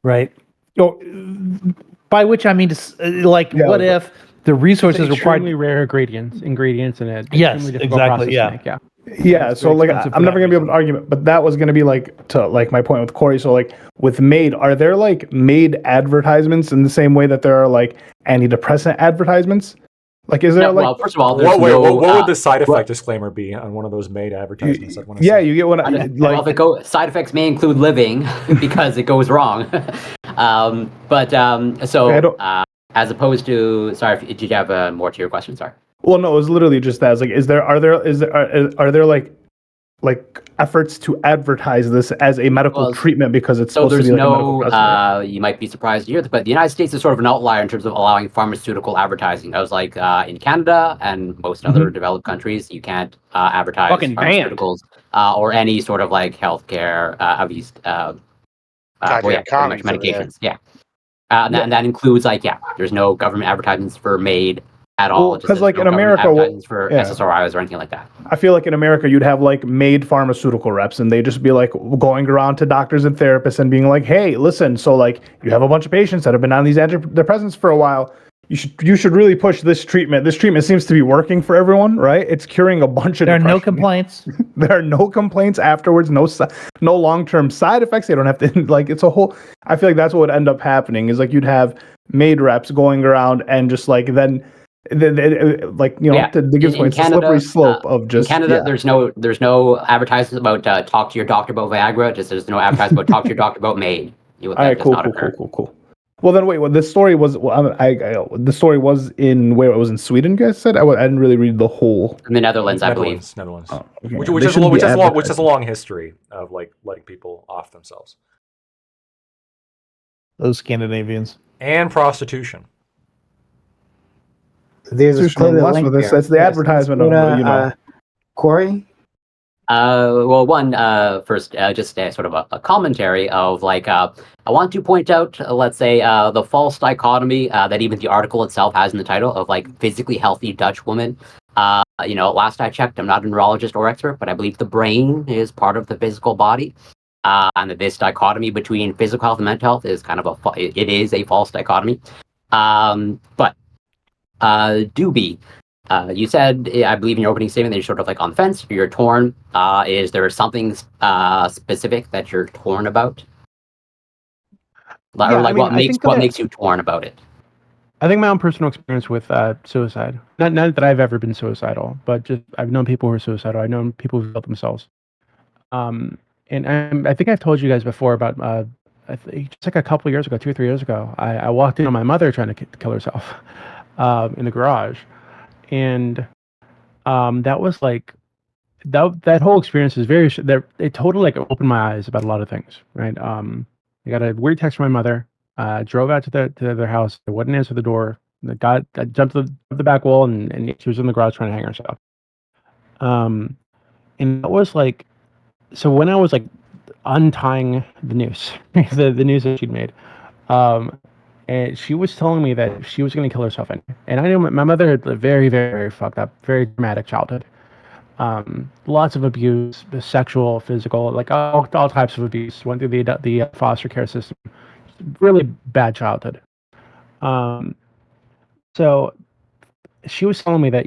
Right. By which I mean, what if the resources required rare ingredients in it? Yes, exactly. Yeah. Yeah, so I'm never gonna be able to argue it, but that was gonna be my point with Corey. So with MAID, are there MAID advertisements in the same way that there are antidepressant advertisements? Is there well, first of all, what would the side effect disclaimer be on one of those MAID advertisements? You get what side effects may include living because it goes wrong. As opposed to, sorry, did you have more to your question? Sorry. Well, no, it was literally just that. Are there efforts to advertise this as a medical treatment because it's supposed to be a medical precedent? You might be surprised to hear this, but the United States is sort of an outlier in terms of allowing pharmaceutical advertising. That was in Canada and most other developed countries, you can't advertise pharmaceuticals or any sort of healthcare, at least medications. Yeah. And that includes there's no government advertisements for MAID at all. Because in America, for SSRIs or anything like that. I feel like in America you'd have MAID pharmaceutical reps, and they just be going around to doctors and therapists and being like, hey, listen, so you have a bunch of patients that have been on these antidepressants for a while. You should really push this treatment. This treatment seems to be working for everyone, right? It's curing a bunch of depression. There are no complaints. There are no complaints afterwards. No long-term side effects. They don't have to it's a whole. I feel like that's what would end up happening is you'd have MAID reps going around and just to give points, a slippery slope of just. In Canada, there's no advertisements about talk to your doctor about Viagra. There's no advertisement about talk to your doctor about MAID. All right, cool. Well, then wait. Well, this story was. Well, the story was in where it was in Sweden. You guys said I didn't really read the whole. In the Netherlands, I believe. Netherlands. Oh, okay. Which They has shouldn't be which has a advertising. long history of like letting people off themselves Those Scandinavians. and prostitution. There's a There's clearly less link with this. there. It's the advertisement of, you know. Corey? Well, first, just a sort of a commentary of like, I want to point out, let's say, the false dichotomy that even the article itself has in the title of like physically healthy Dutch woman. Last I checked, I'm not a neurologist or expert, but I believe the brain is part of the physical body. And that this dichotomy between physical health and mental health is kind of it is a false dichotomy. But Doobie, you said, I believe in your opening statement that you're sort of like on the fence, you're torn. Is there something specific that you're torn about? Yeah, What makes you torn about it? I think my own personal experience with suicide. Not that I've ever been suicidal, but just I've known people who are suicidal. I've known people who killed themselves. And I think I've told you guys before about just like a couple years ago, 2 or 3 years ago, I walked in on my mother trying to kill herself in the garage, and that was like that whole experience is it totally like opened my eyes about a lot of things, right? I got a weird text from my mother. Drove out to their house. I wouldn't answer the door. I jumped the back wall, and she was in the garage trying to hang herself. And that was like, so when I was like untying the noose, the noose that she'd made, and she was telling me that she was going to kill herself anyway. And I knew my mother had a very, very, very fucked up, very dramatic childhood. Lots of abuse, sexual, physical, like all types of abuse. Went through the foster care system. Really bad childhood. So she was telling me that,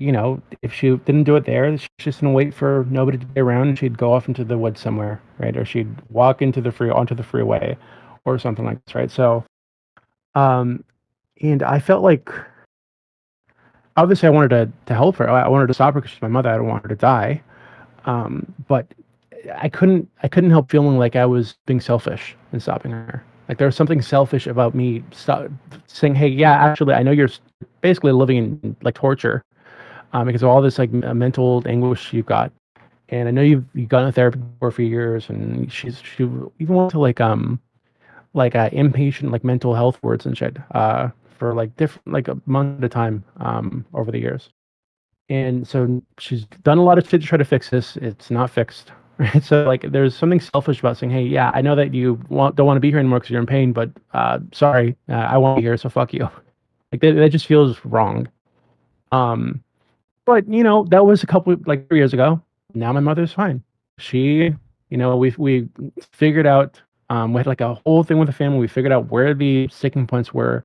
if she didn't do it there, she's just gonna wait for nobody to be around, and she'd go off into the woods somewhere, right? Or she'd walk onto the freeway or something like this, right? So and I felt like, obviously I wanted to help her. I wanted to stop her because she's my mother. I don't want her to die. But I couldn't help feeling like I was being selfish in stopping her. Like there was something selfish about me saying, "Hey, yeah, actually, I know you're basically living in like torture because of all this like mental anguish you've got, and I know you've gone to therapy for a few years, and she even went to like inpatient like mental health wards and shit for like different like a month at a time over the years, and so she's done a lot of shit to try to fix this. It's not fixed." Right, so like, there's something selfish about saying, "Hey, yeah, I know that you don't want to be here anymore because you're in pain, but sorry, I won't be here, so fuck you." Like that just feels wrong. But that was a couple like 3 years ago. Now my mother's fine. She, we figured out. We had like a whole thing with the family. We figured out where the sticking points were,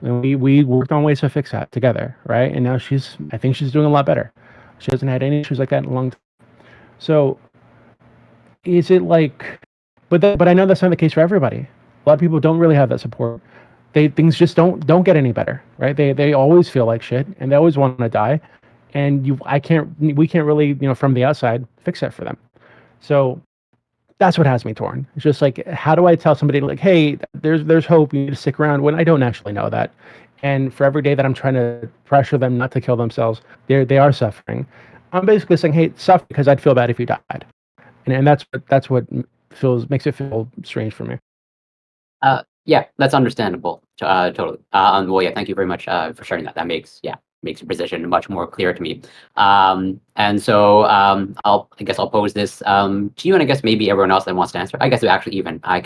and we worked on ways to fix that together, right? And now I think she's doing a lot better. She hasn't had any issues like that in a long time. So. Is it like, but I know that's not the case for everybody. A lot of people don't really have that support. Things just don't get any better, right? They always feel like shit, and they always want to die, and we can't really, from the outside fix that for them. So that's what has me torn. It's just like, how do I tell somebody like, "Hey, there's hope, you need to stick around," when I don't actually know that, and for every day that I'm trying to pressure them not to kill themselves, they are suffering. I'm basically saying, "Hey, suffer because I'd feel bad if you died." And that's what makes it feel strange for me. Yeah, that's understandable. Totally. Well, yeah, thank you very much for sharing that. That makes your position much more clear to me. And so I guess I'll pose this to you, and I guess maybe everyone else that wants to answer. I guess actually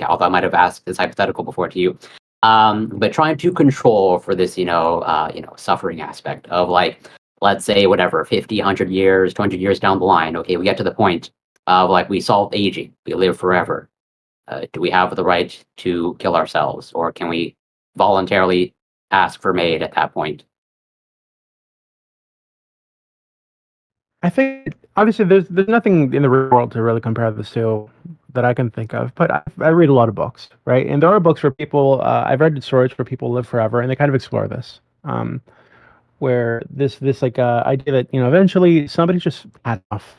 although I might have asked this hypothetical before to you, but trying to control for this, suffering aspect of like, let's say whatever, 50, 100 years, 200 years down the line. Okay, we get to the point of like we solved aging, we live forever. Do we have the right to kill ourselves, or can we voluntarily ask for aid at that point? I think obviously there's nothing in the real world to really compare this to that I can think of, but I read a lot of books, right? And there are books where people, I've read stories where people live forever, and they kind of explore this, where this like idea that eventually somebody just had enough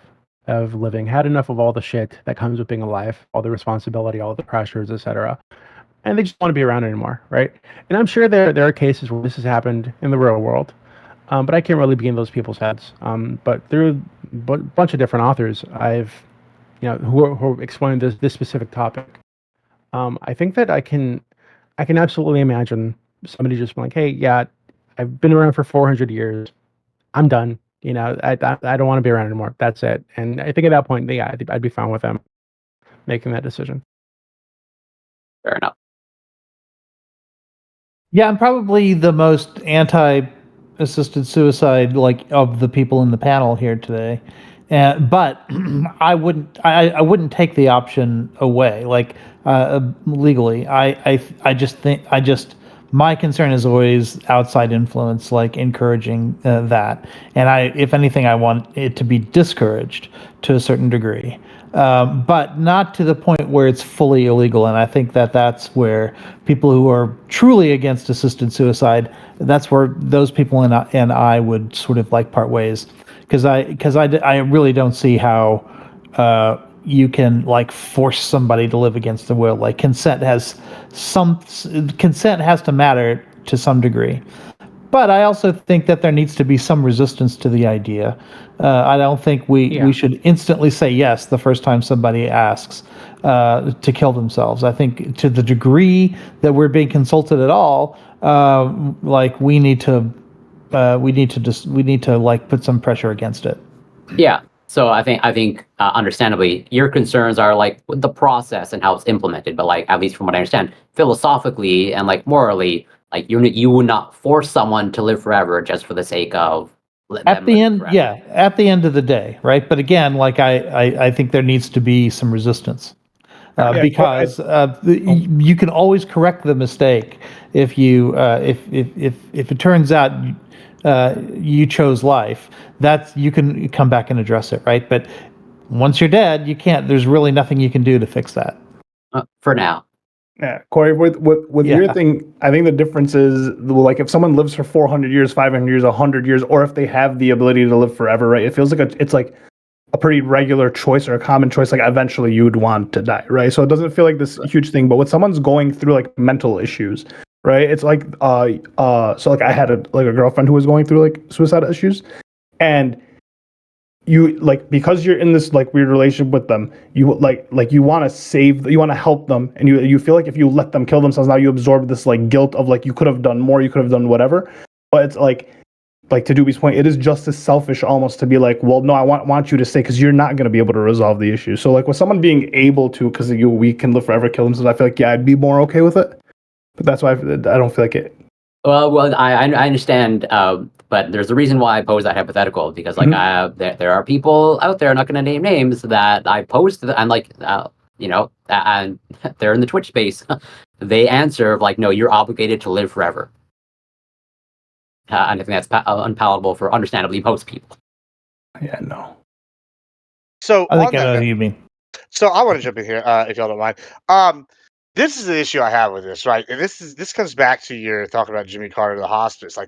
of living, had enough of all the shit that comes with being alive, all the responsibility, all the pressures, etc. and they just want to be around anymore, right? And I'm sure there are cases where this has happened in the real world, but I can't really be in those people's heads. But through a bunch of different authors, I've who explained this specific topic. I think that I can absolutely imagine somebody just being like, hey, yeah, I've been around for 400 years. I'm done. I don't want to be around anymore. That's it. And I think at that point, yeah, I'd be fine with them making that decision. Fair enough. Yeah, I'm probably the most anti-assisted suicide of the people in the panel here today. But I wouldn't take the option away legally. I just my concern is always outside influence, encouraging that. And if anything, I want it to be discouraged to a certain degree, but not to the point where it's fully illegal. And I think that's where people who are truly against assisted suicide, that's where those people and I would sort of part ways. Because I really don't see how you can force somebody to live against their will. Consent has to matter to some degree, but I also think that there needs to be some resistance to the idea. I don't think we should instantly say yes the first time somebody asks to kill themselves. I think to the degree that we're being consulted at all, we need to put some pressure against it. Yeah. So I think understandably, your concerns are with the process and how it's implemented. But at least from what I understand, philosophically and morally, you would not force someone to live forever just for the sake of at the end. Yeah, at the end of the day, right? But again, I think there needs to be some resistance. Because you can always correct the mistake if it turns out you chose life. You can come back and address it, right? But once you're dead, you can't. There's really nothing you can do to fix that. For now. Yeah, Corey, with your thing, I think the difference is if someone lives for 400 years, 500 years, 100 years, or if they have the ability to live forever, right? It feels it's a pretty regular choice or a common choice. Eventually you would want to die, right? So it doesn't feel like this huge thing. But when someone's going through mental issues, right? It's I had a girlfriend who was going through suicide issues, and you because you're in this weird relationship with them, you you want to help them, and you feel if you let them kill themselves, now you absorb this guilt of you could have done more, you could have done whatever. But it's to Doobie's point, it is just as selfish almost to be well, no, I want you to stay because you're not going to be able to resolve the issue. So with someone being able to, because we can live forever, kill themselves, I feel I'd be more okay with it. But that's why I don't feel it. Well, I understand, but there's a reason why I pose that hypothetical, because there are people out there, I'm not going to name names, that I posed to, and and they're in the Twitch space. They answer no, you're obligated to live forever. And I think that's unpalatable for understandably most people. Yeah, no. So I think I know what you mean. So I want to jump in here, if y'all don't mind. This is the issue I have with this, right? And this comes back to your talking about Jimmy Carter, the hospice,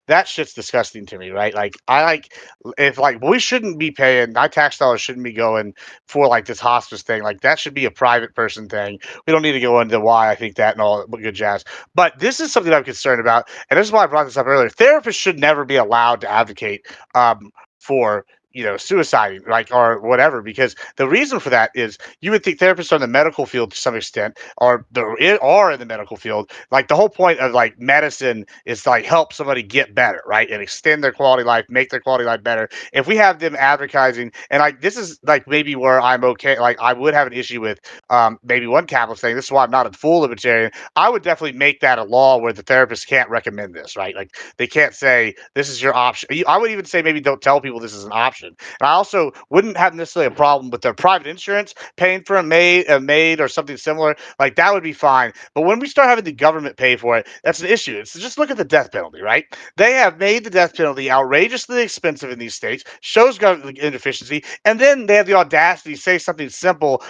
that shit's disgusting to me, right? We shouldn't be paying, my tax dollars shouldn't be going for this hospice thing. That should be a private person thing. We don't need to go into why I think that and all good jazz. But this is something I'm concerned about, and this is why I brought this up earlier. Therapists should never be allowed to advocate for suicide, or whatever, because the reason for that is you would think therapists are in the medical field to some extent, or are in the medical field. The whole point of medicine is to help somebody get better, right, and extend their quality of life, make their quality of life better. If we have them advertising, and this is maybe where I'm okay, I would have an issue with maybe one capitalist thing. This is why I'm not a full libertarian. I would definitely make that a law where the therapist can't recommend this, right? They can't say this is your option. I would even say maybe don't tell people this is an option. And I also wouldn't have necessarily a problem with their private insurance paying for a maid or something similar. That would be fine. But when we start having the government pay for it, that's an issue. It's just look at the death penalty, right? They have made the death penalty outrageously expensive in these states, shows government inefficiency, and then they have the audacity to say something simple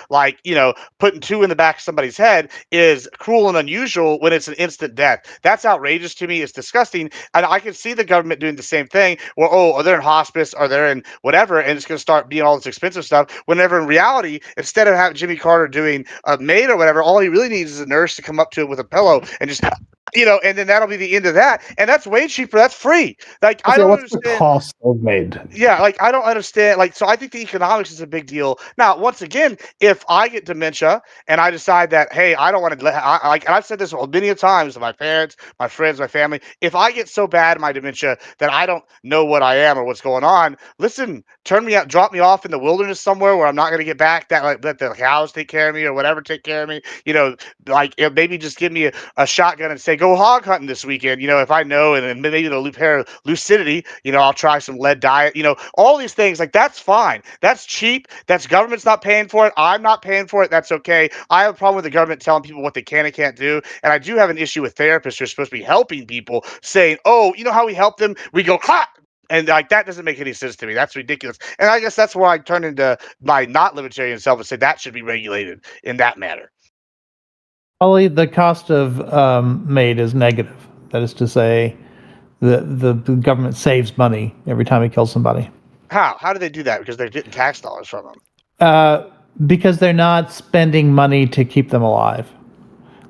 putting two in the back of somebody's head is cruel and unusual when it's an instant death. That's outrageous to me. It's disgusting. And I can see the government doing the same thing where, they're in hospice, or they're in whatever, and it's going to start being all this expensive stuff. Whenever in reality, instead of having Jimmy Carter doing a maid or whatever, all he really needs is a nurse to come up to him with a pillow and just, and then that'll be the end of that. And that's way cheaper. That's free. Like, I don't what's understand. the cost of maid? Yeah, like I don't understand. Like, so I think the economics is a big deal. Now, once again, if I get dementia and I decide that, hey, I don't want to, like, and I've said this many a times to my parents, my friends, my family. If I get so bad in my dementia that I don't know what I am or what's going on, listen, turn me out, drop me off in the wilderness somewhere where I'm not going to get back. That like let the cows take care of me or whatever take care of me. Like maybe just give me a shotgun and say go hog hunting this weekend. If I know, and then maybe the pair of lucidity. I'll try some lead diet. All these things, like that's fine. That's cheap. That's government's not paying for it. I'm not paying for it. That's okay. I have a problem with the government telling people what they can and can't do. And I do have an issue with therapists who are supposed to be helping people saying, oh, you know how we help them? We go, ha! And like that doesn't make any sense to me. That's ridiculous. And I guess that's where I turn into my not libertarian self and say that should be regulated in that manner. Probably the cost of maid is negative. That is to say, the government saves money every time it kills somebody. How? How do they do that? Because they're getting tax dollars from them. Because they're not spending money to keep them alive.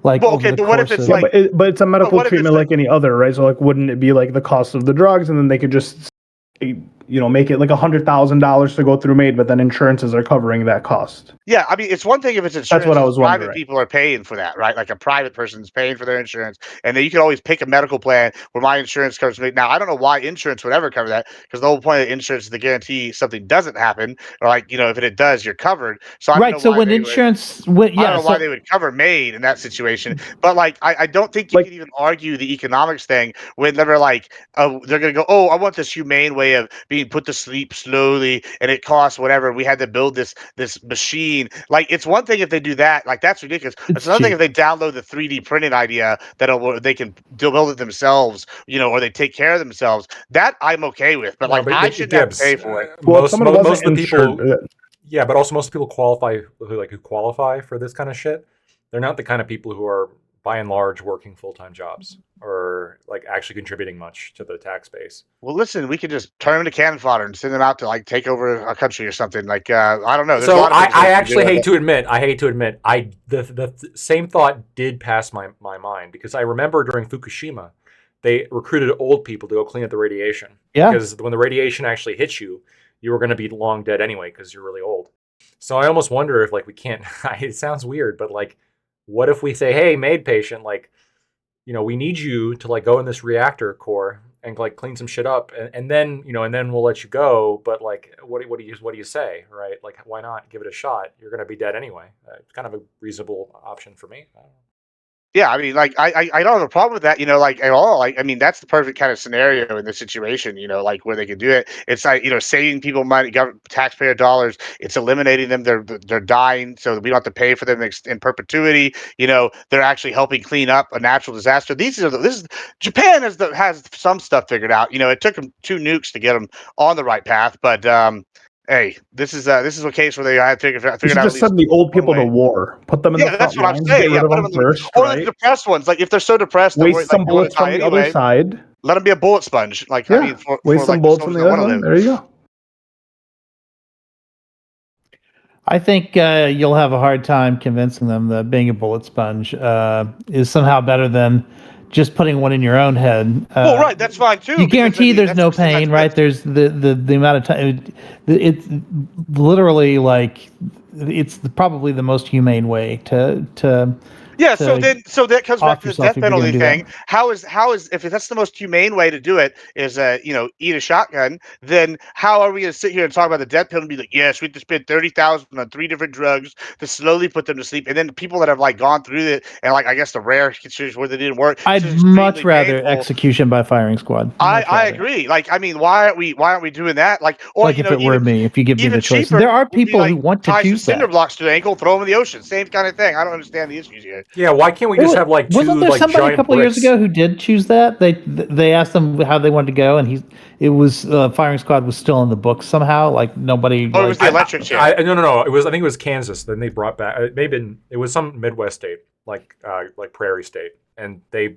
Like, well, okay, but what if it's but it's a medical treatment like any other, right? So like, wouldn't it be like the cost of the drugs, and then they could just, make it like $100,000 to go through maid, but then insurances are covering that cost. Yeah, I mean, it's one thing if it's insurance. That's what I was wondering. Private people are paying for that, right? Like a private person's paying for their insurance, and then you can always pick a medical plan where my insurance covers me. Now, I don't know why insurance would ever cover that, because the whole point of insurance is to guarantee something doesn't happen, or like if it does, you're covered. So I don't know so why when insurance, I don't know why they would cover maid in that situation, but like I don't think you can even argue the economics thing when they're like, they're gonna go, oh, I want this humane way of being put to sleep slowly, and it costs whatever. We had to build this machine. Like, it's one thing if they do that, like that's ridiculous. It's another thing if they download the 3D printing idea that they can build it themselves, or they take care of themselves. That I'm okay with, but I shouldn't have to pay for it. Most of the people, yeah, but also most of the people who qualify for this kind of shit. They're not the kind of people who are by and large working full-time jobs or like actually contributing much to the tax base. Well, listen, we could just turn them to cannon fodder and send them out to like take over a country or something. Like I don't know. So I actually hate to admit, the same thought did pass my mind, because I remember during Fukushima, they recruited old people to go clean up the radiation. Yeah. Because when the radiation actually hits you, you were going to be long dead anyway because you're really old. So I almost wonder if like we can't. It sounds weird, but like, what if we say, hey, maid patient, like, we need you to like go in this reactor core and like clean some shit up, and then and then we'll let you go. But like, what do you say, right? Like, why not give it a shot? You're gonna be dead anyway. It's kind of a reasonable option for me. I don't know. Yeah, I mean, like I don't have a problem with that, like at all. Like, I mean, that's the perfect kind of scenario in this situation, like where they can do it. It's like, saving people money, taxpayer dollars. It's eliminating them. They're dying, so we don't have to pay for them in perpetuity. They're actually helping clean up a natural disaster. Japan has some stuff figured out. It took them 2 nukes to get them on the right path, but hey, this is a case where they had figured out. Just send the old people to war. Put them in the that's front what I'm lines, saying. get rid of Put them them first, or right? the depressed ones. Like if they're so depressed, waste some bullets from the other side. Let them be a bullet sponge. Like I mean, waste some bullets from the other one. There you go. I think you'll have a hard time convincing them that being a bullet sponge is somehow better than just putting one in your own head. Well, right, that's fine too. You guarantee there's no pain, right? There's the amount of time. It's literally like it's probably the most humane way to. Yeah, so that comes back to the death penalty thing. How is if that's the most humane way to do it is eat a shotgun, then how are we going to sit here and talk about the death penalty and be like, yes, we have to spend $30,000 on 3 different drugs to slowly put them to sleep, and then the people that have like gone through it and like I guess the rare situations where they didn't work. I'd much rather execution by firing squad. I agree. Like I mean, why aren't we doing that? Like if it were me, if you give me the choice, there are people who want to choose that. Cinder blocks to the ankle, throw them in the ocean. Same kind of thing. I don't understand the issues here. Yeah, why can't we just have like 2 wasn't there like somebody giant a couple bricks? years ago who did choose that? They asked them how they wanted to go, and it was firing squad was still in the book somehow. Like nobody. Oh, it was the electric chair. No. I think it was Kansas. Then they brought back. It was some Midwest state like Prairie State, and they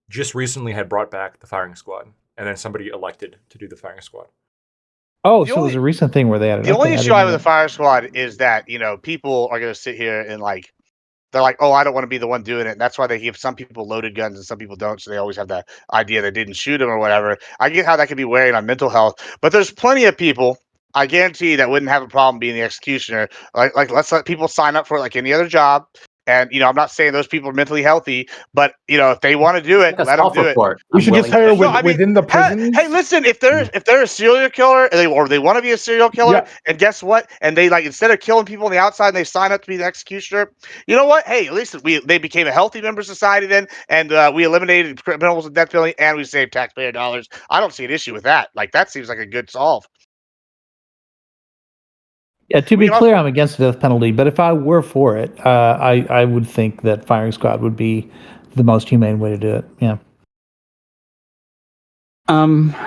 just recently had brought back the firing squad, and then somebody elected to do the firing squad. Oh, The so it was a recent thing where they added. The only okay, issue I have with didn't the Fire Squad is that people are going to sit here and like they're like, oh, I don't want to be the one doing it. And that's why they give some people loaded guns and some people don't. So they always have that idea they didn't shoot them or whatever. I get how that could be wearing on mental health, but there's plenty of people. I guarantee that wouldn't have a problem being the executioner. Like let's let people sign up for it like any other job. And I'm not saying those people are mentally healthy, but if they want to do it, Like a let them do it. self-report. We I'm should just willing hire to- No, I mean, within the prisons. Hey, listen, if they're a serial killer or they want to be a serial killer, Yeah. and guess what? And they instead of killing people on the outside, they sign up to be the executioner. You know what? Hey, at least they became a healthy member of society then, and we eliminated criminals with death penalty, and we saved taxpayer dollars. I don't see an issue with that. Like that seems like a good solve. Yeah, to We be can clear, I'm against the death penalty, but if I were for it, I would think that firing squad would be the most humane way to do it. Yeah.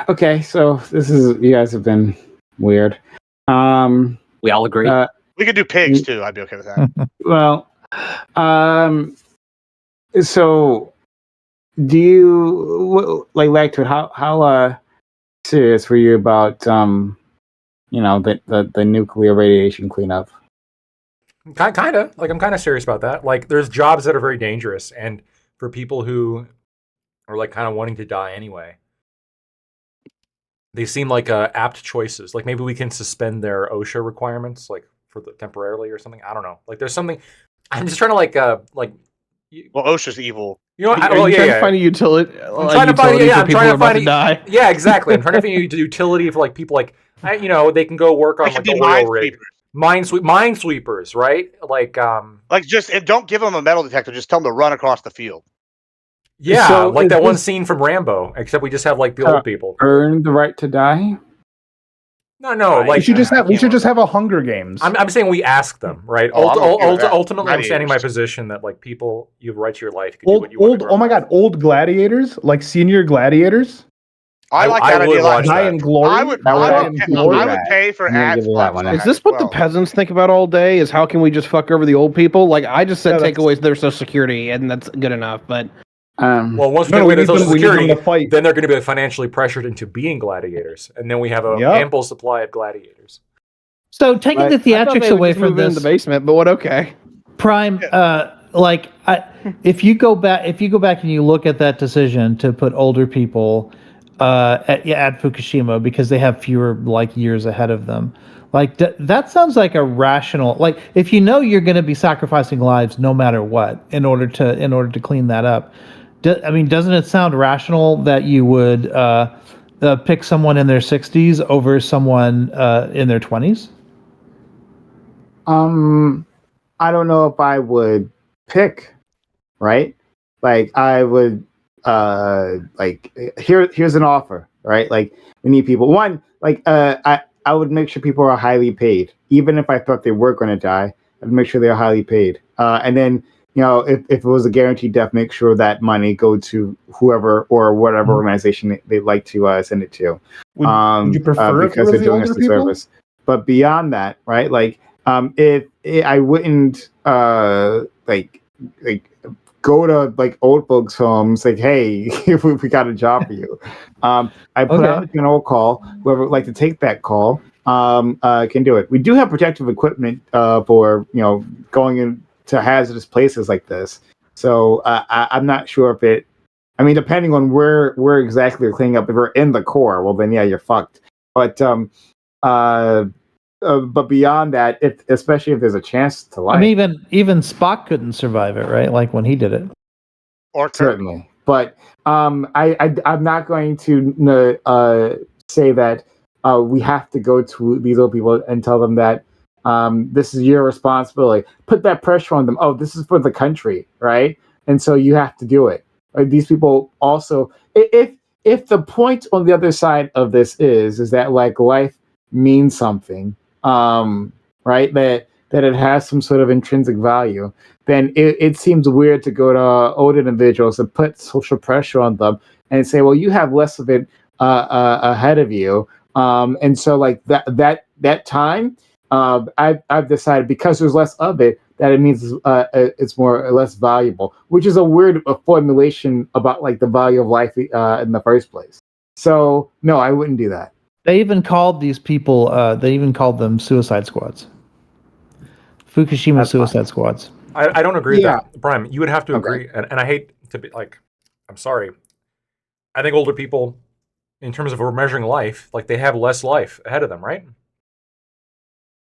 Okay, so you guys have been weird. We all agree. We could do pigs too. I'd be okay with that. Well, so do you like to how serious were you about the nuclear radiation cleanup? Kind of. Like, I'm kind of serious about that. Like, there's jobs that are very dangerous, and for people who are like kind of wanting to die anyway, they seem like apt choices. Like, maybe we can suspend their OSHA requirements, like for temporarily or something. I don't know. Like, there's something. I'm just trying to Well, OSHA's evil. You know, Are you trying to find a utility? I'm trying to find. Yeah, I'm trying to find. Die. Yeah, exactly. I'm trying to find a utility for like people like they can go work on like the oil rig. Minesweepers, right? Like just and don't give them a metal detector. Just tell them to run across the field. Yeah, So like is that one this- scene from Rambo. Except we just have like the old people. Earn the right to die? No, we like should just have a Hunger Games. I'm saying we ask them, right? Oh, I'm okay with that. Ultimately, I'm standing my Gladiators. position that like people, you have a right to your life. You can do what you want. Oh my god, old gladiators, like senior gladiators, I like that would idea. a lot. watch die that. in glory. I would pay for I'm gonna ad give you that spots one. on Is Is this what the as well. peasants think about all day? Is how can we just fuck over the old people? Like I just said, Yeah, take that's- away their social security, and that's good enough. But Well, once we No, take away we their need social them- we need them security, to fight. then they're going to be financially pressured into being gladiators, and then we have an Yep. ample supply of gladiators. So taking Right. the I thought they theatrics would away just from move in this the basement. But what? Okay. Prime, if you go back and you look at that decision to put older people at Fukushima because they have fewer like years ahead of them, like that sounds like a rational. Like if you're going to be sacrificing lives no matter what in order to clean that up. Doesn't it sound rational that you would pick someone in their 60s over someone in their 20s? I don't know if I would pick, right? Like I would here's an offer, right? Like we need people. One, I would make sure people are highly paid. Even if I thought they were going to die, I'd make sure they're highly paid. And then, if it was a guaranteed death, make sure that money go to whoever or whatever organization they'd like to send it to. Would you prefer if it because was they're the doing older us a people? service. But beyond that, right? Like, if I wouldn't go to like old folks' homes, like, hey, we got a job for you. I put out a general call. Whoever would like to take that call can do it. We do have protective equipment for going into hazardous places like this. So I'm not sure if it. I mean, depending on where exactly you're cleaning up. If we're in the core, well, then yeah, you're fucked. But beyond that, especially if there's a chance to life, Even Spock couldn't survive it, right? Like when he did it. Or certainly. But I'm not going to say that we have to go to these old people and tell them that this is your responsibility. Put that pressure on them. Oh, this is for the country, right? And so you have to do it. These people also, if the point on the other side of this is that like life means something, right? That it has some sort of intrinsic value, then it seems weird to go to old individuals and put social pressure on them and say, well, you have less of it ahead of you. And so like that time, I've decided because there's less of it, that it means it's more or less valuable, which is a weird formulation about like the value of life in the first place. So no, I wouldn't do that. They even called these people. They even called them suicide squads. Fukushima That's suicide squads. I don't agree Yeah. with that. Prime, you would have to Okay. agree, and I hate to be like, I'm sorry. I think older people, in terms of measuring life, like they have less life ahead of them, right?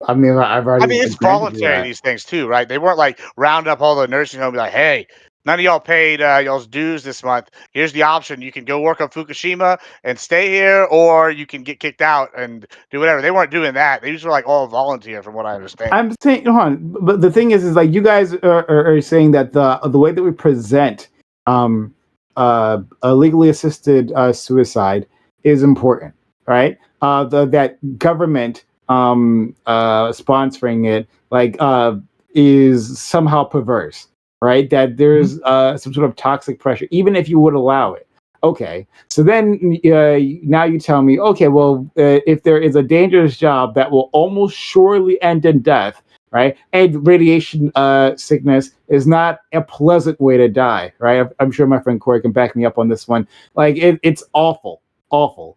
I mean, I've already. I mean, it's agreed with voluntary, that. these things too, right? They weren't like round up all the nursing home and be like, hey, none of y'all paid y'all's dues this month. Here's the option. You can go work on Fukushima and stay here, or you can get kicked out and do whatever. They weren't doing that. They just were like all volunteer, from what I understand. I'm saying, hold on, but the thing is like you guys are saying that the way that we present a legally assisted suicide is important, right? That government sponsoring it like is somehow perverse, right? That there's some sort of toxic pressure, even if you would allow it. Okay, so then now you tell me, okay, well, if there is a dangerous job that will almost surely end in death, right? And radiation sickness is not a pleasant way to die, right? I'm sure my friend Corey can back me up on this one. Like it's awful, awful.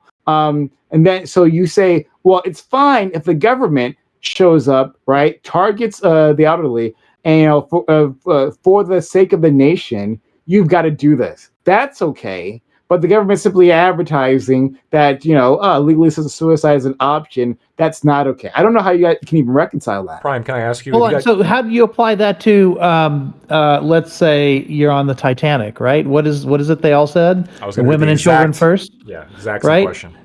And then so you say, well, it's fine if the government shows up, right? Targets the elderly, and for the sake of the nation, you've got to do this. That's okay. But the government simply advertising that, legally assisted suicide is an option, that's not okay. I don't know how you guys can even reconcile that. Prime, can I ask you? Hold on. So how do you apply that to, let's say you're on the Titanic, right? What is it they all said? I was gonna do Women the and children exact- first? Yeah, exact same Right? question.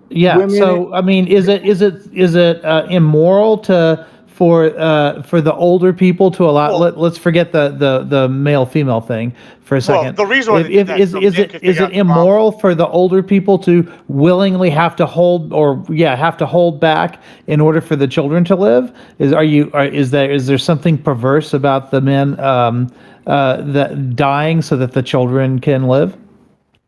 Yeah. Women- So I mean, is it immoral for the older people to allow? Well- Let's forget the male female thing for a Well, second. the reason why they did that, Is so is men it could is figure it out the problem. immoral for the older people to willingly have to hold back in order for the children to live? Is there something perverse about the men that dying so that the children can live?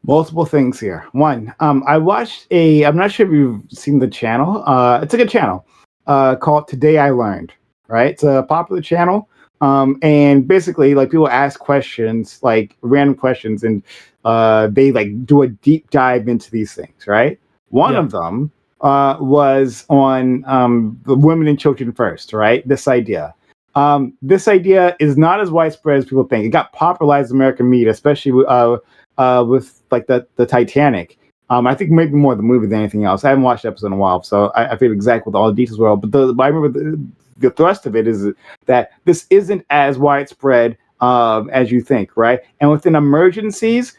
Multiple things here. One, I watched I'm not sure if you've seen the channel. It's a good channel called Today I Learned, right? It's a popular channel. And basically, like, people ask questions, like random questions, and they like do a deep dive into these things, right? One of them was on the women and children first, right? This idea. This idea is not as widespread as people think. It got popularized in American media, especially with like the Titanic. I think maybe more the movie than anything else. I haven't watched the episode in a while, so I feel exactly what all the details were. But I remember the thrust of it is that this isn't as widespread as you think, right? And within emergencies,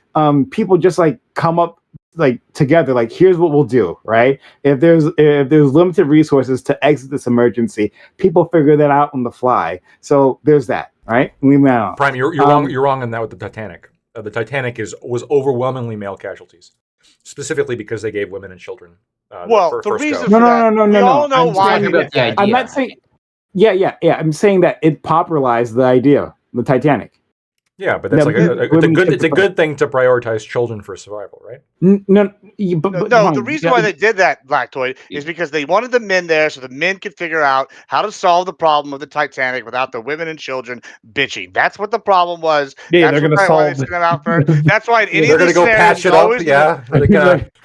people just like come up like together, like, here's what we'll do, right? If there's limited resources to exit this emergency, people figure that out on the fly. So there's that, right? Leave me out. Prime, you're wrong. You're wrong on that with the Titanic. The Titanic was overwhelmingly male casualties, specifically because they gave women and children. Well, the the first reason go. for No, we all know I'm why. saying they did the idea. that. I'm not saying. Yeah. I'm saying that it popularized the idea, the Titanic. Yeah, but that's No, like it's a women good. should It's a prefer- good thing to prioritize children for survival, right? No, No, the reason why they did that, Blacktoid, is because they wanted the men there so the men could figure out how to solve the problem of the Titanic without the women and children bitching. That's what the problem was. Yeah, That's they're what gonna why they solve sent them out first. That's why in any They're of gonna these go scenarios, patch it's it up. always Yeah, they're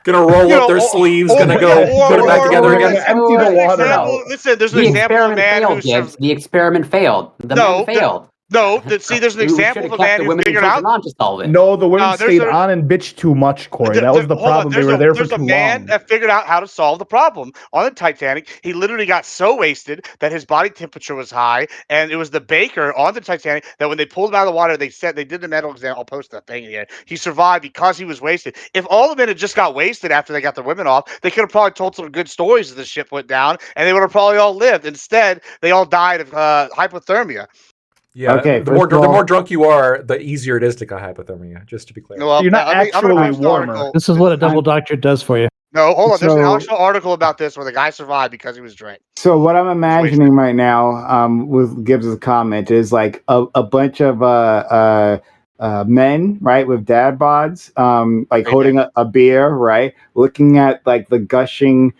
gonna roll You up know, their or- sleeves. or- Gonna or- go or- put it back or- together or- again. empty the There's an water example. out. Listen, there's an The example of a experiment man failed, who's Gibbs. The experiment failed. The No, men failed. no. See, there's an We example should of have a kept man the who women and figured children out. on to solve it. No, the women there's stayed a- on and bitched too much, Corey. That was the hold on, problem. They were there for there's too a man long. that figured out how to solve the problem on the Titanic. He literally got so wasted that his body temperature was high, and it was the baker on the Titanic that when they pulled him out of the water, they said they did the medical exam. I'll post that thing here. He survived because he was wasted. If all the men had just got wasted after they got their women off, they could have probably told some good stories as the ship went down, and they would have probably all lived. Instead, they all died of hypothermia. Yeah. Okay, The more first of all- drunk you are, the easier it is to get hypothermia. Just to be clear. Well, You're not I'm gonna actually post an warmer. article. This is what a double doctorate does for you. No, hold on. There's an So- actual article about this where the guy survived because he was drank. So what I'm imagining right now, with Gibbs' comment, is like a bunch of men, right, with dad bods, like Hey, holding a beer, right, looking at like the gushing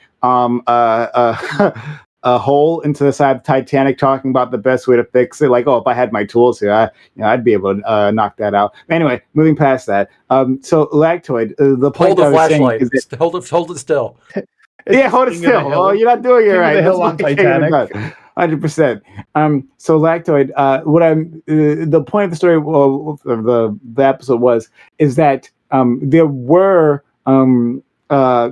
a hole into the side of the Titanic, talking about the best way to fix it. Like, oh, if I had my tools here, I'd be able to knock that out. Anyway, moving past that. So Lactoid, the point Hold the I was saying flashlight. is that Hold it still. Yeah, hold it King of the still. Hill. Oh, you're not doing it King of right. the Hill That's on why I can't get it Titanic. done. 100%. So Lactoid, what I'm the point of the story of the episode is that there were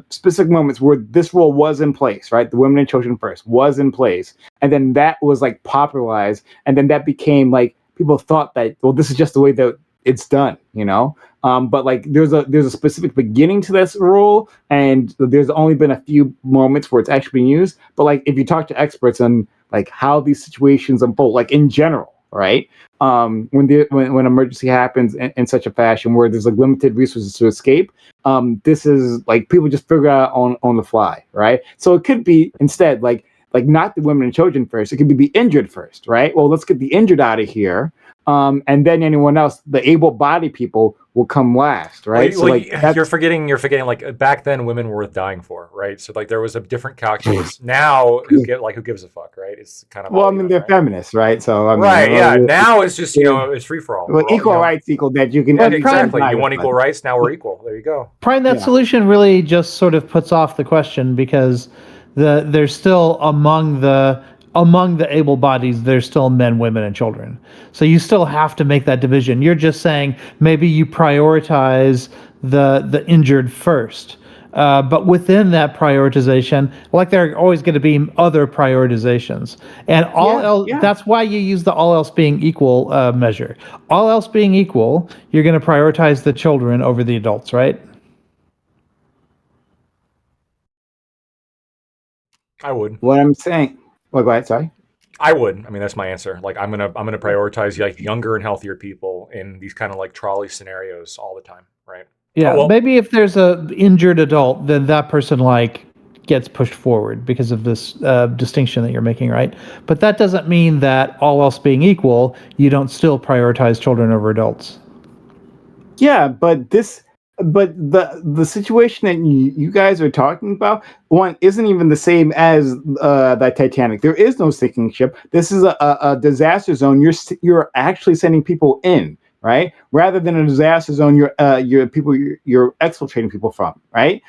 specific moments where this rule was in place, right? The women and children first was in place, and then that was like popularized, and then that became like people thought that, well, this is just the way that it's done, but like there's a specific beginning to this rule, and there's only been a few moments where it's actually been used. But like if you talk to experts on like how these situations unfold, like in general, right? When emergency happens in such a fashion where there's like limited resources to escape, this is like people just figure out on the fly, right? So it could be instead like not the women and children first. It could be the injured first, right? Well, let's get the injured out of here. And then anyone else, the able-bodied people, will come last, right? Well, you're forgetting. Like back then, women were worth dying for, right? So like there was a different calculus. Now, who gives a fuck, right? It's kind of they're right? feminists, right? So I mean, right, yeah. Now it's just it's free for all. Well, equal rights equal that you can. Exactly. You want equal rights? Now we're equal. There you go. Prime, that solution really just sort of puts off the question because there's still among the able bodies, there's still men, women, and children. So you still have to make that division. You're just saying maybe you prioritize the injured first. But within that prioritization, like there are always going to be other prioritizations. And that's why you use the all else being equal measure. All else being equal, you're going to prioritize the children over the adults, right? I would. What I'm saying. Well, go ahead. Sorry. I would. I mean, that's my answer. Like, I'm gonna prioritize like younger and healthier people in these kind of like trolley scenarios all the time, right? Yeah. Maybe if there's a injured adult, then that person like gets pushed forward because of this distinction that you're making, right? But that doesn't mean that all else being equal, you don't still prioritize children over adults. Yeah, but the situation that you guys are talking about, one, isn't even the same as the Titanic. There is no sinking ship. This is a disaster zone. You're actually sending people in, right? Rather than a disaster zone, you're exfiltrating people from, right?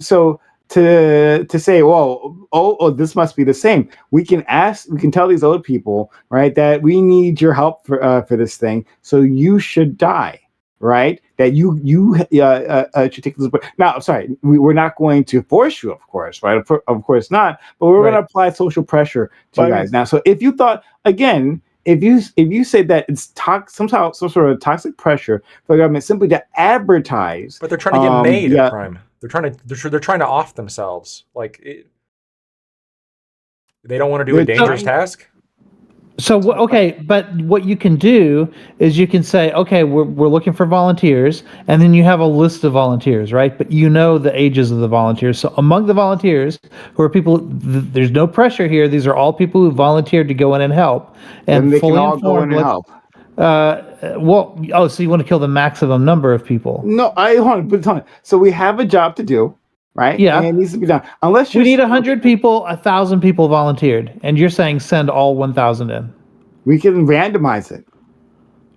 So to say, well, this must be the same. We can tell these old people, right, that we need your help for this thing, so you should die. Right, that you should take this. Now, I'm sorry, we're not going to force you, of course, right? Of course not. But we're going to apply social pressure to you guys now. So if you thought again, if you say that it's some sort of toxic pressure for the government simply to advertise, but they're trying to get made at Prime. They're trying to off themselves. Like they don't want to do a dangerous task. So, but what you can do is you can say, okay, we're looking for volunteers, and then you have a list of volunteers, right? But you know the ages of the volunteers. So among the volunteers, who are people, there's no pressure here. These are all people who volunteered to go in and help. And they can all go in and help. So you want to kill the maximum number of people? No, hold on. So we have a job to do. Right? Yeah. And it needs to be done. Unless we need 100 people, 1,000 people volunteered, and you're saying send all 1,000 in. We can randomize it.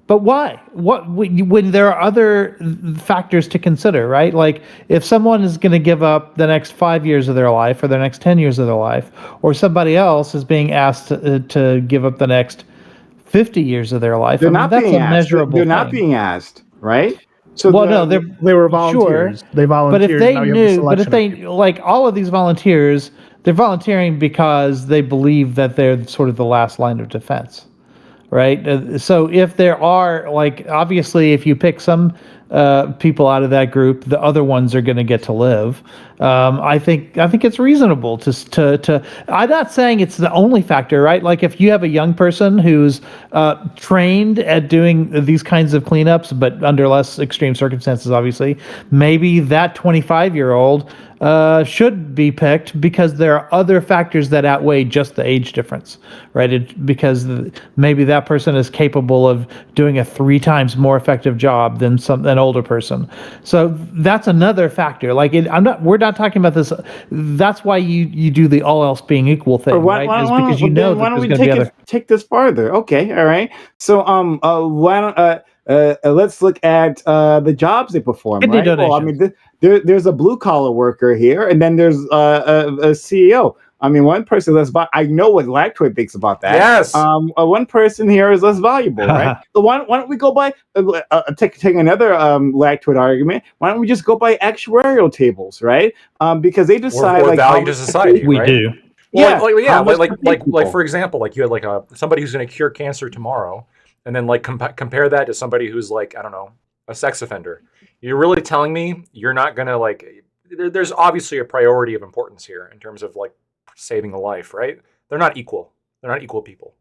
But why? When there are other factors to consider, right? Like if someone is going to give up the next 5 years of their life or the next 10 years of their life, or somebody else is being asked to give up the next 50 years of their life, they're not being asked, right? So they were volunteers. Sure, they volunteered. But if they like all of these volunteers, they're volunteering because they believe that they're sort of the last line of defense, right? So if there are obviously, if you pick some people out of that group, the other ones are going to get to live. I think it's reasonable to. I'm not saying it's the only factor, right? Like if you have a young person who's trained at doing these kinds of cleanups, but under less extreme circumstances, obviously, maybe that 25-year-old should be picked because there are other factors that outweigh just the age difference, right? Because maybe that person is capable of doing a 3 times more effective job than an older person. So that's another factor. We're not talking about this. That's why you do the all else being equal thing, right? Because you know that there's going to be other. Take this farther? Okay, all right. So why don't let's look at the jobs they perform. Kidney Right? Well, I donations. mean, there's a blue collar worker here, and then there's a CEO. I mean, one person I know what Lactoid thinks about that. Yes. One person here is less valuable, right? So why don't we go by take another Lactoid argument? Why don't we just go by actuarial tables, right? Because they decide or like value to society. We right? do. Well, Yeah, like for example, like you had like somebody who's going to cure cancer tomorrow, and then like compare that to somebody who's like, I don't know, a sex offender. You're really telling me you're not going to like? There's obviously a priority of importance here in terms of like saving a life, right? They're not equal. They're not equal people.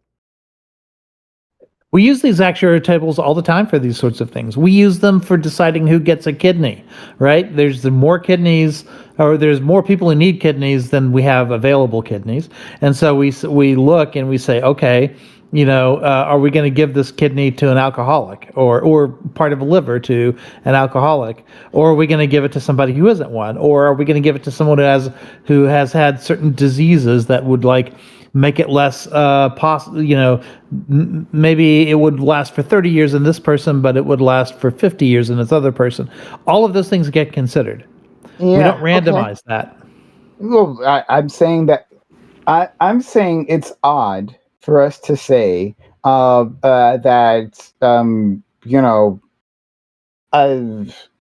We use these actuarial tables all the time for these sorts of things. We use them for deciding who gets a kidney, right? There's more kidneys, or there's more people who need kidneys than we have available kidneys. And so we look and we say, okay, are we going to give this kidney to an alcoholic or part of a liver to an alcoholic? Or are we going to give it to somebody who isn't one? Or are we going to give it to someone who has had certain diseases that would like make it less maybe it would last for 30 years in this person, but it would last for 50 years in this other person. All of those things get considered. We don't randomize that. Well, I'm saying that I'm saying it's odd for us to say that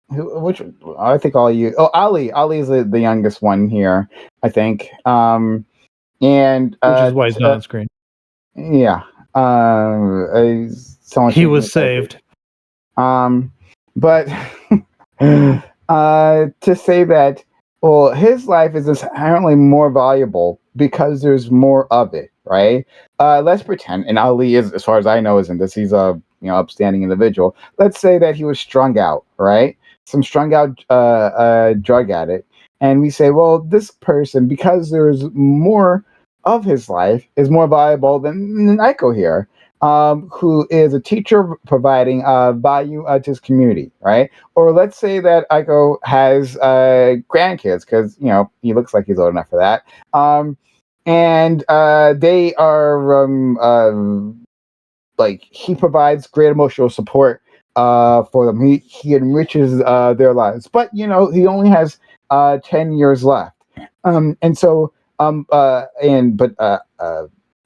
which I think all you. Oh, Ali is the youngest one here, I think. And which is why he's not on screen. Yeah. He was saved. But to say that, well, his life is inherently more valuable because there's more of it, right? Let's pretend, and Ali is, as far as I know, isn't this? He's a upstanding individual. Let's say that he was strung out, right? Some strung out drug addict, and we say, well, this person, because there's more of his life, is more valuable than Aiko here, who is a teacher providing value to his community, right? Or let's say that Aiko has grandkids, because he looks like he's old enough for that, and they are like he provides great emotional support for them. He enriches their lives, but he only has 10 years left, and so.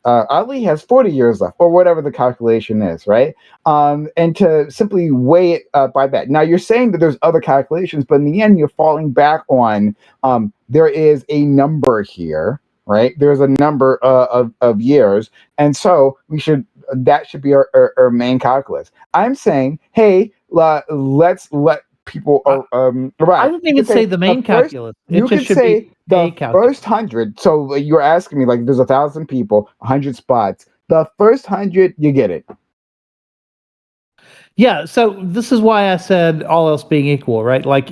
Ali has 40 years left, or whatever the calculation is, right? And to simply weigh it by that. Now, you're saying that there's other calculations, but in the end, you're falling back on there is a number here, right? There's a number of years, and so that should be our main calculus. I'm saying, hey, let's let people right. I wouldn't even say the main calculus. You could say the first 100. So you're asking me, like, there's 1,000 people, 100 spots. The first 100, you get it. Yeah, so this is why I said all else being equal, right? Like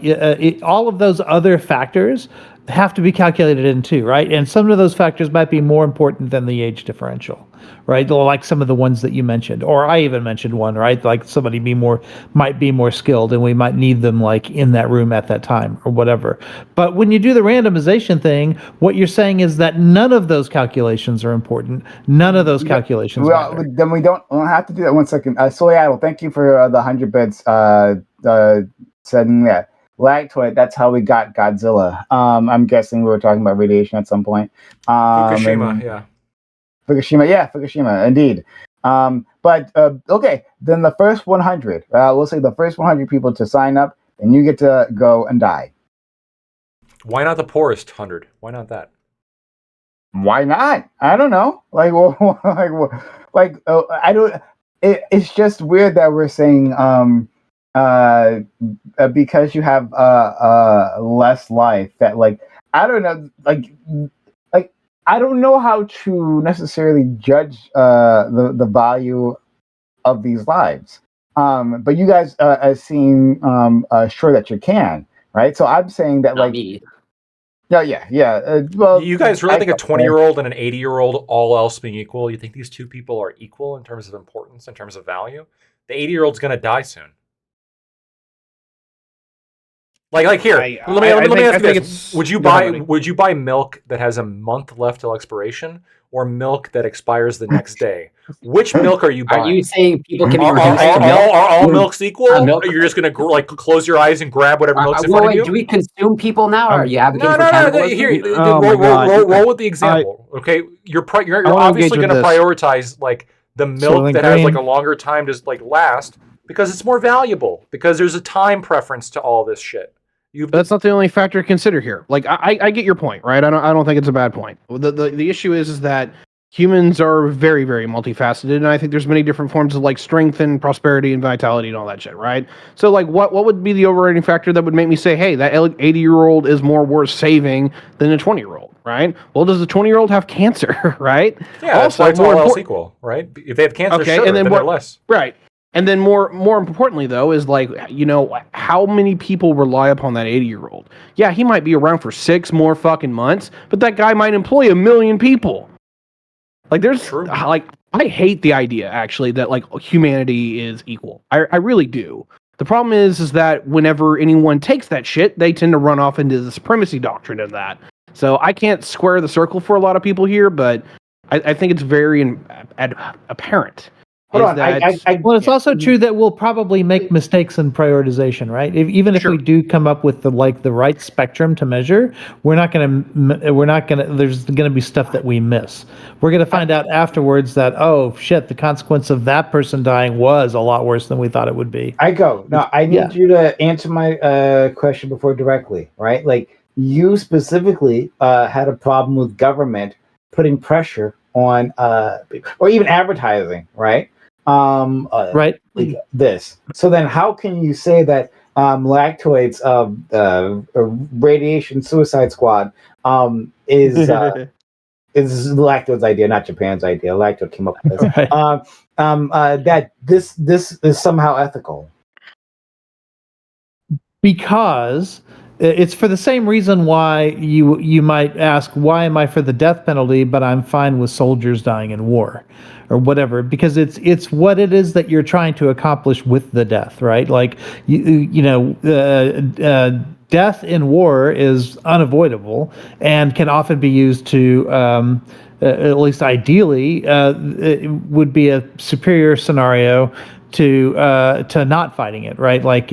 all of those other factors have to be calculated in too, right? And some of those factors might be more important than the age differential, right? Like some of the ones that you mentioned, or I even mentioned one, right? Like somebody might be more skilled, and we might need them like in that room at that time or whatever. But when you do the randomization thing, what you're saying is that none of those calculations are important. None of those calculations matter. Then we don't have to do that. 1 second. Soyadel, thank you for the 100 bits. Said that. Lactoid, that's how we got Godzilla. I'm guessing we were talking about radiation at some point. Fukushima, Fukushima, indeed. But okay, then the first 100, we'll say the first 100 people to sign up, and you get to go and die. Why not the poorest 100? Why not that? Why not? I don't know. I don't. It's just weird that we're saying because you have less life, that like I don't know, like I don't know how to necessarily judge the value of these lives. But you guys seem sure that you can, right? So I'm saying that Not me. Yeah. Well, you guys really think a 20-year-old and an 80-year-old, all else being equal, you think these two people are equal in terms of importance, in terms of value? The 80-year-old's going to die soon. Like here, let me ask you this: would you buy milk that has a month left till expiration, or milk that expires the next day? Which milk are you buying? Are you saying people can be Are reduced to milk? all milks equal? Milk- You're just gonna like close your eyes and grab whatever milk's in Wait, front of you? do we consume people now, or are you advocating for No. cannibalism? Here, Oh my God. roll with the example. Okay, you're wanna obviously engage going to with this. prioritize like the milk Soylent that has like Green. a longer time to like last because it's more valuable. Because there's a time preference to all this shit. That's not the only factor to consider here. Like I get your point, right? I don't think it's a bad point. The issue is that humans are very, very multifaceted, and I think there's many different forms of like strength and prosperity and vitality and all that shit, right? So like what would be the overriding factor that would make me say, hey, that 80-year-old is more worth saving than a 20-year-old, right? Well, does the 20-year-old have cancer, right? Yeah, that's why it's all else equal, right? If they have cancer, Okay, sure, and then they're less. Right. And then more importantly, though, is like, you know, how many people rely upon that 80-year-old? Yeah, he might be around for 6 more fucking months, but that guy might employ 1 million people. Like, there's, like, I hate the idea, actually, that, like, humanity is equal. I really do. The problem is that whenever anyone takes that shit, they tend to run off into the supremacy doctrine of that. So I can't square the circle for a lot of people here, but I think it's very apparent. Hold on. Well, it's also true that we'll probably make mistakes in prioritization, right? Even if we do come up with the right spectrum to measure, there's gonna be stuff that we miss. We're gonna find out afterwards that, oh shit, the consequence of that person dying was a lot worse than we thought it would be. I need you to answer my question before directly, right? Like, you specifically had a problem with government putting pressure on, or even advertising, right? Right. Like this. So then how can you say that Lactoids Radiation Suicide Squad is Lactoid's idea, not Japan's idea. Lactoid came up with this. Right. That this is somehow ethical. Because it's for the same reason why you might ask, why am I for the death penalty, but I'm fine with soldiers dying in war, or whatever? Because it's what it is that you're trying to accomplish with the death, right? Like death in war is unavoidable and can often be used to, at least ideally, it would be a superior scenario to not fighting it, right? Like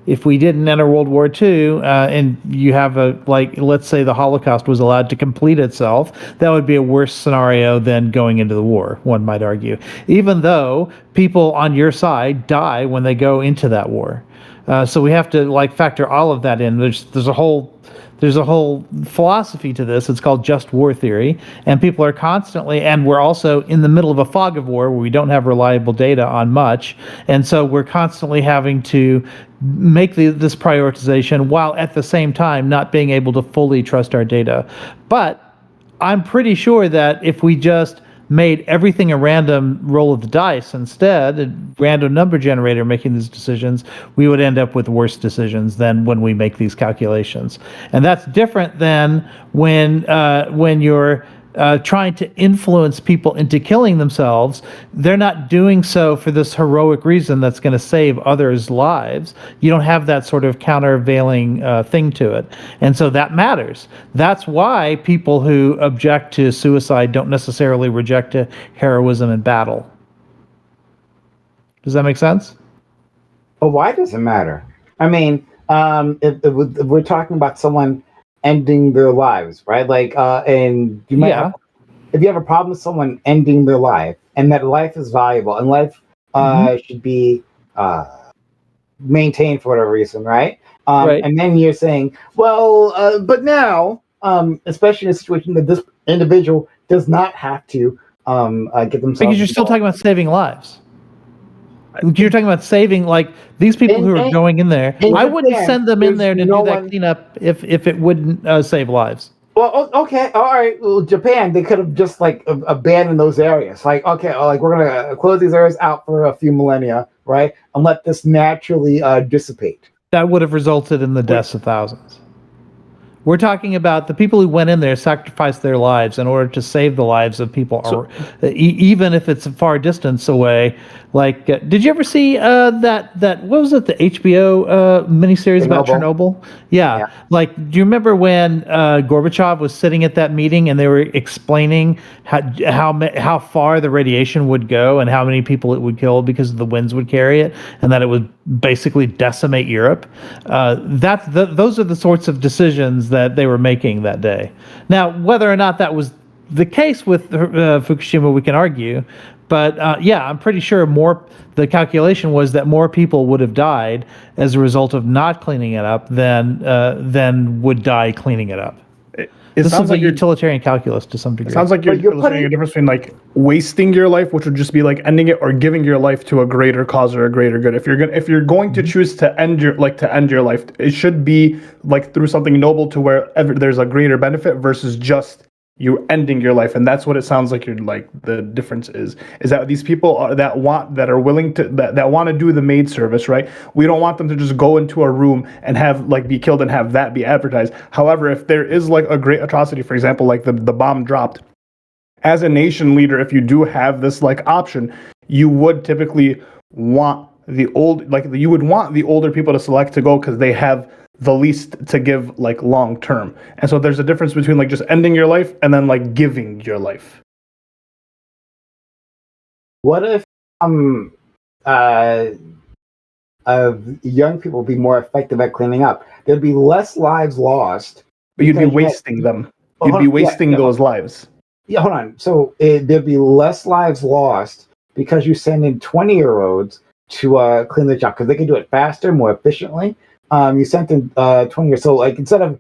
if we didn't enter World War II, and you have let's say the Holocaust was allowed to complete itself, that would be a worse scenario than going into the war, one might argue. Even though people on your side die when they go into that war. So we have to factor all of that in. There's a whole philosophy to this. It's called just war theory, and people are constantly, and we're also in the middle of a fog of war where we don't have reliable data on much, and so we're constantly having to make this prioritization while at the same time not being able to fully trust our data. But I'm pretty sure that if we just made everything a random roll of the dice instead, a random number generator making these decisions, we would end up with worse decisions than when we make these calculations. And that's different than when you're trying to influence people into killing themselves. They're not doing so for this heroic reason that's going to save others' lives. You don't have that sort of countervailing thing to it. And so that matters. That's why people who object to suicide don't necessarily reject heroism in battle. Does that make sense? But why does it matter? I mean, if we're talking about someone ending their lives, right? Like, and you might if you have a problem with someone ending their life, and that life is valuable, and life should be maintained for whatever reason, right? Right. And then you're saying, well, but now, especially in a situation that this individual does not have to get themselves. Because you're still talking about saving lives. You're talking about saving, like, these people who are going in there. I wouldn't send them in there to do that cleanup if it wouldn't save lives. Well, okay, all right. Well, Japan, they could have just abandoned those areas. Like, okay, we're gonna close these areas out for a few millennia, right, and let this naturally dissipate. That would have resulted in the deaths of thousands. We're talking about the people who went in there sacrificed their lives in order to save the lives of people, even if it's a far distance away. Like, did you ever see that what was it, the HBO miniseries about Chernobyl? Yeah. Like, do you remember when Gorbachev was sitting at that meeting and they were explaining how far the radiation would go and how many people it would kill because the winds would carry it, and that it would basically decimate Europe? Those are the sorts of decisions that they were making that day. Now, whether or not that was the case with Fukushima, we can argue, but I'm pretty sure the calculation was that more people would have died as a result of not cleaning it up than would die cleaning it up. This is like utilitarian calculus to some degree. It sounds like you're illustrating a difference between like wasting your life, which would just be like ending it, or giving your life to a greater cause or a greater good. If you're going to choose to end your life, it should be like through something noble to where there's a greater benefit versus just you ending your life. And that's what it sounds like the difference is that these people that want to do the maid service, right? We don't want them to just go into a room and have be killed and have that be advertised. However, if there is like a great atrocity, for example, like the bomb dropped, as a nation leader, if you do have this option, you would typically want the older people to select to go because they have the least to give long term. And so there's a difference between just ending your life and then giving your life. What if young people be more effective at cleaning up? There'd be less lives lost. But you'd be wasting them. You'd be wasting those lives. Yeah, hold on. So there'd be less lives lost because you send in 20-year-olds to clean the job because they can do it faster, more efficiently. You sent in 20 years. So instead of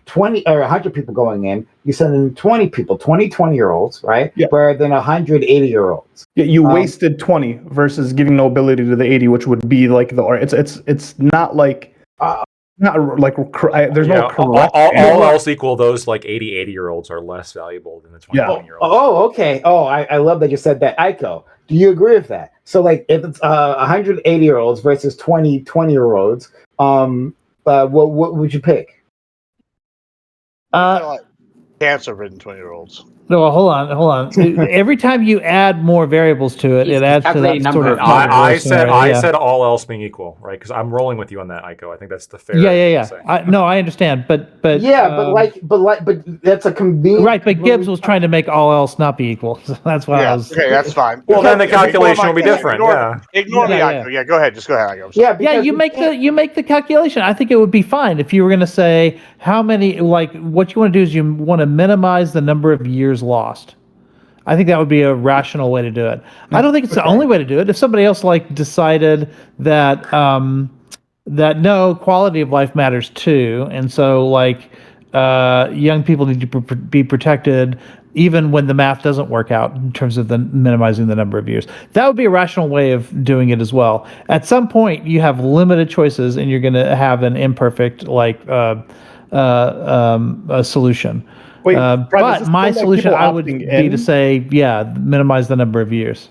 20 or 100 people going in, you send in 20 people, 20-year-olds, right? Yeah. Rather than 180-year-olds. Yeah, you wasted 20 versus giving no ability to the 80, which would be it's not there's no correct. All else equal, those 80-year-olds are less valuable than the 20-year-olds. Oh, okay. Oh, I love that you said that, Aiko. Do you agree with that? So if it's 180-year-olds versus 20-year-olds, what would you pick? Cancer-ridden 20-year-olds. No, hold on. Every time you add more variables to it, it adds to that sort of. I said all else being equal, right? Because I'm rolling with you on that, Aiko. I think that's the fair. Yeah. I understand, but but that's a convenient. Right, but Gibbs was trying to make all else not be equal. So that's why I was. Okay, that's fine. Well, then the calculation will be different. Ignore me, Aiko. Yeah, go ahead. Just go ahead, Aiko. You make the calculation. I think it would be fine if you were going to say how many. What you want to do is you want to minimize the number of years lost. I think that would be a rational way to do it. I don't think it's the only way to do it. If somebody else decided that that no, quality of life matters too, and so young people need to be protected even when the math doesn't work out in terms of minimizing the number of years. That would be a rational way of doing it as well. At some point, you have limited choices, and you're going to have an imperfect a solution. Wait, but my solution would be to say, minimize the number of years.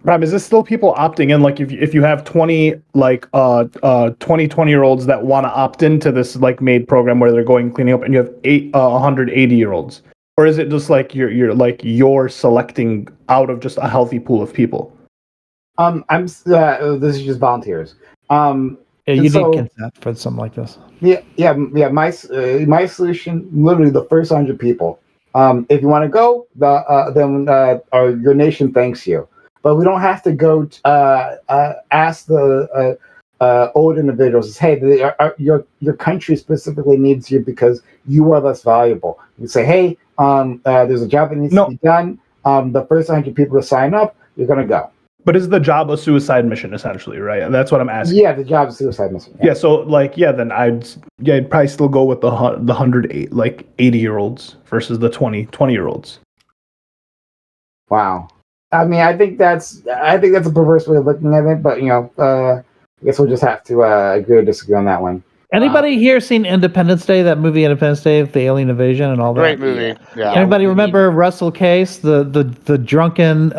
Rob, is this still people opting in? If you have 20-year-olds that want to opt into this maid program where they're going cleaning up, and you have 180-year-olds, or is it just you're selecting out of just a healthy pool of people? This is just volunteers. You need consent for something like this. Yeah. My solution, literally the first 100 people. If you want to go, then your nation thanks you. But we don't have to go ask the old individuals. Hey, your country specifically needs you because you are less valuable. You say, hey, there's a job that needs to be done. The first 100 people to sign up, you're gonna go. But is the job a suicide mission essentially, right? That's what I'm asking. Yeah, the job is suicide mission. Yeah, so then I'd probably still go with the 80-year-olds versus the 20-year-olds. Wow. I mean, I think that's a perverse way of looking at it, but I guess we'll just have to agree or disagree on that one. Anybody here seen Independence Day? That movie Independence Day, the alien invasion and all that. Great movie. Yeah. Anybody remember Russell Case, the drunken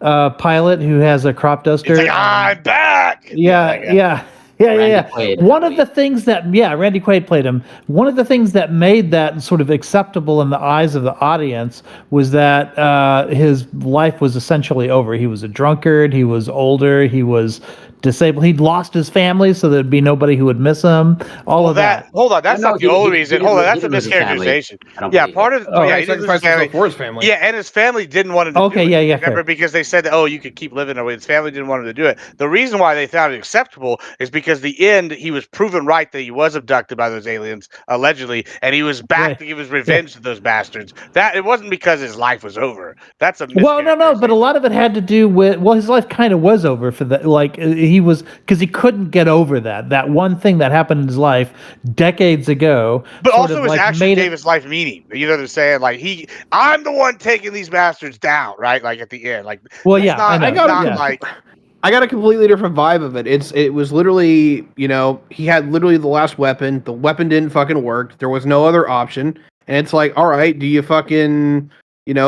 pilot who has a crop duster? He's like, I'm back. Yeah. Yeah. Quaid, One of the things that, Randy Quaid played him. One of the things that made that sort of acceptable in the eyes of the audience was that his life was essentially over. He was a drunkard. He was older. He was disabled. He'd lost his family, so there'd be nobody who would miss him. All of that. Hold on, that's not the only reason. Hold on, that's a mischaracterization. Yeah, part of he sacrificed himself for his family. Yeah, and his family didn't want him to do it. Yeah. Remember, because they said that, oh, you could keep living, or his family didn't want him to do it. The reason why they found it acceptable is because the end, he was proven right that he was abducted by those aliens, allegedly, and he was back to give his revenge to those bastards. That it wasn't because his life was over. That's a no, but a lot of it had to do with his life kind of was over for that. Like he was, because he couldn't get over that one thing that happened in his life decades ago. But also his action gave his life meaning. You know what I'm saying? Like I'm the one taking these bastards down, right? Like at the end, like I got a completely different vibe of it. It was literally, he had literally the last weapon. The weapon didn't fucking work. There was no other option, and it's like, all right, do you fucking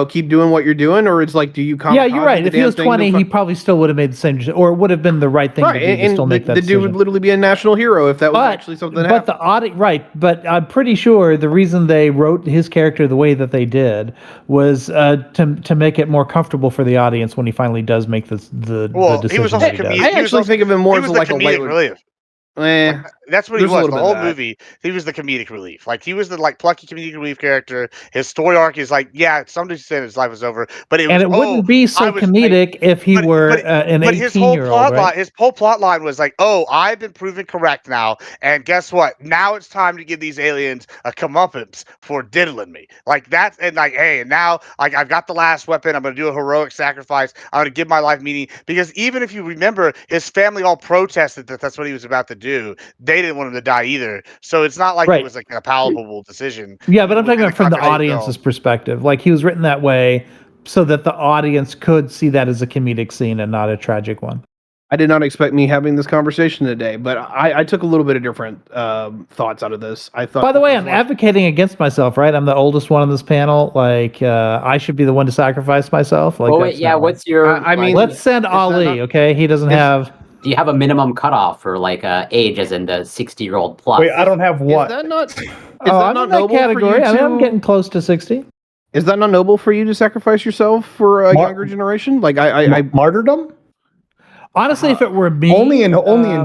keep doing what you're doing, or it's like, do you come? Yeah, you're right. If he was 20, he probably still would have made the same decision, or it would have been the right thing to do to still make that decision. The dude would literally be a national hero if that was actually something that happened. But the audience, right? But I'm pretty sure the reason they wrote his character the way that they did was to make it more comfortable for the audience when he finally does make the decision. He was also comedic. I actually think of him more as like a light relief. That's what he was. The whole movie, he was the comedic relief. Like he was the plucky comedic relief character. His story arc is like, somebody said his life was over, but it wouldn't be so comedic if he were an 18-year-old. His whole plot line was like, I've been proven correct now, and guess what? Now it's time to give these aliens a comeuppance for diddling me. Like that's and like, hey, and now I've got the last weapon. I'm going to do a heroic sacrifice. I'm going to give my life meaning, because even if you remember, his family all protested that that's what he was about to do. They didn't want him to die either, so it's not like it was like a palpable decision. Yeah, but I'm talking about from the audience's perspective. Like he was written that way so that the audience could see that as a comedic scene and not a tragic one. I did not expect me having this conversation today, but I took a little bit of different thoughts out of this. I thought. By the way, I'm advocating against myself, right? I'm the oldest one on this panel. Like I should be the one to sacrifice myself. Like, what's your? Let's send Ali. Okay, he doesn't have. Do you have a minimum cutoff for age, as in the 60-year-old plus? Wait, I don't have what? Is that not? I'm in that category. I'm getting close to 60. Is that not noble for you to sacrifice yourself for a younger generation? Like I martyrdom. Honestly, if it were me, only in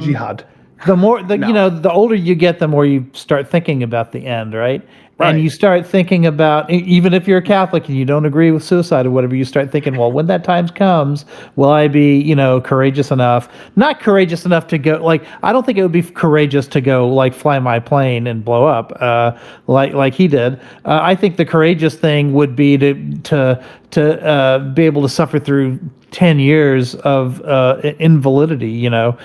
jihad. The more the older you get, the more you start thinking about the end, right? And you start thinking about, even if you're a Catholic and you don't agree with suicide or whatever, you start thinking, well, when that time comes, will I be, courageous enough? Not courageous enough to go, I don't think it would be courageous to go, fly my plane and blow up, like he did. I think the courageous thing would be to be able to suffer through 10 years of invalidity, in a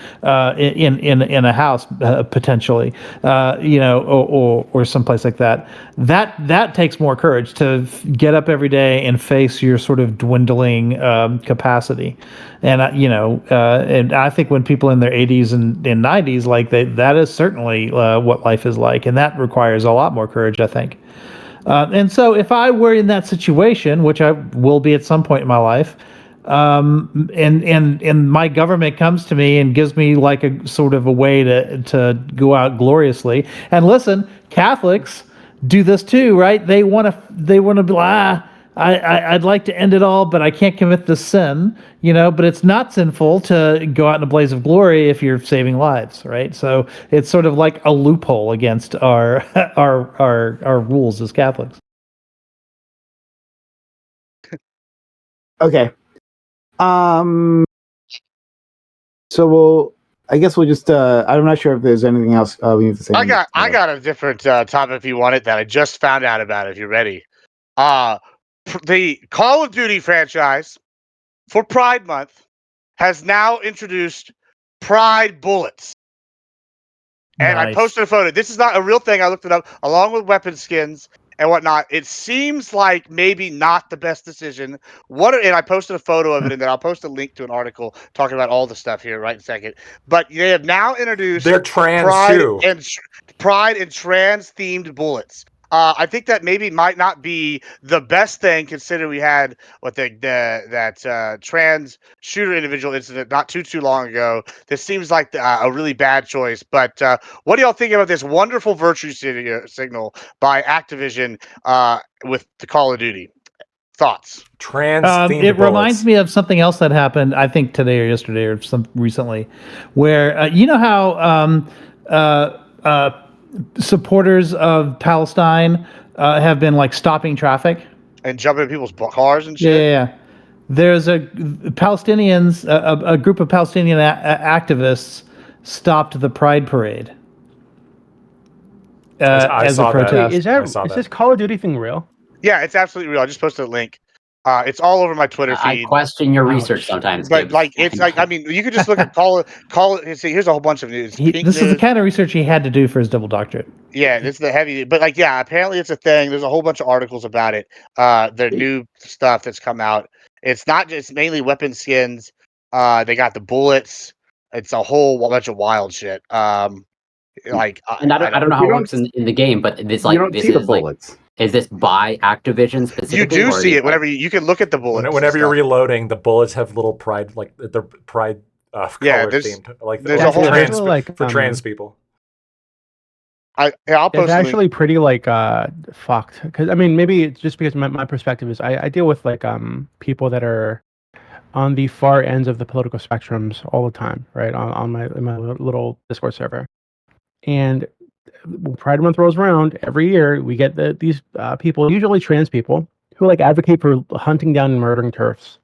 house potentially, or someplace like that. That takes more courage to get up every day and face your sort of dwindling capacity. And and I think when people in their 80s and 90s, that is certainly what life is like, and that requires a lot more courage, I think. And so if I were in that situation, which I will be at some point in my life, and my government comes to me and gives me a sort of a way to go out gloriously. And listen, Catholics do this too, right? They want to be I'd like to end it all, but I can't commit this sin, but it's not sinful to go out in a blaze of glory if you're saving lives, right? So it's sort of like a loophole against our rules as Catholics. Okay. So I guess we'll just I'm not sure if there's anything else we need to say. I got a different topic if you want it that I just found out about, if you're ready. The Call of Duty franchise for Pride Month has now introduced Pride bullets. And nice. I posted a photo. This is not a real thing. I looked it up along with weapon skins and whatnot. It seems like maybe not the best decision. And I posted a photo of it, and then I'll post a link to an article talking about all the stuff here right in a second. But they have now introduced They're trans too. Pride and trans themed bullets. I think that maybe might not be the best thing, considering we had that trans shooter individual incident not too long ago. This seems like a really bad choice. But what do y'all think about this wonderful virtue signal by Activision with the Call of Duty? Thoughts? It reminds me of something else that happened, I think today or yesterday or recently, where you know how supporters of Palestine have been like stopping traffic and jumping in people's cars and shit. Yeah. There's a Palestinians, a group of Palestinian activists stopped the Pride Parade as a protest. Is this Call of Duty thing real? Yeah, it's absolutely real. I just posted a link. It's all over my Twitter feed. I question your research sometimes, but Gibbs. like it's like I mean, you could just look at call it. See, here's a whole bunch of news. This is the kind of research he had to do for his double doctorate. Yeah, this is the heavy. But like, yeah, apparently it's a thing. There's a whole bunch of articles about it. The new stuff that's come out. It's not just mainly weapon skins. They got the bullets. It's a whole bunch of wild shit. And I don't know how it works in the game, but it's like this is like. Is this by Activision specifically? You do see it whenever you can look at the bullets. Whenever you're reloading, the bullets have little pride, like the pride colors themed, like there's a whole trans, for trans people. I'll post it's actually pretty like fucked because I mean maybe it's just because my perspective is I deal with like people that are on the far ends of the political spectrums all the time, right? On my little Discord server, and when Pride Month rolls around every year, we get these people, usually trans people, who like advocate for hunting down and murdering TERFs.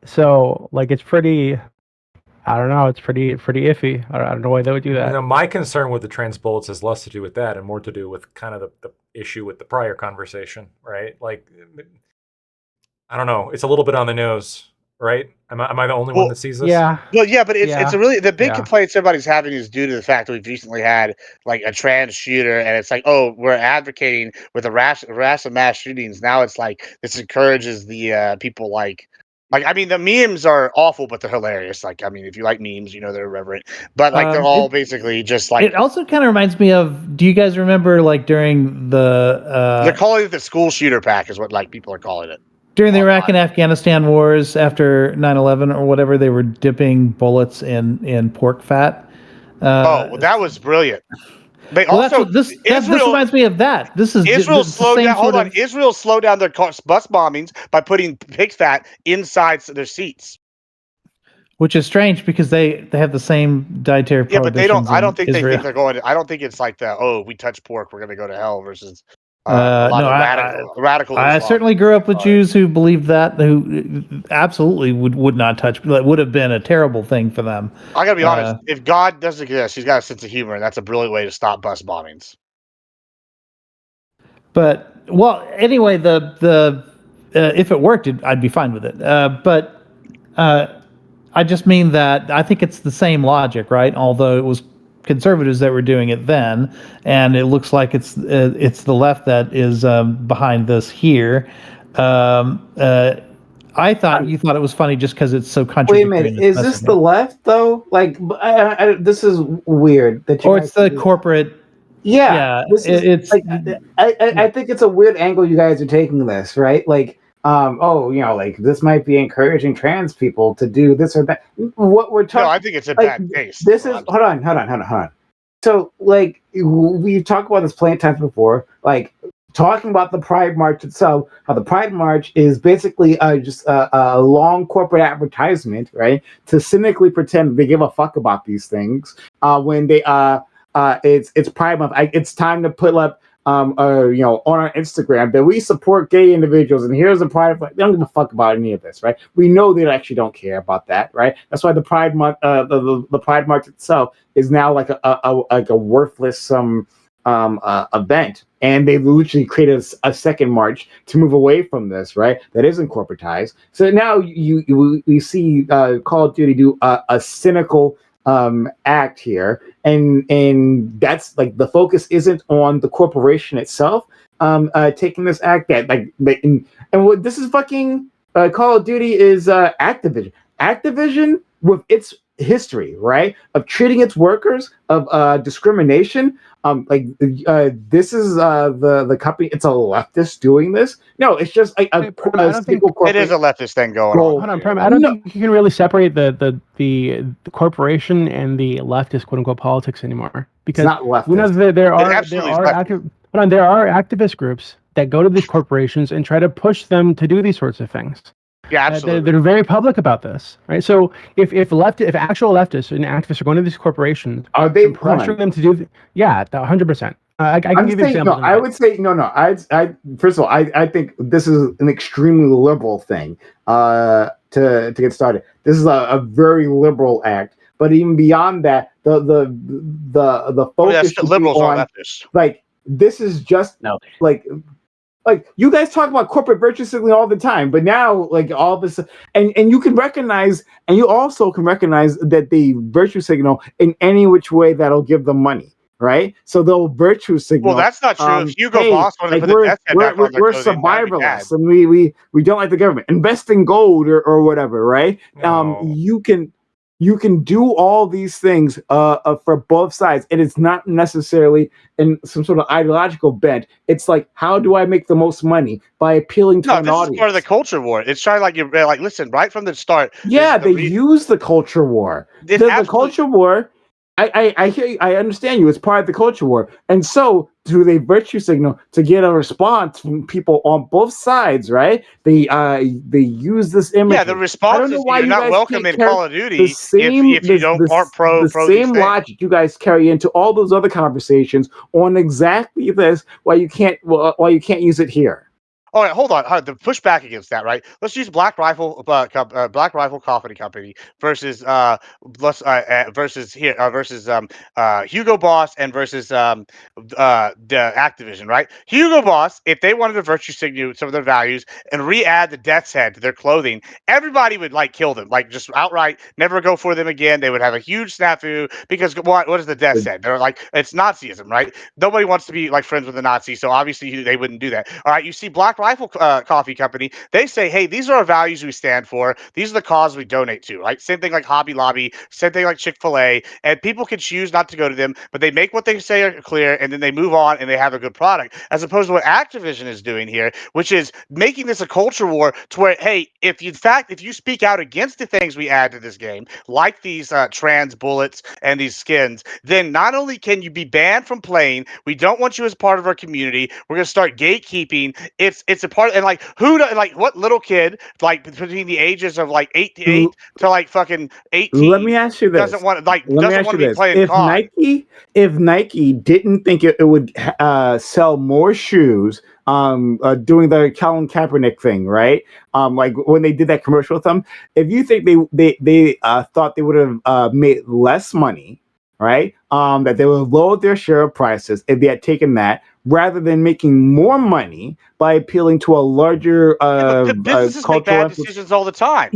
So like it's pretty, I don't know, it's pretty iffy. I don't know why they would do that. You know, my concern with the trans bullets has less to do with that and more to do with kind of the issue with the prior conversation, right? Like, I don't know, it's a little bit on the nose. Right? Am I the only one that sees this? Yeah. Well, yeah, but it's a really the big complaints everybody's having is due to the fact that we've recently had like a trans shooter, and it's like, oh, we're advocating with a rash of mass shootings. Now it's like this encourages the people like I mean the memes are awful, but they're hilarious. Like I mean, if you like memes, you know they're irreverent, but like they're all basically just like. It also kind of reminds me of. Do you guys remember like during the? They're calling it the school shooter pack, is what like people are calling it. During the Iraq and Afghanistan wars after 9/11 or whatever, they were dipping bullets in pork fat. Well, that was brilliant. But also, this reminds me of that. This is Israel slowed down. Hold on, Israel slowed down their bus bombings by putting pig fat inside their seats. Which is strange because they have the same dietary. Yeah, but they don't. I don't think Israel. they think they're going. I don't think it's like we touch pork, we're going to go to hell versus. Radical. I certainly grew up with Jews who believed that, who absolutely would not touch. That would have been a terrible thing for them. I gotta be honest. If God doesn't exist, He's got a sense of humor, and that's a brilliant way to stop bus bombings. But anyway, if it worked, I'd be fine with it. But I just mean that I think it's the same logic, right? Although it was conservatives that were doing it then, and it looks like it's the left that is behind this here. I thought you thought it was funny just because it's so contradictory. Wait a minute, is this the left though? Like, this is weird. Or it's the corporate. Yeah, it's. Like, I think it's a weird angle you guys are taking this, right? Like, like this might be encouraging trans people to do this or that. What we're talking? No, I think it's a bad case. This is hold on. So, like, we've talked about this plenty of times before. Like, talking about the Pride March itself, how the Pride March is basically just a long corporate advertisement, right? To cynically pretend they give a fuck about these things. When they it's Pride Month. It's time to put up. On our Instagram that we support gay individuals, and here's a Pride flag. They don't give a fuck about any of this, right? We know they actually don't care about that, right? That's why the Pride Month, the Pride March itself is now like a worthless event, and they literally created a second march to move away from this, right? That isn't corporatized. So now we see Call of Duty do a cynical act here, and that's like the focus isn't on the corporation itself taking this act and what this is fucking Call of Duty is Activision with its history, right, of treating its workers, of discrimination. This is the company. It's a leftist doing this. No, it's just a I don't think single corporate. It is a leftist thing going goal. on. Hold on, Prime. I don't think you can really separate the corporation and the leftist quote unquote politics anymore, because It's not leftist. we know that there are absolutely is leftist. there are activist groups that go to these corporations and try to push them to do these sorts of things. Yeah, absolutely. They're very public about this, right? So if actual leftists and activists are going to these corporations, Are they and pressuring them to do? Yeah, 100%. I can I'm give you saying, examples. I would say no. I first of all, I think this is an extremely liberal thing to get started. This is a very liberal act. But even beyond that, the focus should be liberals on, are leftists. like, this is just No. like you guys talk about corporate virtue signaling all the time, but now like all this, and you can recognize, and you also can recognize that they virtue signal in any which way that'll give them money. Right, so they'll virtue signal. Well, that's not true. If Hugo hey, Boss wanted to like, put the death head back on their we're clothing, that'd be bad. survivalists, and we don't like the government. Invest in gold or whatever, right? No. You can do all these things for both sides, and it's not necessarily in some sort of ideological bent. It's like, how do I make the most money by appealing to No, an this audience? is part of the culture war. It's trying like listen, right from the start. Yeah, they use the culture war. The culture war. I hear you, I understand you. It's part of the culture war, and so do they virtue signal to get a response from people on both sides, right? They use this image. Yeah, the response is you're not welcome in Call of Duty if you aren't pro. The same logic you guys carry into all those other conversations on exactly this. Why you can't use it here. All right, hold on. The pushback against that, right? Let's use Black Rifle Coffee Company versus Hugo Boss and versus the Activision, right? Hugo Boss, if they wanted to virtue signal some of their values and re-add the death's head to their clothing, everybody would like kill them, like just outright never go for them again. They would have a huge snafu because what is the death's head? They're like, it's Nazism, right? Nobody wants to be like friends with the Nazis, so obviously they wouldn't do that. All right, you see Black Rifle Coffee Company, they say, hey, these are our values we stand for. These are the causes we donate to, right? Same thing like Hobby Lobby, same thing like Chick-fil-A, and people can choose not to go to them, but they make what they say are clear, and then they move on and they have a good product, as opposed to what Activision is doing here, which is making this a culture war to where, hey, if you speak out against the things we add to this game, like these trans bullets and these skins, then not only can you be banned from playing, we don't want you as part of our community, we're going to start gatekeeping. It's a part, and like what little kid like between the ages of like 8 to like fucking 18 let me ask you this, doesn't want to be playing if COD. Nike didn't think it would sell more shoes doing the Colin Kaepernick thing, right? Like when they did that commercial with them, if you think they thought they would have made less money, right? That they would have lowered their share of prices if they had taken that, rather than making more money by appealing to a larger businesses make bad decisions all the time.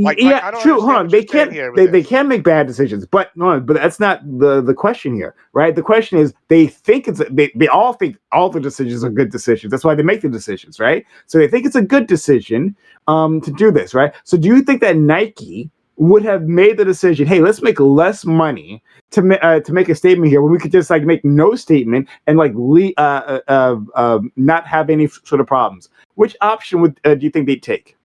True. Hold on, they can make bad decisions, but that's not the question here, right? The question is they think they all think all the decisions are good decisions. That's why they make the decisions, right? So they think it's a good decision to do this, right? So do you think that Nike would have made the decision, hey, let's make less money to make a statement here, when we could just like make no statement and like not have any sort of problems? Which option would do you think they'd take?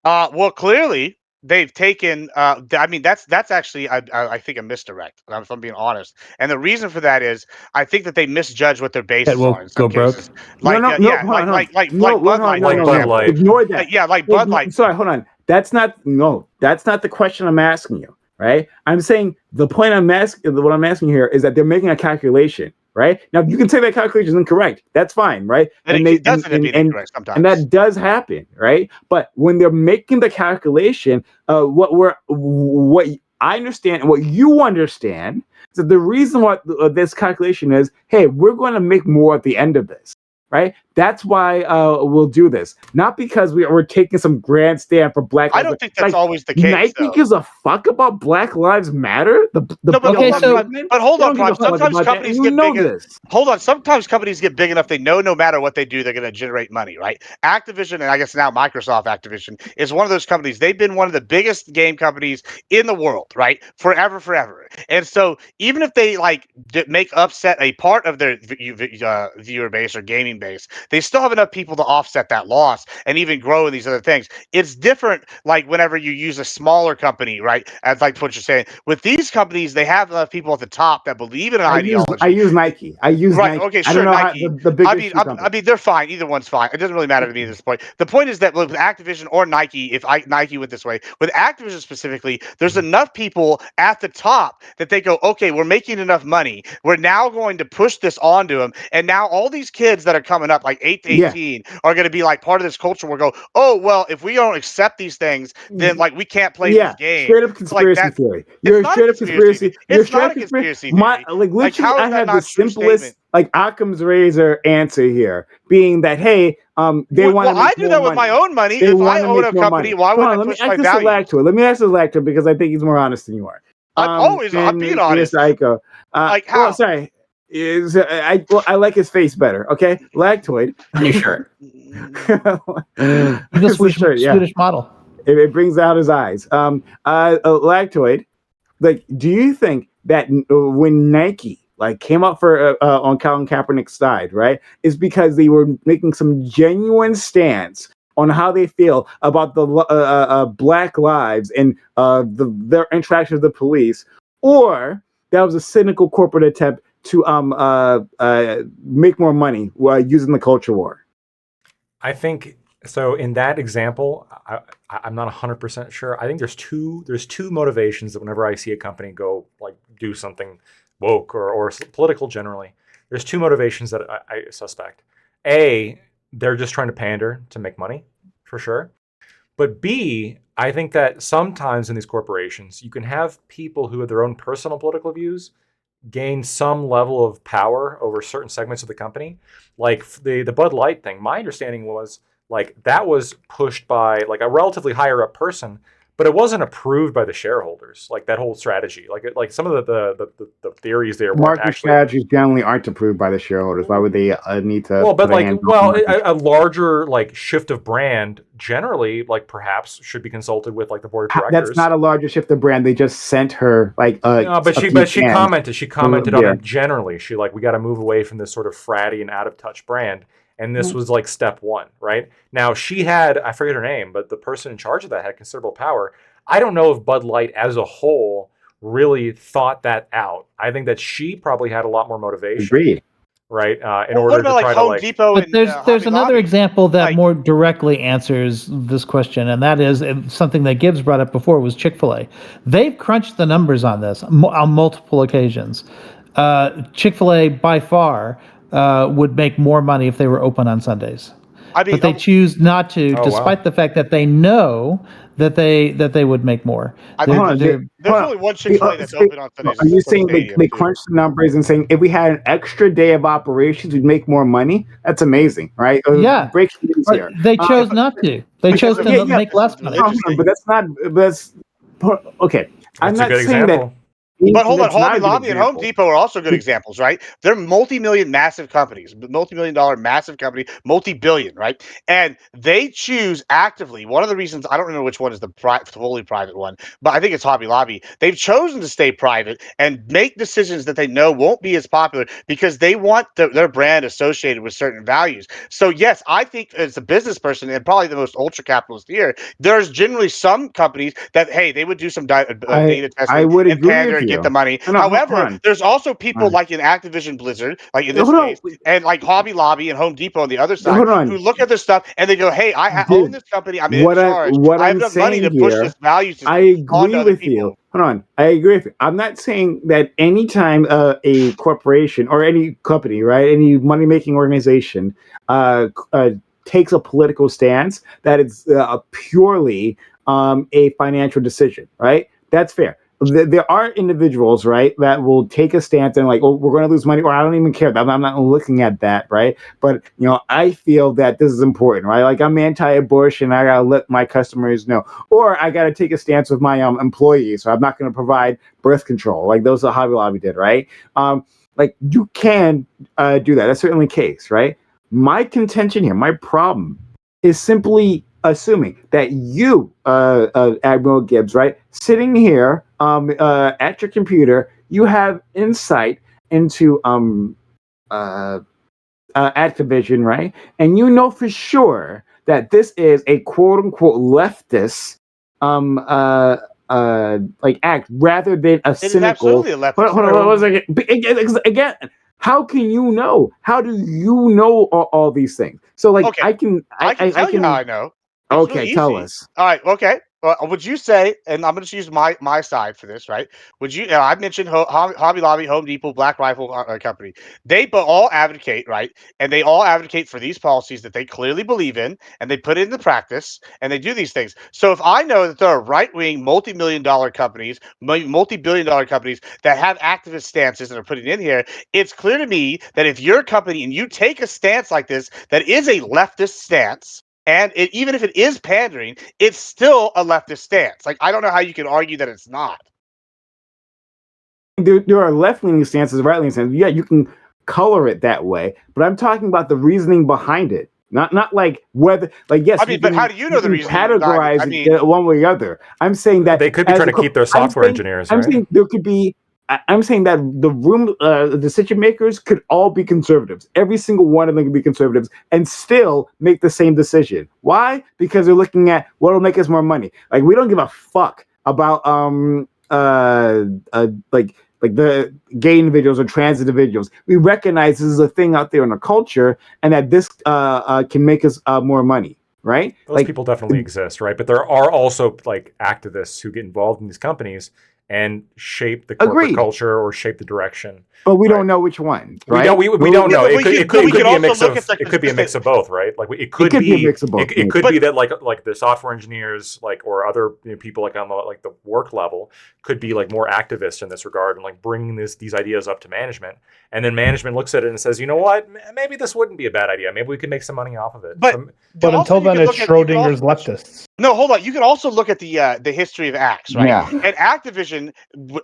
Well, clearly they've taken. I mean, that's actually I think a misdirect, if I'm being honest. And the reason for that is I think that they misjudge what their basis are. In some cases. Like Bud Light. Ignore that. Like Bud Light. Sorry, hold on. That's not the question I'm asking you, right? I'm saying the point what I'm asking here is that they're making a calculation, right? Now you can say that calculation is incorrect. That's fine, right? And that does happen, right? But when they're making the calculation, what I understand and what you understand is that the reason what this calculation is, hey, we're going to make more at the end of this, right? That's why we'll do this. Not because we're taking some grand stand for Black Lives I don't think that's always the case. Nike though. gives a fuck about Black Lives Matter. No, but Okay, hold on, Prime. Sometimes companies get big. This. Hold on. Sometimes companies get big enough they know no matter what they do, they're going to generate money, right? Activision, and I guess now Microsoft Activision, is one of those companies. They've been one of the biggest game companies in the world, right? Forever. And so even if they like make upset a part of their viewer base or gaming base, they still have enough people to offset that loss and even grow in these other things. It's different, like whenever you use a smaller company, right? As like what you're saying, with these companies, they have enough people at the top that believe in an ideology. I use Nike. Right. Nike. Okay. I Sure. don't know Nike. the biggest I mean, they're fine. Either one's fine. It doesn't really matter to me at this point. The point is that with Activision or Nike, if Nike went this way, with Activision specifically, there's enough people at the top that they go, okay, we're making enough money. We're now going to push this onto them, and now all these kids that are coming up, like 8 to 18, are going to be like part of this culture. We'll go, oh well, if we don't accept these things, then like we can't play this game. Straight up conspiracy theory. You're a straight up conspiracy. It's not a conspiracy theory. Like literally, I have the simplest, like Occam's razor answer here, being that hey, they want. Well, I do that with my own money. If I own a company, why would I push my value? Let me ask the Lacto because I think he's more honest than you are. I'm being honest. Psycho. Like how? Well, sorry. I like his face better. Okay, Lactoid. New shirt. The Swedish model. It brings out his eyes. Lactoid. Like, do you think that when Nike like came up for on Colin Kaepernick's side, right, is because they were making some genuine stance on how they feel about the Black lives and their interaction with the police, or that was a cynical corporate attempt to make more money using the culture war? I think so. In that example, I'm not 100% sure. I think there's two motivations that whenever I see a company go like do something woke or political generally, there's two motivations that I suspect. A, they're just trying to pander to make money, for sure. But B, I think that sometimes in these corporations, you can have people who have their own personal political views gain some level of power over certain segments of the company. Like the Bud Light thing, my understanding was like that was pushed by like a relatively higher up person, but it wasn't approved by the shareholders. Like that whole strategy, like some of the theories there weren't market actually. Strategies generally aren't approved by the shareholders. Why would they need to? Well, but like, a larger like shift of brand generally, like perhaps should be consulted with like the board of directors. That's not a larger shift of brand. They just sent her like. No, but she commented on it generally. She like, we got to move away from this sort of fratty and out of touch brand. And this was like step one, right? Now she had, I forget her name, but the person in charge of that had considerable power. I don't know if Bud Light as a whole really thought that out. I think that she probably had a lot more motivation. Agreed. Right? In order to try to like. Depot but there's another example that more directly answers this question, and that is something that Gibbs brought up before was Chick-fil-A. They've crunched the numbers on this on multiple occasions. Chick-fil-A by far would make more money if they were open on Sundays. But they choose not to, despite the fact that they know that they would make more. There's only one Chick-fil-A that's open on Sundays. Are you saying they crunch the numbers and saying if we had an extra day of operations, we'd make more money? That's amazing, right? Yeah. Breaking news here. They chose not to. They chose to make less money. But that's not. That's okay. I'm not saying that. But hold on, Hobby Lobby and Home Depot are also good examples, right? They're multi-million massive companies, multi-million-dollar massive company, multi-billion, right? And they choose actively. One of the reasons, I don't remember which one is the fully private one, but I think it's Hobby Lobby. They've chosen to stay private and make decisions that they know won't be as popular because they want their brand associated with certain values. So yes, I think as a business person and probably the most ultra-capitalist here, there's generally some companies that, hey, they would do some data testing. I would agree with you. Get the money. However, there's also people like in Activision Blizzard, like in this case, and like Hobby Lobby and Home Depot on the other side, who look at this stuff and they go, "Hey, I own this company. I'm in charge. I have enough money to push this value system." I agree with you. Hold on. I agree with you. I'm not saying that anytime a corporation or any company, right, any money-making organization takes a political stance, that it's purely a financial decision, right? That's fair. there are individuals, right, that will take a stance and like, oh, we're going to lose money, or I don't even care. I'm not looking at that, right? But I feel that this is important, right? Like I'm anti-abortion, I gotta let my customers know, or I gotta take a stance with my employees, so I'm not going to provide birth control, like those that Hobby Lobby did, right? Like you can do that. That's certainly the case, right? My contention here, my problem, is simply assuming that you, Admiral Gibbs, right, sitting here at your computer, you have insight into Activision, right? And you know for sure that this is a quote unquote leftist like act rather than a cynical. It is absolutely a leftist. Hold on, one second. Again, how can you know? How do you know all these things? So like, okay. I can tell you how I know. It's okay, really tell us. All right, okay. Well, would you say, and I'm going to use my side for this, right? Would you? I mentioned Hobby Lobby, Home Depot, Black Rifle Company. They all advocate, right? And they all advocate for these policies that they clearly believe in, and they put it into practice, and they do these things. So if I know that there are right-wing, multi-million-dollar companies, multi-billion-dollar companies that have activist stances that are putting in here, it's clear to me that if you're a company and you take a stance like this, that is a leftist stance. And even if it is pandering, it's still a leftist stance. Like, I don't know how you can argue that it's not. There are left-leaning stances, right-leaning stances. Yeah, you can color it that way, but I'm talking about the reasoning behind it. Not like whether, like, yes. I mean, but how do you know the reasoning? Categorize it one way or the other. I'm saying that they could be trying to keep their software engineers. I'm saying there could be. I'm saying that the decision makers could all be conservatives. Every single one of them could be conservatives and still make the same decision. Why? Because they're looking at what'll make us more money. Like, we don't give a fuck about like the gay individuals or trans individuals. We recognize this is a thing out there in the culture, and that this can make us more money. Right? Those people definitely exist, right? But there are also like activists who get involved in these companies and shape the corporate culture or shape the direction. But we don't know which one. Right? We don't know. It could be a mix of. It could be a mix of both, right? Like it could be a mix of both. It could be that like the software engineers, like, or other people like on the work level, could be like more activists in this regard and like bringing these ideas up to management, and then management looks at it and says, you know what, maybe this wouldn't be a bad idea. Maybe we could make some money off of it. But until then, it's Schrodinger's leftists. No, hold on. You can also look at the history of Axe, right? Yeah. And Activision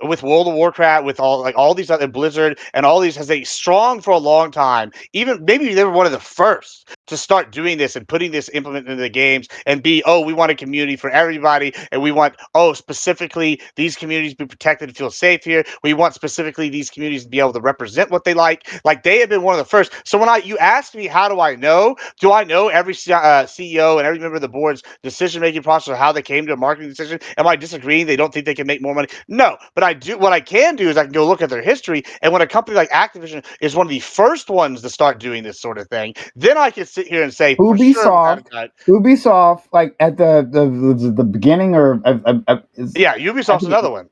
with World of Warcraft, with all these other Blizzard and all these, has a strong for a long time. Even maybe they were one of the first to start doing this and putting this implement into the games and we want a community for everybody, and we want specifically these communities be protected and feel safe here. We want specifically these communities to be able to represent what they like. Like, they have been one of the first. So when you ask me, how do I know? Do I know every CEO and every member of the board's decision-making process, or how they came to a marketing decision? Am I disagreeing they don't think they can make more money? No, but I do. What I can do is I can go look at their history, and when a company like Activision is one of the first ones to start doing this sort of thing, then I can sit here and say Ubisoft, like at the beginning, or Ubisoft's another one.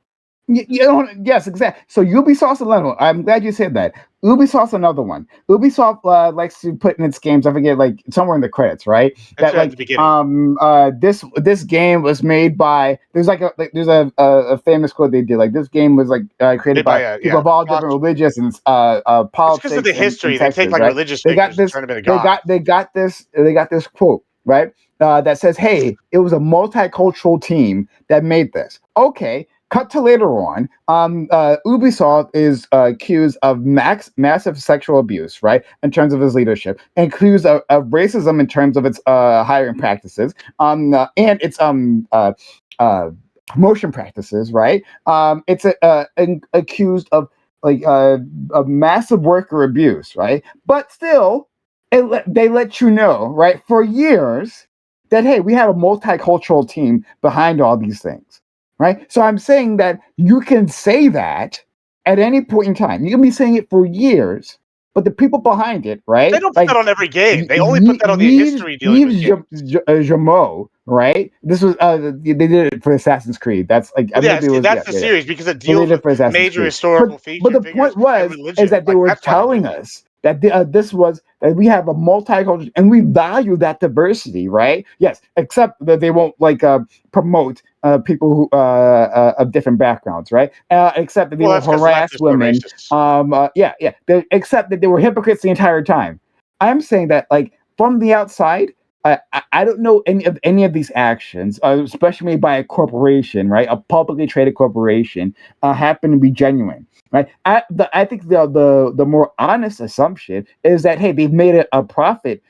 Yes, exactly. So Ubisoft's another one. I'm glad you said that. Ubisoft's another one. Ubisoft likes to put in its games, I forget, like somewhere in the credits, right? That's right, at the beginning. This game was made by, there's a famous quote they did, like, this game was like created by people of all different religious and politics. Because of the history, they take like religious figures and turn them into gods. They got this quote, right? That says, "Hey, it was a multicultural team that made this." Okay. Cut to later on, Ubisoft is accused of massive sexual abuse, right, in terms of its leadership, and accused of racism in terms of its hiring practices, and its promotion practices, right? It's accused of like of massive worker abuse, right? But still, they let you know, right, for years that, hey, we had a multicultural team behind all these things. Right. So I'm saying that you can say that at any point in time. You can be saying it for years, but the people behind it, right? They don't put that on every game. They only put that on the history dealing with Jameau, right? This was they did it for Assassin's Creed. That's like that's the series because it deals with major historical features. But the point is that they were telling us that that we have a multicultural and we value that diversity, right? Yes, except that they won't promote people who of different backgrounds, right? Except that they will harass women. Except that they were hypocrites the entire time. I'm saying that like from the outside, I don't know any of these actions, especially made by a corporation, right? A publicly traded corporation, happen to be genuine, right? I think the more honest assumption is that hey, they've made a profit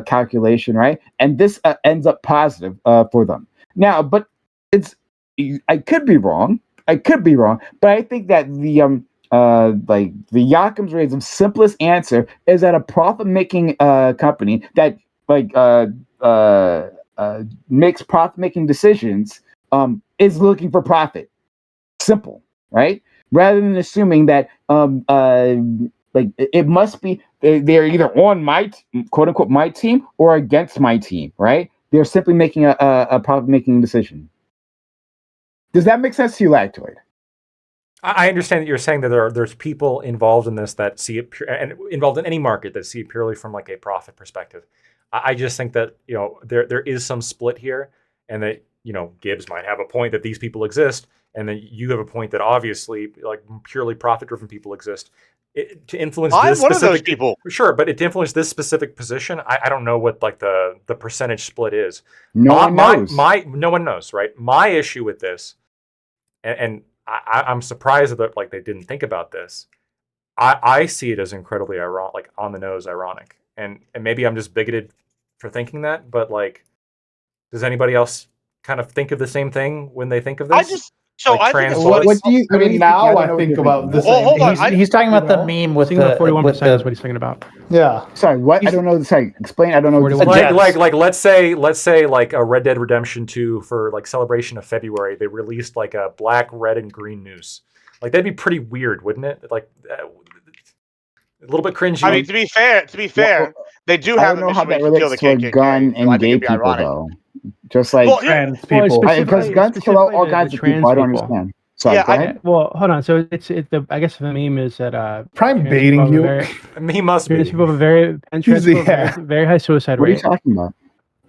calculation, right? And this ends up positive for them. Now, but I could be wrong. But I think that the like the Occam's razor simplest answer is that a profit making company that like makes profit making decisions is looking for profit. Simple, right? Rather than assuming that like it must be they're either on my quote unquote my team or against my team, right? They're simply making a profit making decision. Does that make sense to you, Lactoid? I understand that you're saying that there's people involved in this that see it and involved in any market that see it purely from like a profit perspective. I just think that there is some split here, and that Gibbs might have a point that these people exist, and then you have a point that obviously like purely profit-driven people exist. To influence this one specific of those people, sure, but to influence this specific position, I don't know what like the percentage split is. No one knows. No one knows, right? My issue with this, and I'm surprised that like they didn't think about this. I see it as incredibly ironic, like on the nose ironic, and maybe I'm just bigoted for thinking that, but like, does anybody else kind of think of the same thing when they think of this? I think it's what do you? I mean, now I think about this. Hold on, he's talking about the meme with the 41% is what he's thinking about. Yeah. Sorry, what? I don't know. Sorry, explain. I don't know. Like let's say like a Red Dead Redemption 2 for like celebration of February, they released like a black, red, and green noose. Like that'd be pretty weird, wouldn't it? Like a little bit cringy. I mean, to be fair, they do have a mission to kill the KKK. Gun and gay people, though. Just like trans people, because guns kill out all kinds of people. I don't understand. Sorry, well, hold on. So I guess the meme is that Prime baiting you. He must be. Trans people have a very high suicide rate. What are you talking about?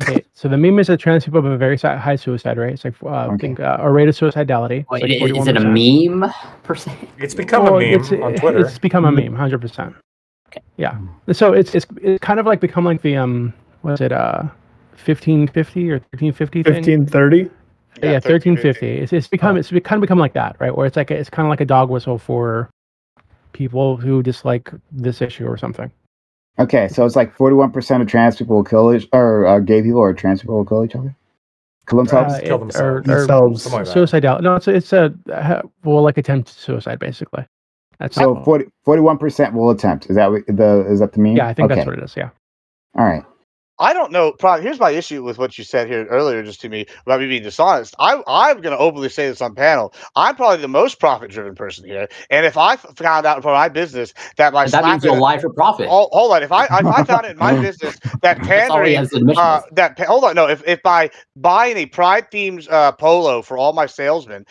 Okay, so the meme is that trans people have a very high suicide rate. It's like I think a rate of suicidality. Wait, is it a meme per se? It's become a meme on Twitter. It's become a meme, 100%. Okay. Yeah. So it's kind of like become like the was it 1550 or 1350 thing? 1530. Yeah, 1350. It's kind of become like that, right? Where it's kind of like a dog whistle for people who dislike this issue or something. Okay, so it's like 41% of trans people will kill or gay people or trans people will kill each other. Kill themselves. Kill themselves. Or suicidality. No, it's like attempt suicide basically. That's so 41% will attempt. Is that the meme? Yeah, I think that's what it is. Yeah. All right. I don't know. Here's my issue with what you said here earlier, just to me about me being dishonest. I'm going to openly say this on panel. I'm probably the most profit-driven person here, and if I found out for my business that that means you'll lie for profit. Hold on. If I found it in my business that pandering, if by buying a Pride themed polo for all my salesmen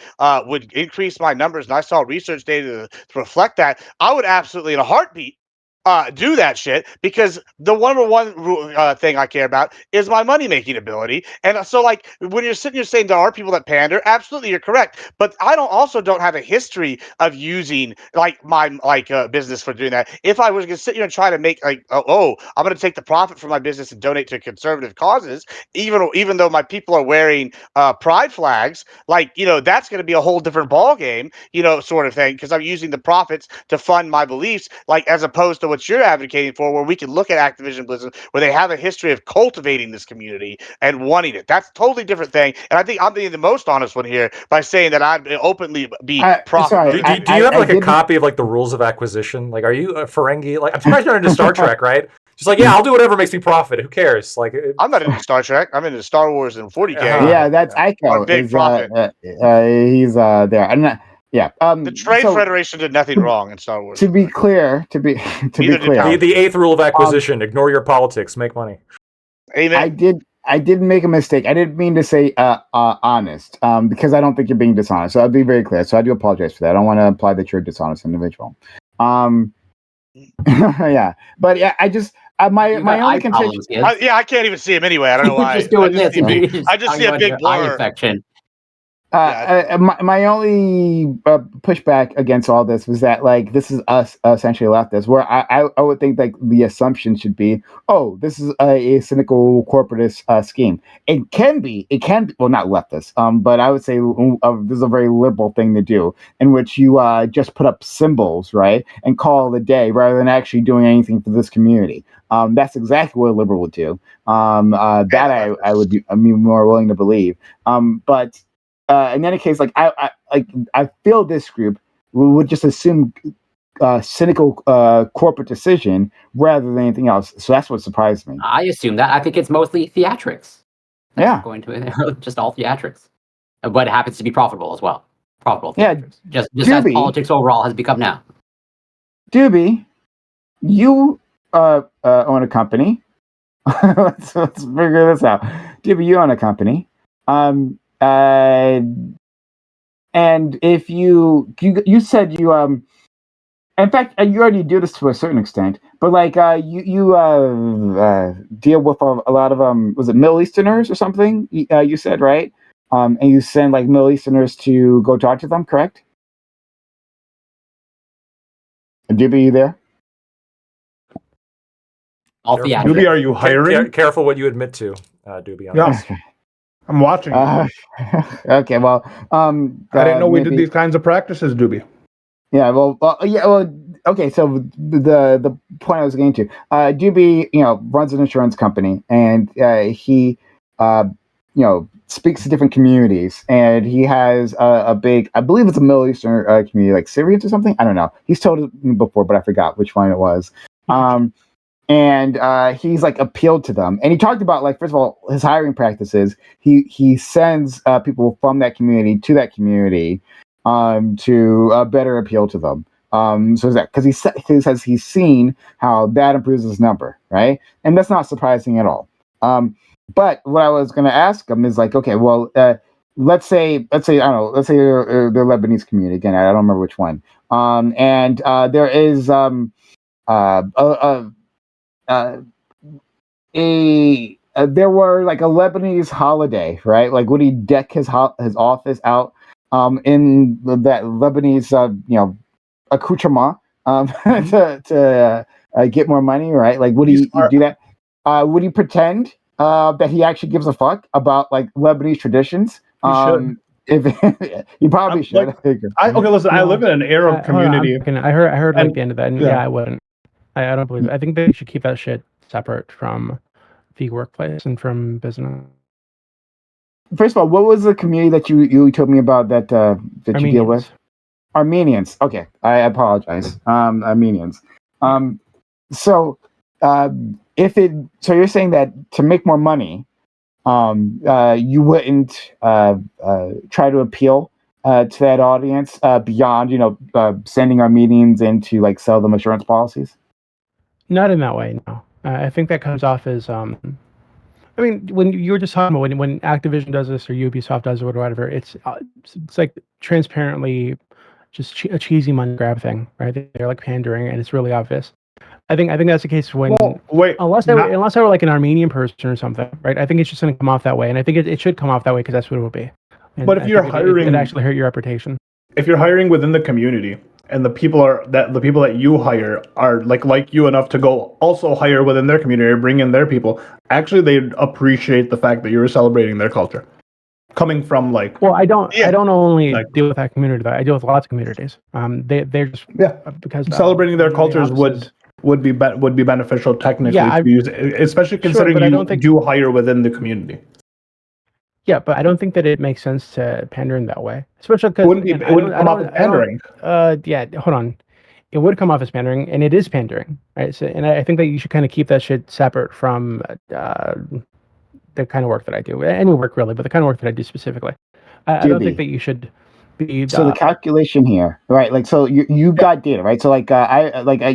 would increase my numbers, and I saw research data to reflect that, I would absolutely in a heartbeat do that shit, because the number one thing I care about is my money making ability. And so like when you're sitting here saying there are people that pander, absolutely you're correct, but I don't have a history of using like my business for doing that. If I was gonna sit here and try to make like I'm gonna take the profit from my business and donate to conservative causes, even though my people are wearing pride flags, like that's gonna be a whole different ball game, sort of thing, because I'm using the profits to fund my beliefs, like as opposed to what you're advocating for, where we can look at Activision Blizzard, where they have a history of cultivating this community and wanting it. That's a totally different thing. And I think I'm being the most honest one here by saying that I'd openly be profitable. Do you have like a copy of like the rules of acquisition? Like, are you a Ferengi? Like, I'm surprised you're into Star Trek, right? Just like, yeah, I'll do whatever makes me profit. Who cares? Like, I'm not into Star Trek. I'm into Star Wars and 40K. Yeah, that's Ico. Big profit. He's there. I'm not. Yeah. The Trade Federation did nothing wrong in Star Wars. To be clear, the 8th rule of acquisition: ignore your politics, make money. Amen. I did make a mistake. I didn't mean to say honest, because I don't think you're being dishonest. So I'll be very clear. So I do apologize for that. I don't want to imply that you're a dishonest individual. Yeah, but yeah, I just my You my got only eye contention. problems, kids. I can't even see him anyway. I don't know You're why. just doing I just this. see And big, you're just I just talking see a about big your eye blur. infection. My only pushback against all this was that like this is us essentially leftists, where I would think like the assumption should be, oh, this is a cynical corporatist scheme. It can be well, not leftist, but I would say this is a very liberal thing to do, in which you just put up symbols, right, and call it a day rather than actually doing anything for this community. That's exactly what a liberal would do. That I would be more willing to believe. But in any case, like I feel this group would just assume cynical corporate decision rather than anything else. So that's what surprised me. I assume that. I think it's mostly theatrics. Yeah, Going to just all theatrics, but it happens to be profitable as well. Profitable yeah. theatrics. Just as Doobie, politics overall has become now. Doobie, you own a company. let's figure this out. Doobie, you own a company. And if you said you in fact you already do this to a certain extent, but like you deal with a lot of was it Middle Easterners or something? You said, right? And you send like Middle Easterners to go talk to them, correct? Doobie, you there? All Careful. theatrics. Doobie, are you hiring? Careful what you admit to, Doobie. On Yes. this. I'm watching. Okay, well, I didn't know we did maybe- these kinds of practices, Doobie. Yeah, well, okay. So the point I was getting to, Doobie, runs an insurance company, and he, speaks to different communities, and he has a big, I believe it's a Middle Eastern community, like Syrians or something. I don't know. He's told me before, but I forgot which one it was. And he's like appealed to them, and he talked about like, first of all, his hiring practices. He sends people from that community to that community to better appeal to them. So is that because he says he's seen how that improves his number, right? And that's not surprising at all. But what I was going to ask him is like, okay, well, let's say I don't know, let's say the Lebanese community again. I don't remember which one. And there is there were like a Lebanese holiday, right? Like, would he deck his office out in that Lebanese accoutrement to get more money, right? Like, would he do that? Would he pretend that he actually gives a fuck about like Lebanese traditions? He should. If he probably should. Okay, listen. I live in an Arab community. I heard like And- the end of that, and yeah. I wouldn't. I don't believe it. I think they should keep that shit separate from the workplace and from business. First of all, what was the community that you told me about that you deal with? Armenians. Okay, I apologize. Armenians. So you're saying that to make more money, you wouldn't try to appeal to that audience beyond sending Armenians in to like sell them insurance policies? Not in that way, no. I think that comes off as I mean, when you were just talking about when Activision does this or Ubisoft does it or whatever, it's like transparently just a cheesy money grab thing, right? They're like pandering, and it's really obvious. I think that's the case when unless they were like an Armenian person or something, right? I think it's just going to come off that way, and I think it should come off that way because that's what it will be. And But if I you're think hiring, it actually hurt your reputation. If you're hiring within the community, and the people that you hire are like you enough to go also hire within their community or bring in their people, actually they appreciate the fact that you're celebrating their culture. Coming from like, well, I don't only deal with that community, though. I deal with lots of communities. They're just because celebrating their cultures would be beneficial technically to use, especially considering you do hire within the community. Yeah, but I don't think that it makes sense to pander in that way, especially because it wouldn't come off as pandering. Yeah, hold on. It would come off as pandering, and it is pandering, right? So, and I think that you should kind of keep that shit separate from the kind of work that I do. Any work really, but the kind of work that I do specifically. I don't think that you should be. So the calculation here, right? Like, so you've got data, right? So like,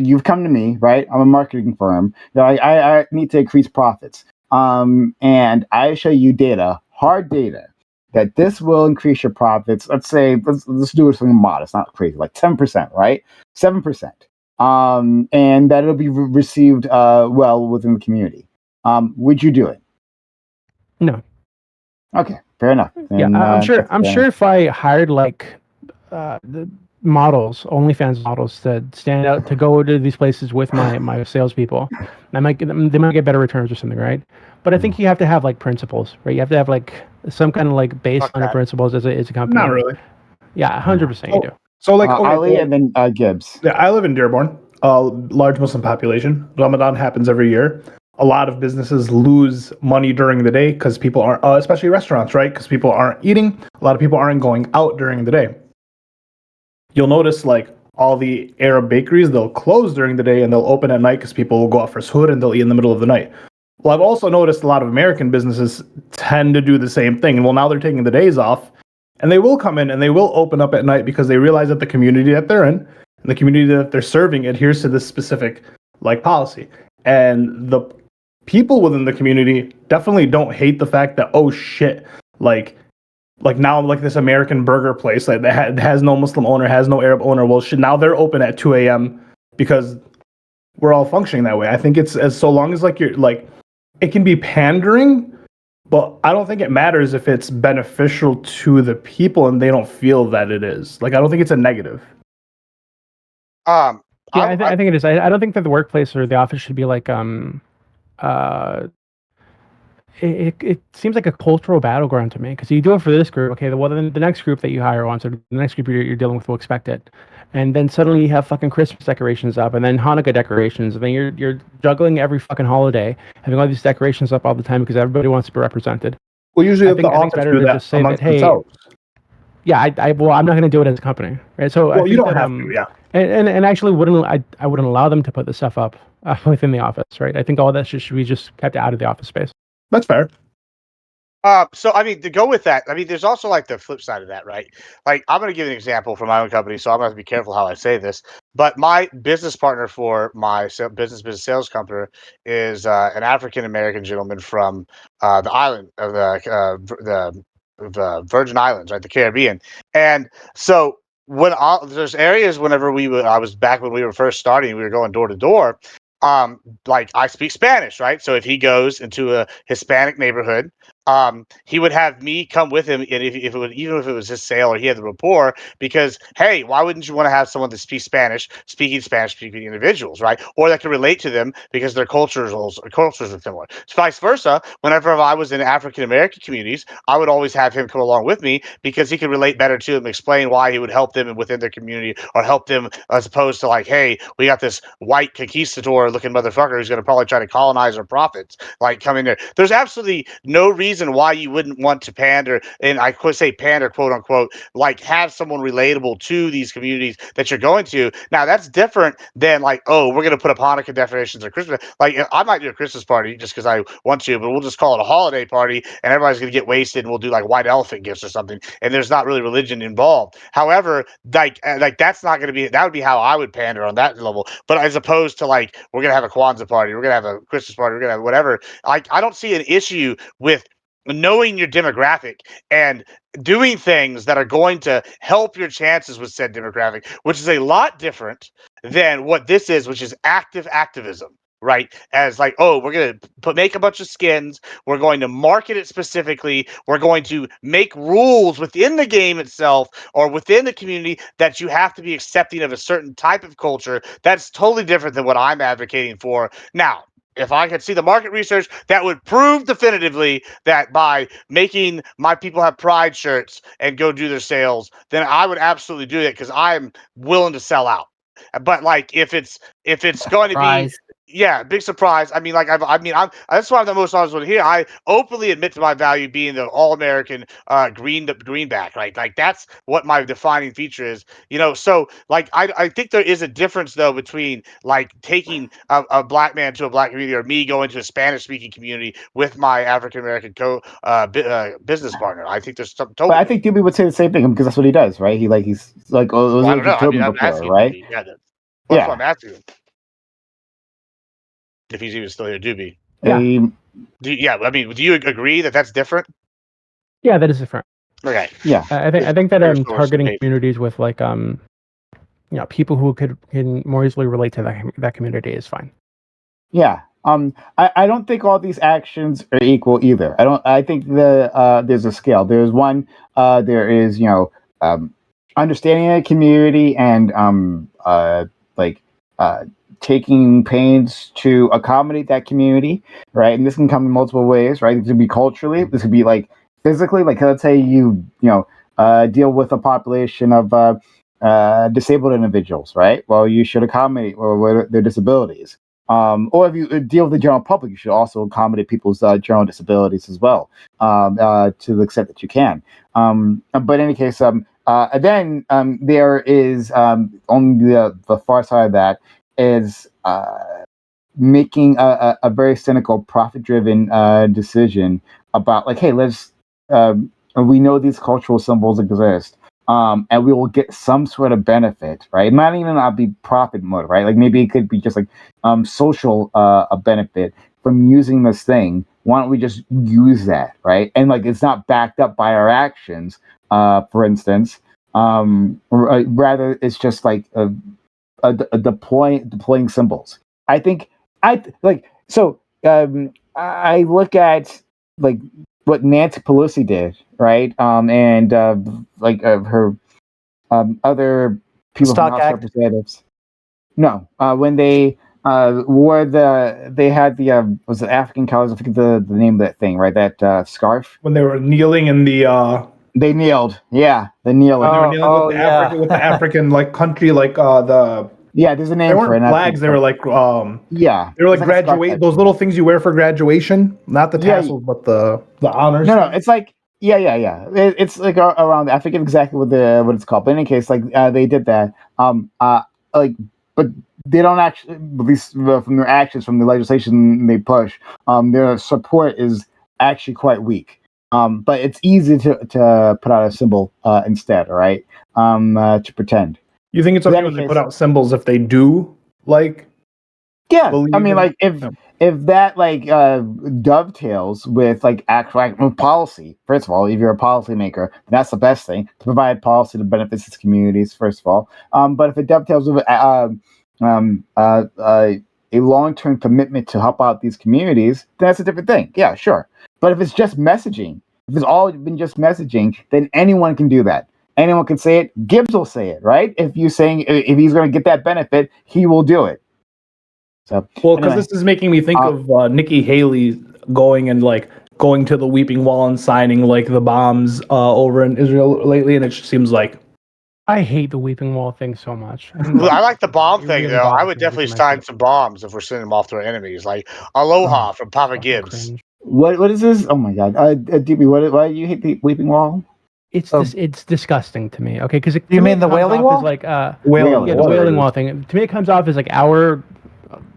you've come to me, right? I'm a marketing firm. I need to increase profits. And I show you data, hard data, that this will increase your profits. Let's say, let's do something modest, not crazy, like 10%, right? 7%. and that it'll be received well within the community. Would you do it? No. Okay, fair enough. Yeah, And, I'm sure. that's I'm fair. sure if I hired like the models, OnlyFans models, to stand out to go to these places with my salespeople, they might get better returns or something, right? But I think you have to have like principles, right? You have to have like some kind of like baseline of principles as a company. Not really. Yeah, 100% you do. So like Ali and then Gibbs. Yeah, I live in Dearborn, a large Muslim population. Ramadan happens every year. A lot of businesses lose money during the day because people aren't, especially restaurants, right? Because people aren't eating. A lot of people aren't going out during the day. You'll notice like all the Arab bakeries, they'll close during the day and they'll open at night because people will go out for suhoor and they'll eat in the middle of the night. Well, I've also noticed a lot of American businesses tend to do the same thing. Well, now they're taking the days off and they will come in and they will open up at night because they realize that the community that they're in and the community that they're serving adheres to this specific like policy. And the people within the community definitely don't hate the fact that, oh shit, like now like this American burger place like that has no Muslim owner, has no Arab owner. Well, now they're open at 2 a.m. because we're all functioning that way. I think it's as so long as like you're like it can be pandering, but I don't think it matters if it's beneficial to the people and they don't feel that it is. Like I don't think it's a negative. Yeah, I think it is. I don't think that the workplace or the office should be like it seems like a cultural battleground to me because you do it for this group, okay? Well, then the next group that you hire wants it. The next group you're dealing with will expect it, and then suddenly you have fucking Christmas decorations up, and then Hanukkah decorations, and then you're juggling every fucking holiday, having all these decorations up all the time because everybody wants to be represented. Well, usually I think office better do to that just say amongst that, hey, themselves. yeah, well, I'm not going to do it as a company, right? So Well, I you think don't that, have to, yeah. And actually I wouldn't allow them to put the stuff up within the office, right? I think all that should be just kept out of the office space. That's fair. So I mean, to go with that, I mean, there's also like the flip side of that, right? Like, I'm going to give an example from my own company, so I'm going to have to be careful how I say this. But my business partner for my business sales company is an African American gentleman from the island of the Virgin Islands, right, the Caribbean. And so there's areas whenever I was back when we were first starting, we were going door to door. Like I speak Spanish, right? So if he goes into a Hispanic neighborhood, he would have me come with him, and if it would, even if it was his sale or he had the rapport, because hey, why wouldn't you want to have someone that speaks Spanish, speaking individuals, right? Or that can relate to them because their cultures are similar. So vice versa, whenever I was in African American communities, I would always have him come along with me because he could relate better to them, explain why he would help them within their community or help them, as opposed to like, hey, we got this white conquistador looking motherfucker who's going to probably try to colonize our profits, like come in there. There's absolutely no reason why you wouldn't want to pander, and I could say pander, quote unquote, like have someone relatable to these communities that you're going to. Now that's different than like, oh, we're going to put up Hanukkah definitions or Christmas. Like I might do a Christmas party just because I want to, but we'll just call it a holiday party, and everybody's going to get wasted, and we'll do like white elephant gifts or something, and there's not really religion involved. However, like that's not going to be, that would be how I would pander on that level. But as opposed to like, we're going to have a Kwanzaa party, we're going to have a Christmas party, we're going to have whatever. Like I don't see an issue with knowing your demographic and doing things that are going to help your chances with said demographic, which is a lot different than what this is, which is active activism, right? As like, oh, we're going to make a bunch of skins, we're going to market it specifically, we're going to make rules within the game itself or within the community that you have to be accepting of a certain type of culture. That's totally different than what I'm advocating for. Now, if I could see the market research that would prove definitively that by making my people have pride shirts and go do their sales, then I would absolutely do it because I'm willing to sell out. But like if it's going to be, yeah, big surprise. I mean, like that's why I'm the most honest one here. I openly admit to my value being the all-American greenback, right? Like that's what my defining feature is. You know, so like I think there is a difference though between like taking a black man to a black community or me going to a Spanish-speaking community with my African American business partner. I think there's some. But I think Doobie would say the same thing because that's what he does, right? He's like, oh, Well, I don't know. I mean, I'm before, asking right? Doobie. Yeah, that's what I'm asking him. If he's even still here, Doobie. Yeah. I mean, do you agree that that's different? Yeah, that is different. Okay. Yeah. I think that targeting communities with like people who can more easily relate to that community is fine. Yeah. I don't think all these actions are equal either. I think there's a scale. There's one, there is, understanding the community and taking pains to accommodate that community, right? And this can come in multiple ways, right? This could be culturally, this could be like physically, like let's say you deal with a population of disabled individuals, right? Well, you should accommodate their disabilities. Or if you deal with the general public, you should also accommodate people's general disabilities as well, to the extent that you can. But in any case, then there is on the far side of that is making a very cynical, profit-driven decision about like, hey, let's we know these cultural symbols exist. And we will get some sort of benefit, right? It might even not be profit motive, right? Like maybe it could be just like social a benefit from using this thing. Why don't we just use that, right? And like it's not backed up by our actions, for instance. Rather, it's just like deploying symbols. I look at like what Nancy Pelosi did, right? And her other people from House Representatives. No, when they had the was it African colors? I forget the name of that thing, right? That scarf. When they were kneeling in the. They kneeled. Yeah, the kneeling. When they were kneeling with the African like country like the. Yeah, there's a name for it. They weren't flags. They were like yeah. They were like graduate. Those little things you wear for graduation, not the tassels, but the honors. No, it's like yeah. It's like around. I forget exactly what it's called, but in any case, like they did that. But they don't actually, at least from their actions, from the legislation they push, their support is actually quite weak. But it's easy to put out a symbol instead, all right? To pretend. You think it's okay when they put out symbols if they do like? Yeah, I mean, like if that like dovetails with like actual policy. First of all, if you're a policymaker, that's the best thing to provide policy that benefits its communities. First of all, but if it dovetails with a long-term commitment to help out these communities, then that's a different thing. Yeah, sure. But if it's just messaging, if it's all been just messaging, then anyone can do that. Anyone can say it. Gibbs will say it, right? If he's going to get that benefit, he will do it. So, well, because this is making me think of Nikki Haley going to the Weeping Wall and signing like the bombs over in Israel lately, and it just seems like I hate the Weeping Wall thing so much. I like the bomb thing though. I would definitely sign some bombs if we're sending them off to our enemies, like Aloha from Papa Gibbs. Cringe. What is this? Oh my God, DB, why do you hate the Weeping Wall? It's disgusting to me. Okay, because you mean the Wailing Wall? Like the Wailing Wall thing. To me, it comes off as like our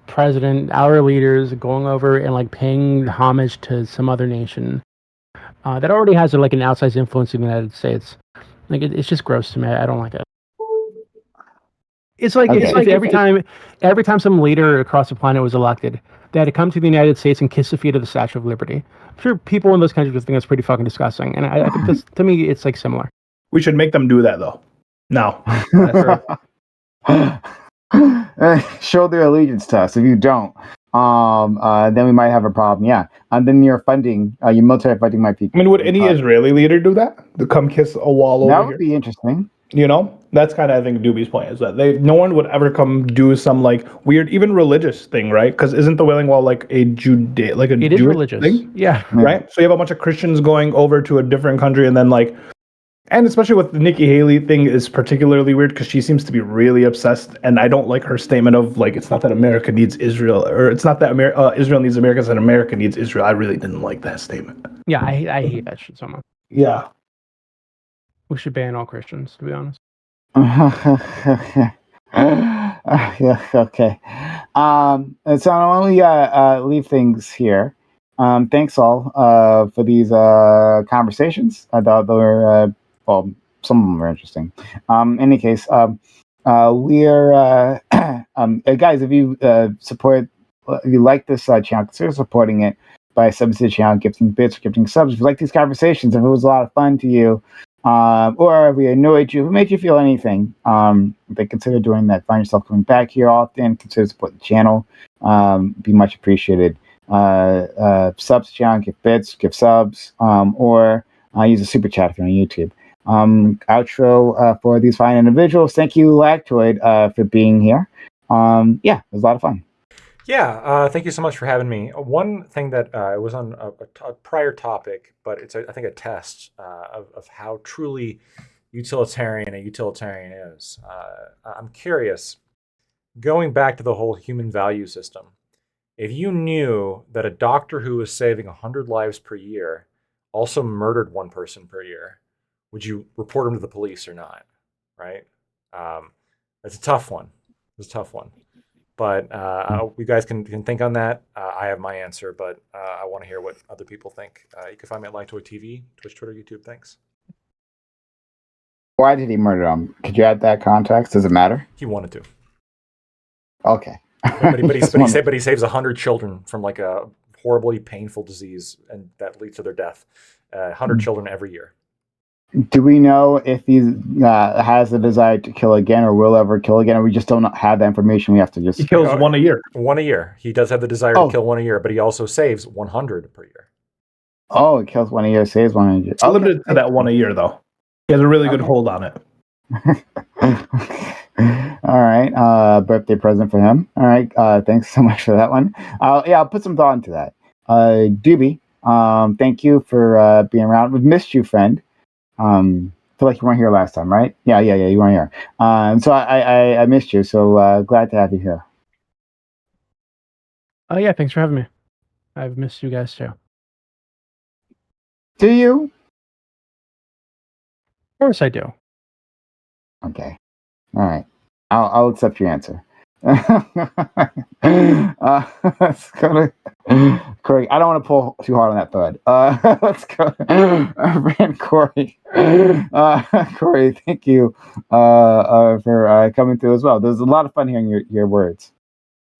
president, our leaders going over and like paying homage to some other nation that already has like an outsized influence in the United States. Like it's just gross to me. I don't like it. It's like every time some leader across the planet was elected, they had to come to the United States and kiss the feet of the Statue of Liberty. I'm sure people in those countries would think that's pretty fucking disgusting, and I think this, to me, it's like similar. We should make them do that though. No. Show their allegiance to us. If you don't, then we might have a problem. Yeah, and then your funding, your military funding might be. I mean, would any Israeli leader do that? To come kiss a wall over here? That would be interesting. You know, that's kind of I think Doobie's point is that no one would ever come do some like weird, even religious thing, right? Because isn't the Wailing Wall like a Jewish religious thing? Yeah, right. So you have a bunch of Christians going over to a different country, and then like. And especially with the Nikki Haley thing is particularly weird because she seems to be really obsessed, and I don't like her statement of like it's not that America needs Israel, or it's not that Israel needs America, it's that America needs Israel. I really didn't like that statement. Yeah, I hate that shit so much. Yeah, we should ban all Christians, to be honest. Yeah, okay. So why don't we leave things here? Thanks all for these conversations. I thought they were. Well, some of them are interesting. In any case, we're guys. If you if you like this channel, consider supporting it by subbing to the channel, gifting bits, gifting subs. If you like these conversations, if it was a lot of fun to you, or if we annoyed you, if we made you feel anything, but consider doing that. Find yourself coming back here often. Consider supporting the channel. Be much appreciated. Subs channel, give bits, give subs, or use a super chat if you're on YouTube. Outro for these fine individuals. Thank you, Lactoid, for being here. Yeah, it was a lot of fun. Yeah, thank you so much for having me. One thing that was on a prior topic, but it's I think a test of how truly utilitarian a utilitarian is. I'm curious, going back to the whole human value system, if you knew that a doctor who was saving 100 lives per year also murdered one person per year, would you report him to the police or not? Right? It's a tough one. It's a tough one. But you guys can think on that. I have my answer, but I want to hear what other people think. You can find me at Lactoid TV, Twitch, Twitter, YouTube. Thanks. Why did he murder him? Could you add that context? Does it matter? He wanted to. Okay. but he saves 100 children from like a horribly painful disease, and that leads to their death. 100 children every year. Do we know if he has the desire to kill again or will ever kill again, or we just don't have that information? We have to just... He kills one a year. One a year. He does have the desire to kill one a year, but he also saves 100 per year. Oh, he kills one a year, saves one a year. It's limited to that one a year, though. He has a really good hold on it. All right. Birthday present for him. All right. Thanks so much for that one. I'll put some thought into that. Doobie, thank you for being around. We've missed you, friend. Feel like you weren't here last time, right? Yeah, you weren't here. So I missed you, so glad to have you here. Yeah, thanks for having me. I've missed you guys too. Do you? Of course I do. Okay. All right. I'll accept your answer. Let's go to Corey. I don't want to pull too hard on that thread. Let's go. Rand Corey. Corey, thank you for coming through as well. There's a lot of fun hearing your words.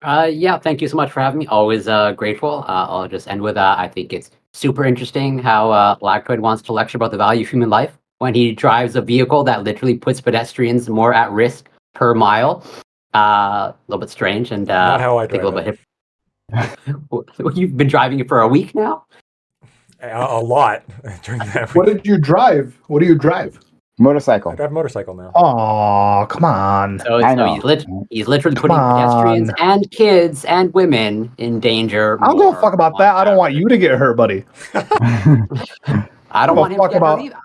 Yeah, thank you so much for having me. Always grateful. I'll just end with I think it's super interesting how Lactoid wants to lecture about the value of human life when he drives a vehicle that literally puts pedestrians more at risk per mile. A little bit strange and not how I drive it. You've been driving it for a week now? A lot during that week. What did you drive? What do you drive? Motorcycle. I drive a motorcycle now. Oh, come on. So he's literally putting pedestrians and kids and women in danger. I don't give a fuck about that. I don't want you to get hurt, buddy. I don't want him to get hurt either.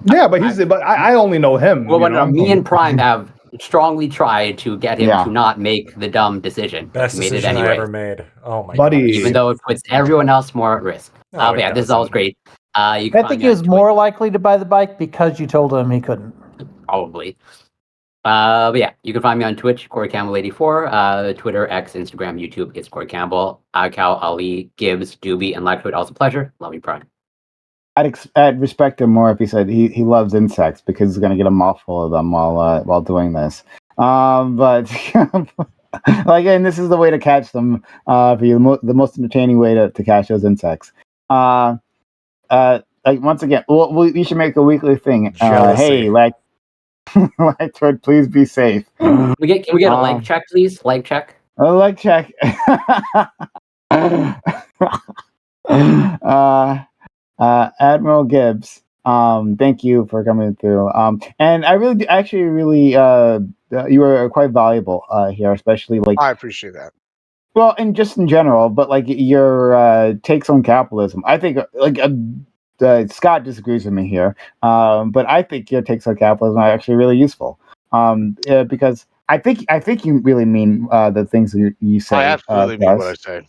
Yeah, but I only know him. Well, me and Prime have strongly tried to get him to not make the dumb decision. Best decision I ever made. Oh my buddy. God. Even though it puts everyone else more at risk. But yeah, this is always great. I think he was more likely to buy the bike because you told him he couldn't. Probably. But yeah, you can find me on Twitch, Corey Campbell 84, Twitter, X, Instagram, YouTube. It's Corey Campbell, Cal, Ali, Gibbs, Doobie, and Lactoid. Also pleasure. Love you, Prime. I'd respect him more if he said he loves insects because he's going to get a mouthful of them while doing this. But again, this is the way to catch them for you. The most entertaining way to catch those insects. Once again, we should make a weekly thing. Hey, Lactoid, please be safe. Can we get a leg check, please? Leg check. A leg check. Admiral Gibbs, thank you for coming through. And I really you were quite valuable here, especially I appreciate that. Well, and just in general, but your takes on capitalism. I think Scott disagrees with me here, but I think your takes on capitalism are actually really useful. Because I think you really mean the things that you say. I absolutely mean what I say.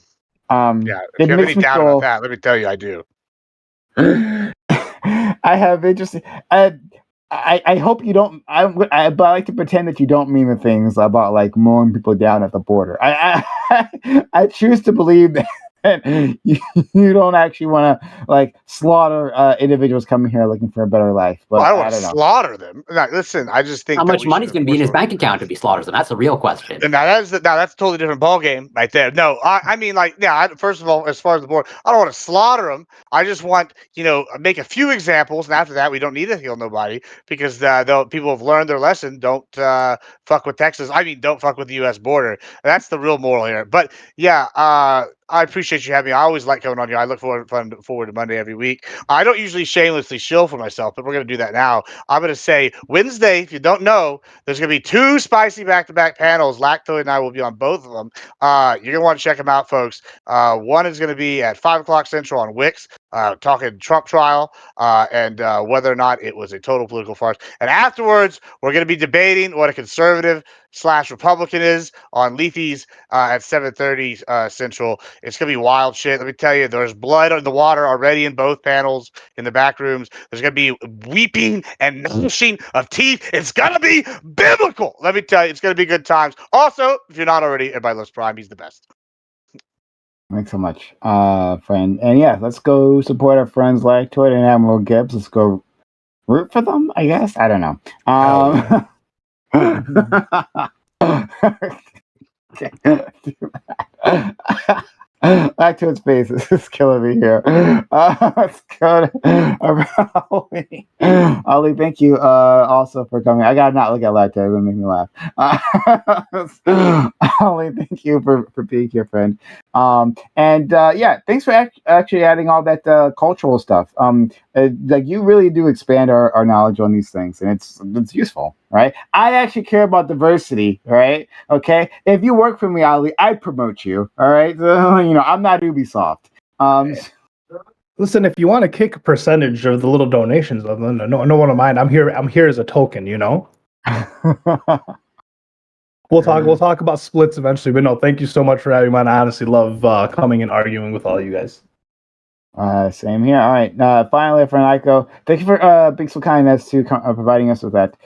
Yeah, if you have any doubt about that, let me tell you, I do. I have interesting. I hope you don't. But I like to pretend that you don't mean the things about mowing people down at the border. I choose to believe you don't actually want to like slaughter individuals coming here looking for a better life. But Well, I don't I want to don't know. slaughter them. No, listen, I just think How that much we money's should going to be in his enforce bank account if he slaughters them? That's the real question. And now that's a totally different ball game right there. No, I mean, like, yeah. First of all, as far as the board, I don't want to slaughter them. I just want, make a few examples, and after that, we don't need to heal nobody because people have learned their lesson. Don't fuck with Texas. I mean, don't fuck with the U.S. border. That's the real moral here. But yeah, I appreciate you having me. I always like coming on here. I look forward to Monday every week. I don't usually shamelessly shill for myself, but we're gonna do that now. I'm gonna say Wednesday. If you don't know, there's going to be 2 spicy back-to-back panels. Lactoid and I will be on both of them. You're going to want to check them out, folks. One is going to be at 5 o'clock Central on Wix, talking Trump trial and whether or not it was a total political farce. And afterwards, we're going to be debating what a conservative/Republican is on Leafy's at 7:30 Central. It's going to be wild shit. Let me tell you, there's blood in the water already in both panels in the back rooms. There's going to be weeping and gnashing of teeth. It's going to be biblical. Let me tell you, it's going to be good times. Also, if you're not already, everybody loves Prime. He's the best. Thanks so much, friend. And yeah, let's go support our friends Lactoid and Admiral Gibbs. Let's go root for them, I guess. I don't know. Lactoid's face is killing me here. Let's go to Ollie. Ollie, thank you also for coming. I gotta not look at Lactoid. It's gonna make me laugh. Ollie, thank you for being here, friend. Yeah, thanks for actually adding all that cultural stuff. Like you really do expand our knowledge on these things, and it's useful, right? I actually care about diversity, right? Okay, if you work for me, Ollie, I promote you. All right, so, I'm not Ubisoft. Listen, if you want to kick a percentage of the little donations, no one of mine. I'm here as a token. We'll talk about splits eventually, but no, thank you so much for having me on. I honestly love coming and arguing with all you guys. Same here. All right. Finally, friend Aiko, thank you for being so kind as to providing us with that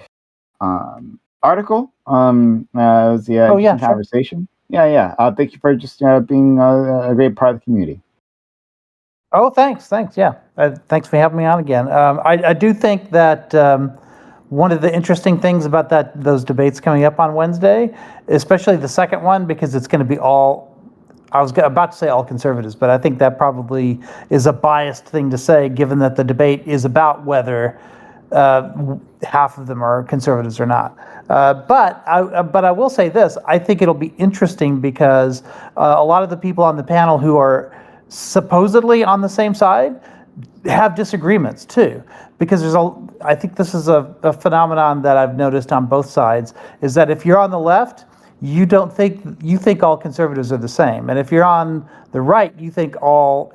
article. It was the conversation. Sure. Yeah. Thank you for just being a great part of the community. Oh, thanks. Yeah. Thanks for having me on again. I do think that one of the interesting things about those debates coming up on Wednesday, especially the second one, because it's going to be I was about to say all conservatives, but I think that probably is a biased thing to say, given that the debate is about whether half of them are conservatives or not. But I will say this: I think it'll be interesting because a lot of the people on the panel who are supposedly on the same side have disagreements too, because I think this is a phenomenon that I've noticed on both sides, is that if you're on the left, you think all conservatives are the same, and if you're on the right, you think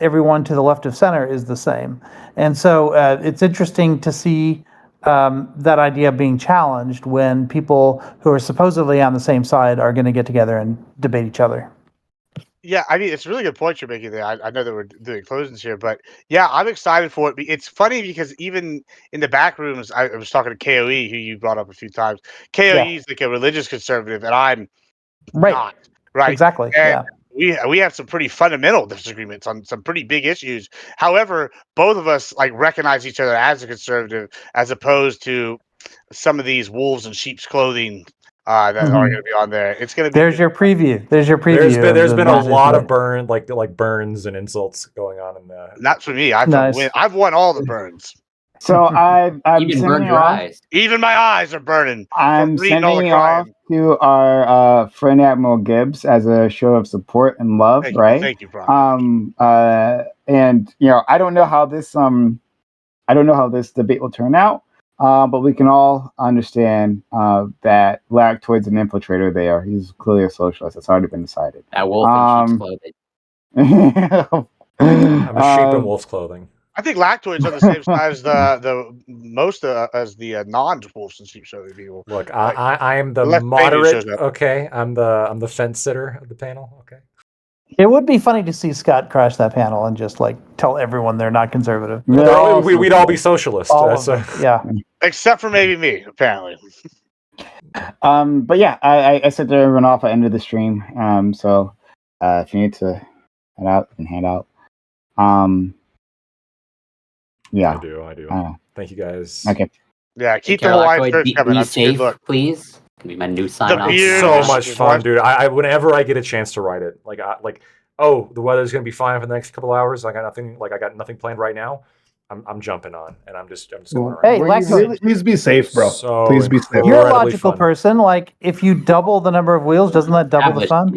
everyone to the left of center is the same. And so it's interesting to see that idea being challenged when people who are supposedly on the same side are going to get together and debate each other. Yeah, I mean, it's a really good point you're making there. I know that we're doing closings here, but yeah, I'm excited for it. It's funny because even in the back rooms, I was talking to KOE, who you brought up a few times. KOE is like a religious conservative, and I'm not. Right. Exactly. And we have some pretty fundamental disagreements on some pretty big issues. However, both of us like recognize each other as a conservative, as opposed to some of these wolves in sheep's clothing that are going to be on there. It's going to be. There's your preview. There's been a lot of burns and insults going on in the. Not for me. I've won all the burns. So I'm even burned your eyes. Even my eyes are burning. I'm sending you off to our friend Admiral Gibbs as a show of support and love, right? Thank you, Brian. And I don't know how this debate will turn out. But we can all understand that Lactoid's an infiltrator there. He's clearly a socialist. It's already been decided. That wolf in sheep's clothing. I'm a sheep in wolf's clothing. I think Lactoid's on the same side as the non-wolves in sheep's clothing people. Look, I am the moderate. Okay, I'm the fence sitter of the panel. Okay. It would be funny to see Scott crash that panel and just tell everyone they're not conservative. We'd all be socialists. Yeah. Except for maybe me, apparently. But yeah, I sent everyone off at the end of the stream. So if you need to hand out. Yeah. I do. Oh. Thank you guys. Okay. Yeah, keep Hey, the Hawaiian Lactoid, shirts coming. be That's a good safe, look. please. Can be my new sign The off. beard- So Yeah. much fun, dude. I whenever I get a chance to ride it, oh, the weather's gonna be fine for the next couple hours. I got nothing planned right now. I'm jumping on, and I'm just going around. Hey, Were you Lactoid, please be safe, bro. So Please be safe. You're a incredibly logical fun. person. Like, if you double the number of wheels, doesn't that double the fun?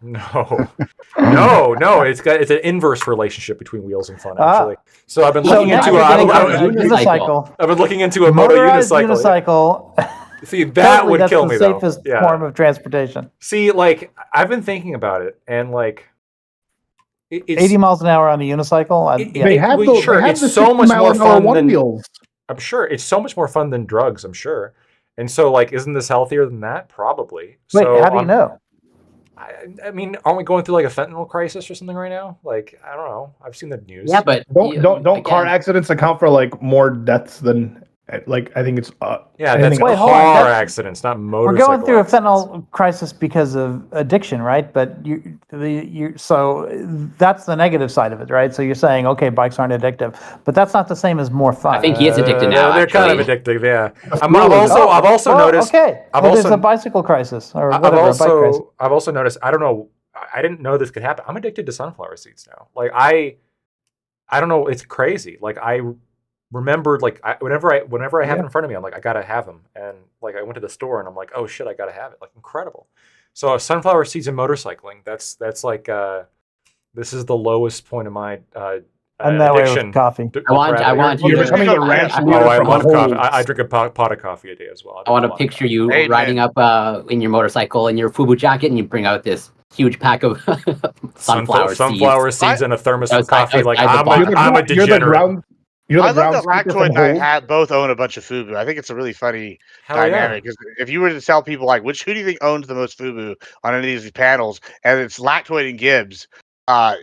No, no. It's an inverse relationship between wheels and fun, Ah. actually. So I've been So looking now into you're getting a a unicycle. I've been looking into a moto Motorized unicycle. unicycle. See, that Totally, would that's kill the me though. safest Yeah. form of transportation. See, I've been thinking about it, and it's 80 miles an hour on a unicycle. It- Yeah. They have well, those. sure, They have it's the so 60 much mile more an hour fun one than- wheels. I'm sure it's so much more fun than drugs. I'm sure, and so isn't this healthier than that? Probably. Wait, so how do you know? I mean, aren't we going through a fentanyl crisis or something right now? I don't know. I've seen the news. Yeah, but Don't car again, accidents account for more deaths than I think it's Yeah, anything that's else. Wait, hold on, car that's- accidents, not We're motorcycle going through a accidents. fentanyl crisis because of addiction, right? But so that's the negative side of it, right? So you're saying, okay, bikes aren't addictive, but that's not the same as more fun. I think he is addicted now. They're kind of actually. addictive, yeah. That's I've really- also Well, noticed. Okay, I've well, there's also- a bicycle crisis or I've whatever, a bike crisis. also noticed. I don't know. I didn't know this could happen. I'm addicted to sunflower seeds now. I don't know. It's crazy. I remembered whenever I have it in front of me, I'm like, I gotta have them. And I went to the store and I'm like, oh shit, I gotta have it. Incredible. So sunflower seeds and motorcycling. That's this is the lowest point of my I'm that way addiction. with coffee. I want you You're to. becoming a ranch Oh, leader I from love Whole coffee. Foods. I drink a pot of coffee a day as well. I want to drink a lot of picture coffee. you Amen. riding up in your motorcycle in your FUBU jacket, and you bring out this huge pack of sunflower seeds. Sunflower seeds and a thermos of Outside- coffee. outside the box. I'm a degenerate. You're I the love that ground speaker Lactoid from and I Whole. both own a bunch of FUBU. I think it's a really funny Hell yeah. dynamic. Because if you were to tell people who do you think owns the most FUBU on any of these panels, and it's Lactoid and Gibbs,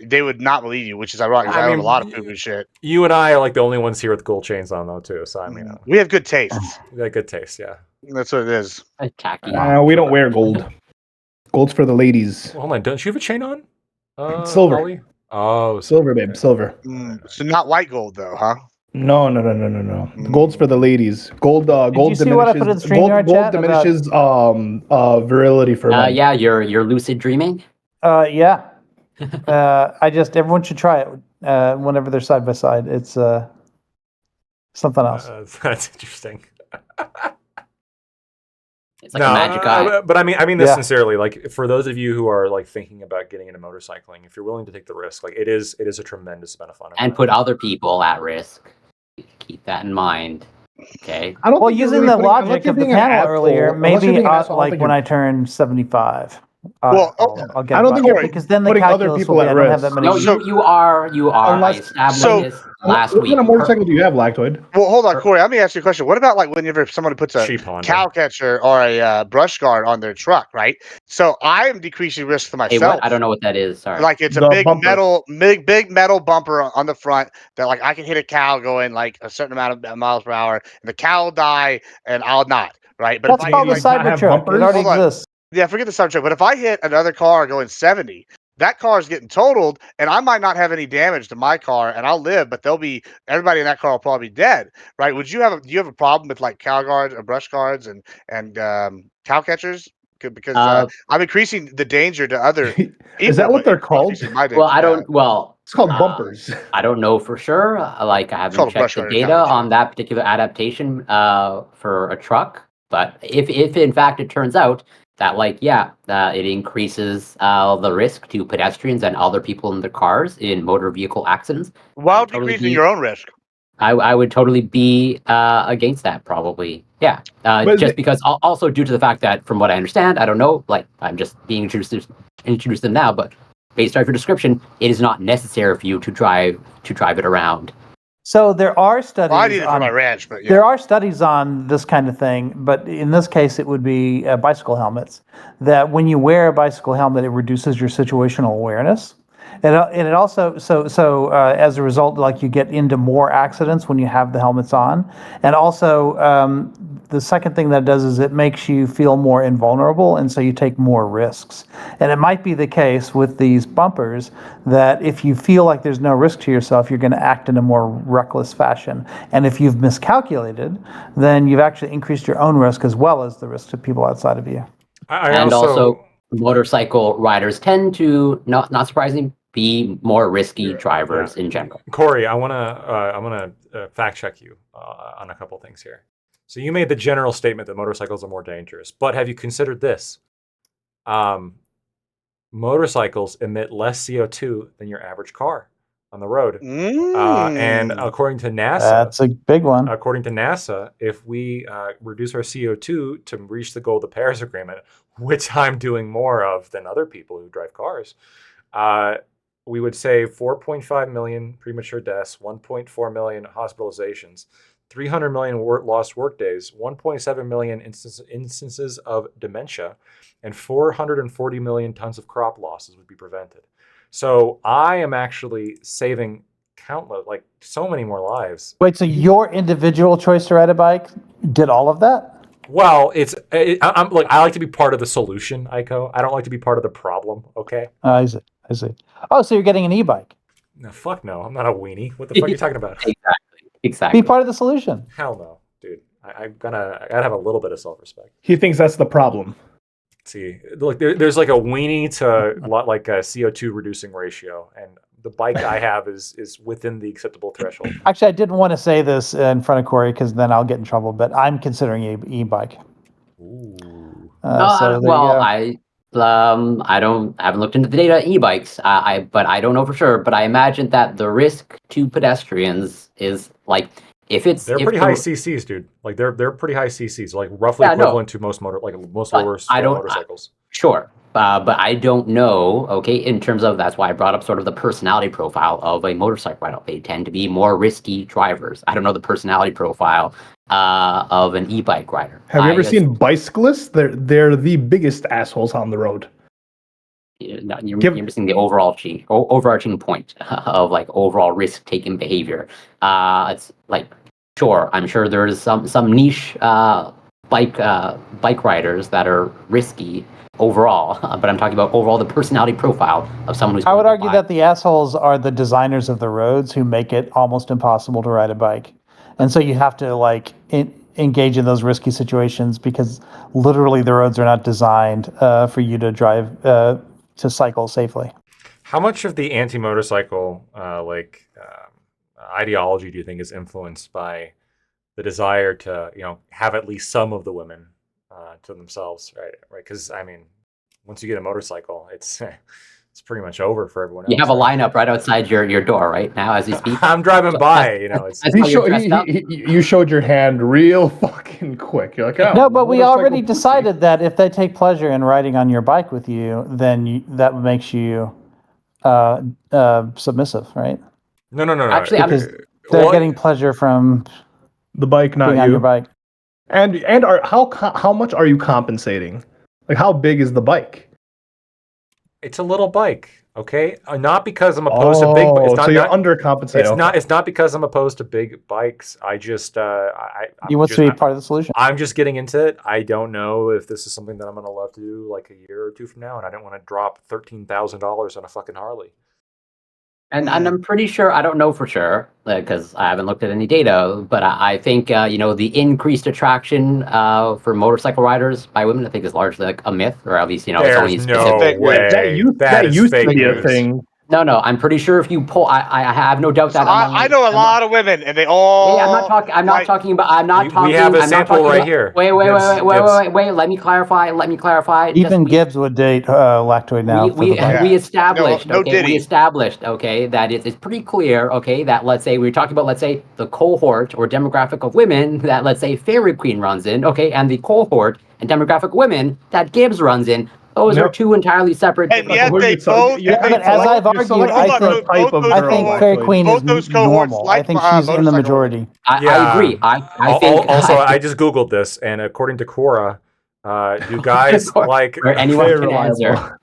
they would not believe you, which is ironic because I own a lot of FUBU shit. You and I are the only ones here with gold chains on though too. So We have good tastes. we got good taste. Yeah. That's what it is. Tacky. We don't wear gold. Gold's for the ladies. Well, hold on. Don't you have a chain on? Silver. Ollie? Oh, Silver, babe. Silver. So not white gold though, huh? No. The gold's for the ladies. Gold. Gold you see what I put in diminishes. the Gold, StreamYard gold chat about- diminishes virility for men. Yeah, you're lucid dreaming. Yeah. Everyone should try it whenever they're side by side. It's something else. That's interesting. It's like a magic eye. But I mean this Yeah. sincerely. For those of you who are thinking about getting into motorcycling, if you're willing to take the risk, it is a tremendous amount of fun. And put other people at risk. Keep that in mind. Okay. I don't Well, think you're using really the putting- unless logic you're of the being an panel asshole- earlier, unless you're maybe being an asshole, I don't think when I you're- turn 75. Well, I'll get I don't a think bike, you're because then the putting other calculus people will be, at I don't have that risk. many. No, So- you are. I Unless- established so- this last What week. kind of motorcycle do you have, Lactoid? Well, hold on, Corey. Let me ask you a question. What about whenever someone puts a Cheap Honda. cow catcher or a brush guard on their truck, right? So I am decreasing risk for Hey, myself. what? I don't know what that is. Sorry. It's a The big bumper. big metal bumper on the front that I can hit a cow going a certain amount of miles per hour, and the cow will die, and I'll not, right? But That's if I called hit, the not have Cybertruck. It bumpers? already Hold on. exists. yeah, forget the subject. But if I hit another car going 70, that car is getting totaled, and I might not have any damage to my car, and I'll live, but everybody in that car will probably be dead, right? Do you have a problem with cow guards or brush guards and cow catchers? Because I'm increasing the danger to other people. Is that what but they're it's called? increasing my Well, I danger. don't. Well, It's called bumpers. I don't know for sure. I called haven't a checked brush the guard data coverage. on that particular adaptation for a truck. But if in fact it turns out that it increases the risk to pedestrians and other people in their cars in motor vehicle accidents, While totally decreasing be- your own risk. I would totally be against that probably. Yeah. Just because also due to the fact that from what I understand, I don't know, I'm just being introduced them now, but based off your description, it is not necessary for you to drive it around. So there are studies. Well, I need it for on- my ranch, but yeah. There are studies on this kind of thing, but in this case, it would be bicycle helmets. That when you wear a bicycle helmet, it reduces your situational awareness, and it also as a result, you get into more accidents when you have the helmets on, and also the second thing that it does is it makes you feel more invulnerable, and so you take more risks. And it might be the case with these bumpers that if you feel like there's no risk to yourself, you're going to act in a more reckless fashion. And if you've miscalculated, then you've actually increased your own risk as well as the risk to people outside of you. And also, motorcycle riders tend to, not surprisingly, be more risky drivers in general. Corey, I wanna fact check you on a couple things here. So you made the general statement that motorcycles are more dangerous, but have you considered this? Motorcycles emit less CO2 than your average car on the road. And according to NASA, that's a big one. According to NASA, if we reduce our CO2 to reach the goal of the Paris Agreement, which I'm doing more of than other people who drive cars, we would save 4.5 million premature deaths, 1.4 million hospitalizations, 300 million lost workdays, 1.7 million instances of dementia, and 440 million tons of crop losses would be prevented. So I am actually saving countless, like so many more lives. Wait, so your individual choice to ride a bike did all of that? Well, I'm like, I like to be part of the solution, Aiko. I don't like to be part of the problem. Okay. I see. Oh, so you're getting an e-bike? No, fuck no. I'm not a weenie. What the fuck are you talking about? Exactly. Be part of the solution. Hell no, dude. I gotta have a little bit of self-respect. He thinks that's the problem. See, look, there's like a weenie to like a CO2 reducing ratio, and the bike I have is within the acceptable threshold. Actually, I didn't want to say this in front of Corey because then I'll get in trouble. But I'm considering an e-bike. Ooh. I haven't looked into the data on e-bikes. But I don't know for sure. But I imagine that the risk to pedestrians is like they're pretty high CCs, dude. Like they're pretty high CCs, like roughly equivalent to most motorcycles. Sure. But I don't know, okay, in terms of, that's why I brought up sort of the personality profile of a motorcycle rider. They tend to be more risky drivers. I don't know the personality profile of an e-bike rider. Have you ever seen bicyclists? They're the biggest assholes on the road. You're missing the overarching point of like overall risk-taking behavior. It's like, sure, I'm sure there's some niche bike riders that are risky overall, but I'm talking about overall the personality profile of someone who's. I would argue that the assholes are the designers of the roads who make it almost impossible to ride a bike, and so you have to like engage in those risky situations because literally the roads are not designed for you to drive to cycle safely. How much of the anti-motorcycle ideology do you think is influenced by the desire to have at least some of the women to themselves, right? Because I mean, once you get a motorcycle, it's pretty much over for everyone else. You have a lineup right outside your door right now as you speak. I'm driving by, you showed your hand real fucking quick. You're like, oh, no, but we already decided that if they take pleasure in riding on your bike with you, then that makes you submissive, right? No. Actually, because they're getting pleasure from the bike, not being you. On your bike. And how much are you compensating? Like, how big is the bike? It's a little bike, okay? Not because I'm opposed to big. It's not, so you're undercompensating. It's not because I'm opposed to big bikes. I just you want to be part of the solution. I'm just getting into it. I don't know if this is something that I'm gonna love to do like a year or two from now, and I don't want to drop $13,000 on a fucking Harley. And I'm pretty sure, I don't know for sure, because I haven't looked at any data, but I think, the increased attraction for motorcycle riders by women, I think is largely like a myth, or at least, it's only specific. That used to be a thing. No, I'm pretty sure if you pull, I have no doubt that. I know a lot of women, and they all. I'm not talking about. We have a sample right here. Wait. Let me clarify. Even Gibbs would date lactoid now. We established. We established. That it's pretty clear. That let's say we're talking about the cohort or demographic of women that let's say Fairy Queen runs in. And the cohort and demographic of women that Gibbs runs in. Those are two entirely separate. And yet they both. But as I've argued, I think Fairy Queen is normal. I think she's in the majority. I agree. I think. Also, I just Googled this, and according to Quora, do guys like anyone can answer?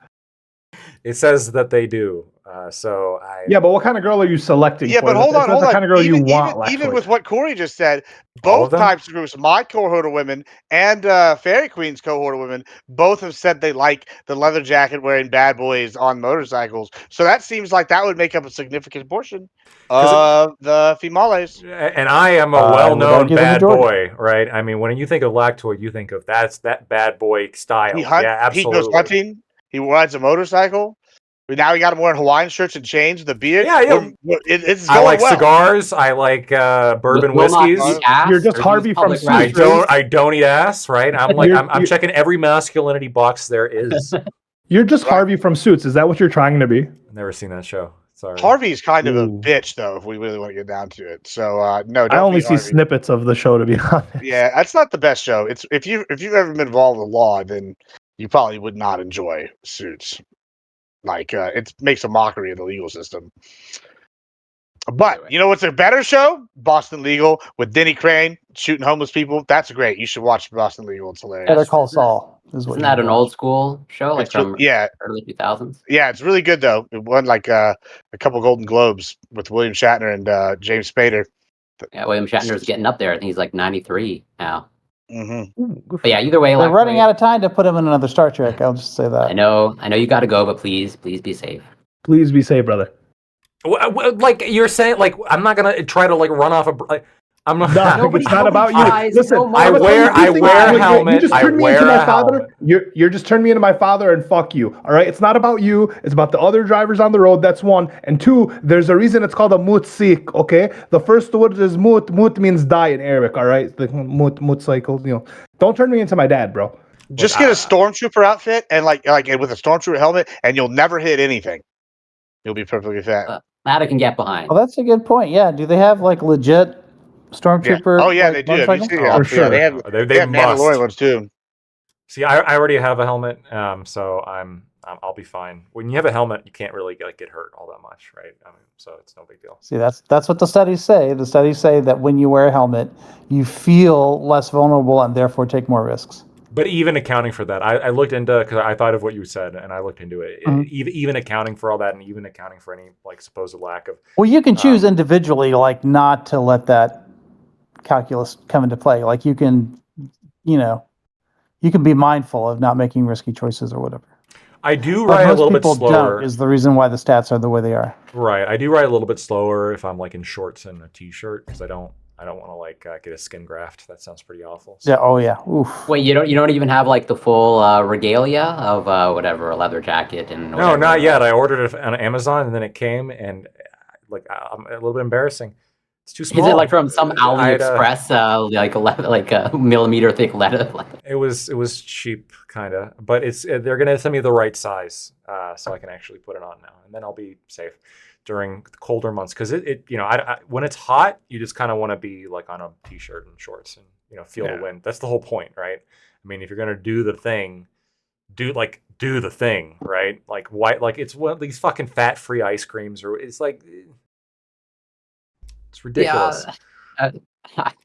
It says that they do. So I Yeah, but what kind of girl are you selecting? Yeah, for? but hold It's on, not hold the on. kind of girl you want. Even Lactoid. with what Corey just said, All of both them? types of groups, my cohort of women and Fairy Queen's cohort of women, both have said they like the leather jacket wearing bad boys on motorcycles. So that seems like that would make up a significant portion of the females. and I am a I would well-known argue the bad majority. boy, right? I mean, when you think of Lactoid, you think of that bad boy style. Yeah, He goes absolutely. hunting. He rides a motorcycle. Now we got him wearing Hawaiian shirts and chains, the beard. Yeah, yeah. It's I going like well. cigars. I like bourbon Will not whiskeys. eat ass You're just or use Harvey from public Suits, I restrooms. don't eat ass, right? I'm like You're- I'm checking every masculinity box there is. You're just Harvey from Suits. Is that what you're trying to be? I've never seen that show. Sorry. Harvey's kind of a Ooh. bitch, though, if we really want to get down to it. So no, don't I only be see Harvey. snippets of the show, to be honest. Yeah, that's not the best show. It's if you've ever been involved with law, then you probably would not enjoy Suits. Like it makes a mockery of the legal system. But you know what's a better show? Boston Legal with Denny Crane shooting homeless people. That's great. You should watch Boston Legal. It's hilarious. Better Call Saul is what Isn't you that would an watch. old school show, like It's re- from yeah, early 2000s? yeah, it's really good though. It won like a couple Golden Globes with William Shatner and James Spader. Yeah, William Shatner's getting up there. I think he's like 93 now. Mm-hmm. But yeah, either way, They're like, running out of time to put him in another Star Trek. I'll just say that. I know you got to go, but please be safe. Please be safe, brother. Like you're saying, like I'm not gonna try to like run off a. Like, I'm not. No, it's not about you. tries. Listen, No I more. wear a You helmet. just I turned me wear into my a father. helmet. You're just turned me into my father, and fuck you. All right, it's not about you. It's about the other drivers on the road. That's one. And two, there's a reason it's called a mutsik. Okay, the first word is mut. Mut means die in Arabic. All right, the mut cycle. You know, don't turn me into my dad, bro. Just get a stormtrooper outfit and like with a stormtrooper helmet, and you'll never hit anything. You'll be perfectly fat. That I can get behind. Well, that's a good point. Yeah. Do they have like legit stormtrooper? Oh yeah, like, they do. Have you motorcycles? seen? For sure. They have. They They have must. Mandalorian ones too. See, I already have a helmet, so I'll be fine. When you have a helmet, you can't really get hurt all that much, right? I mean, so it's no big deal. See, that's what the studies say. The studies say that when you wear a helmet, you feel less vulnerable and therefore take more risks. But even accounting for that, I looked into because I thought of what you said, and I looked into it. Mhm. Even accounting for all that, and even accounting for any like supposed lack of. Well, you can choose individually, like not to let that calculus come into play. Like you can be mindful of not making risky choices or whatever. I do But ride a most little bit people slower. don't, is the reason why the stats are the way they are. Right, I do ride a little bit slower if I'm like in shorts and a t-shirt because I don't want to like get a skin graft. That sounds pretty awful. So. Yeah. Oh yeah. Oof. Wait, you don't even have like the full regalia of whatever, a leather jacket and No, whatever. not yet. I ordered it on Amazon and then it came and like I'm a little bit embarrassing. It's too small. Is it like from some I had, AliExpress, like a millimeter thick leather? It was cheap, kind of, but it's they're gonna send me the right size, so I can actually put it on now, and then I'll be safe during the colder months because it when it's hot, you just kind of want to be like on a t-shirt and shorts and feel the wind. That's the whole point, right? I mean, if you're gonna do the thing, do the thing, right? Like white, like it's one of these fucking fat-free ice creams, or it's like it's ridiculous. Yeah.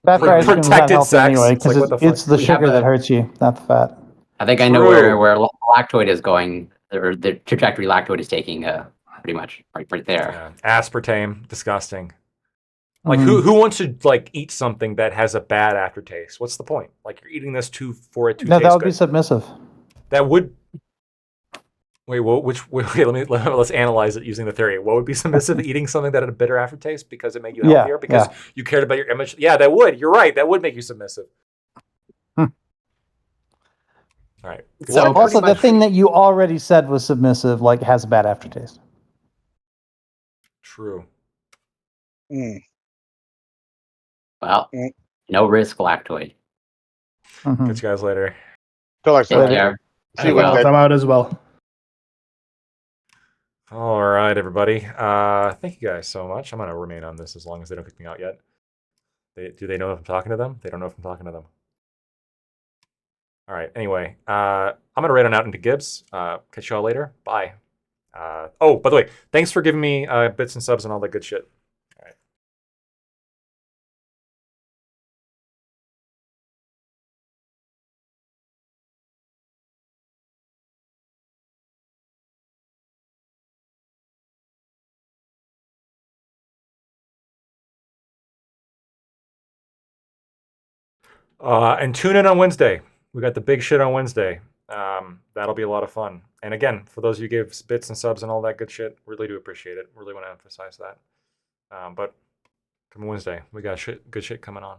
Fat fry ice cream is not protected healthy sex. anyway It's like, because what the it's fuck? the We sugar have that a- hurts you, not the fat. I think I know True. where Lactoid is going, or the trajectory Lactoid is taking. Pretty much right there. Yeah. Aspartame, disgusting. Like Mhm. who wants to like eat something that has a bad aftertaste? What's the point? Like you're eating this for it to No, taste that would good. be submissive. That would. Wait, let's analyze it using the theory. What would be submissive? Eating something that had a bitter aftertaste because it made you Yeah, healthier because yeah. you cared about your image. Yeah, that would. You're right. That would make you submissive. Hmm. All right. So Also, the thing that you already said was submissive, like has a bad aftertaste. True. Well, no risk, Lactoid. Mhm. Catch you guys later. Feel like Take care. See you Well. Wednesday. I'm out as well. All right, everybody. Thank you guys so much. I'm gonna remain on this as long as they don't kick me out yet. Do they know if I'm talking to them? They don't know if I'm talking to them. All right. Anyway, I'm gonna rate on out into Gibbs. Catch y'all later. Bye. Oh, by the way, thanks for giving me bits and subs and all that good shit. And tune in on Wednesday. We got the big shit on Wednesday. That'll be a lot of fun. And again, for those of you who gave bits and subs and all that good shit, really do appreciate it. Really want to emphasize that. But come Wednesday, we got good shit coming on.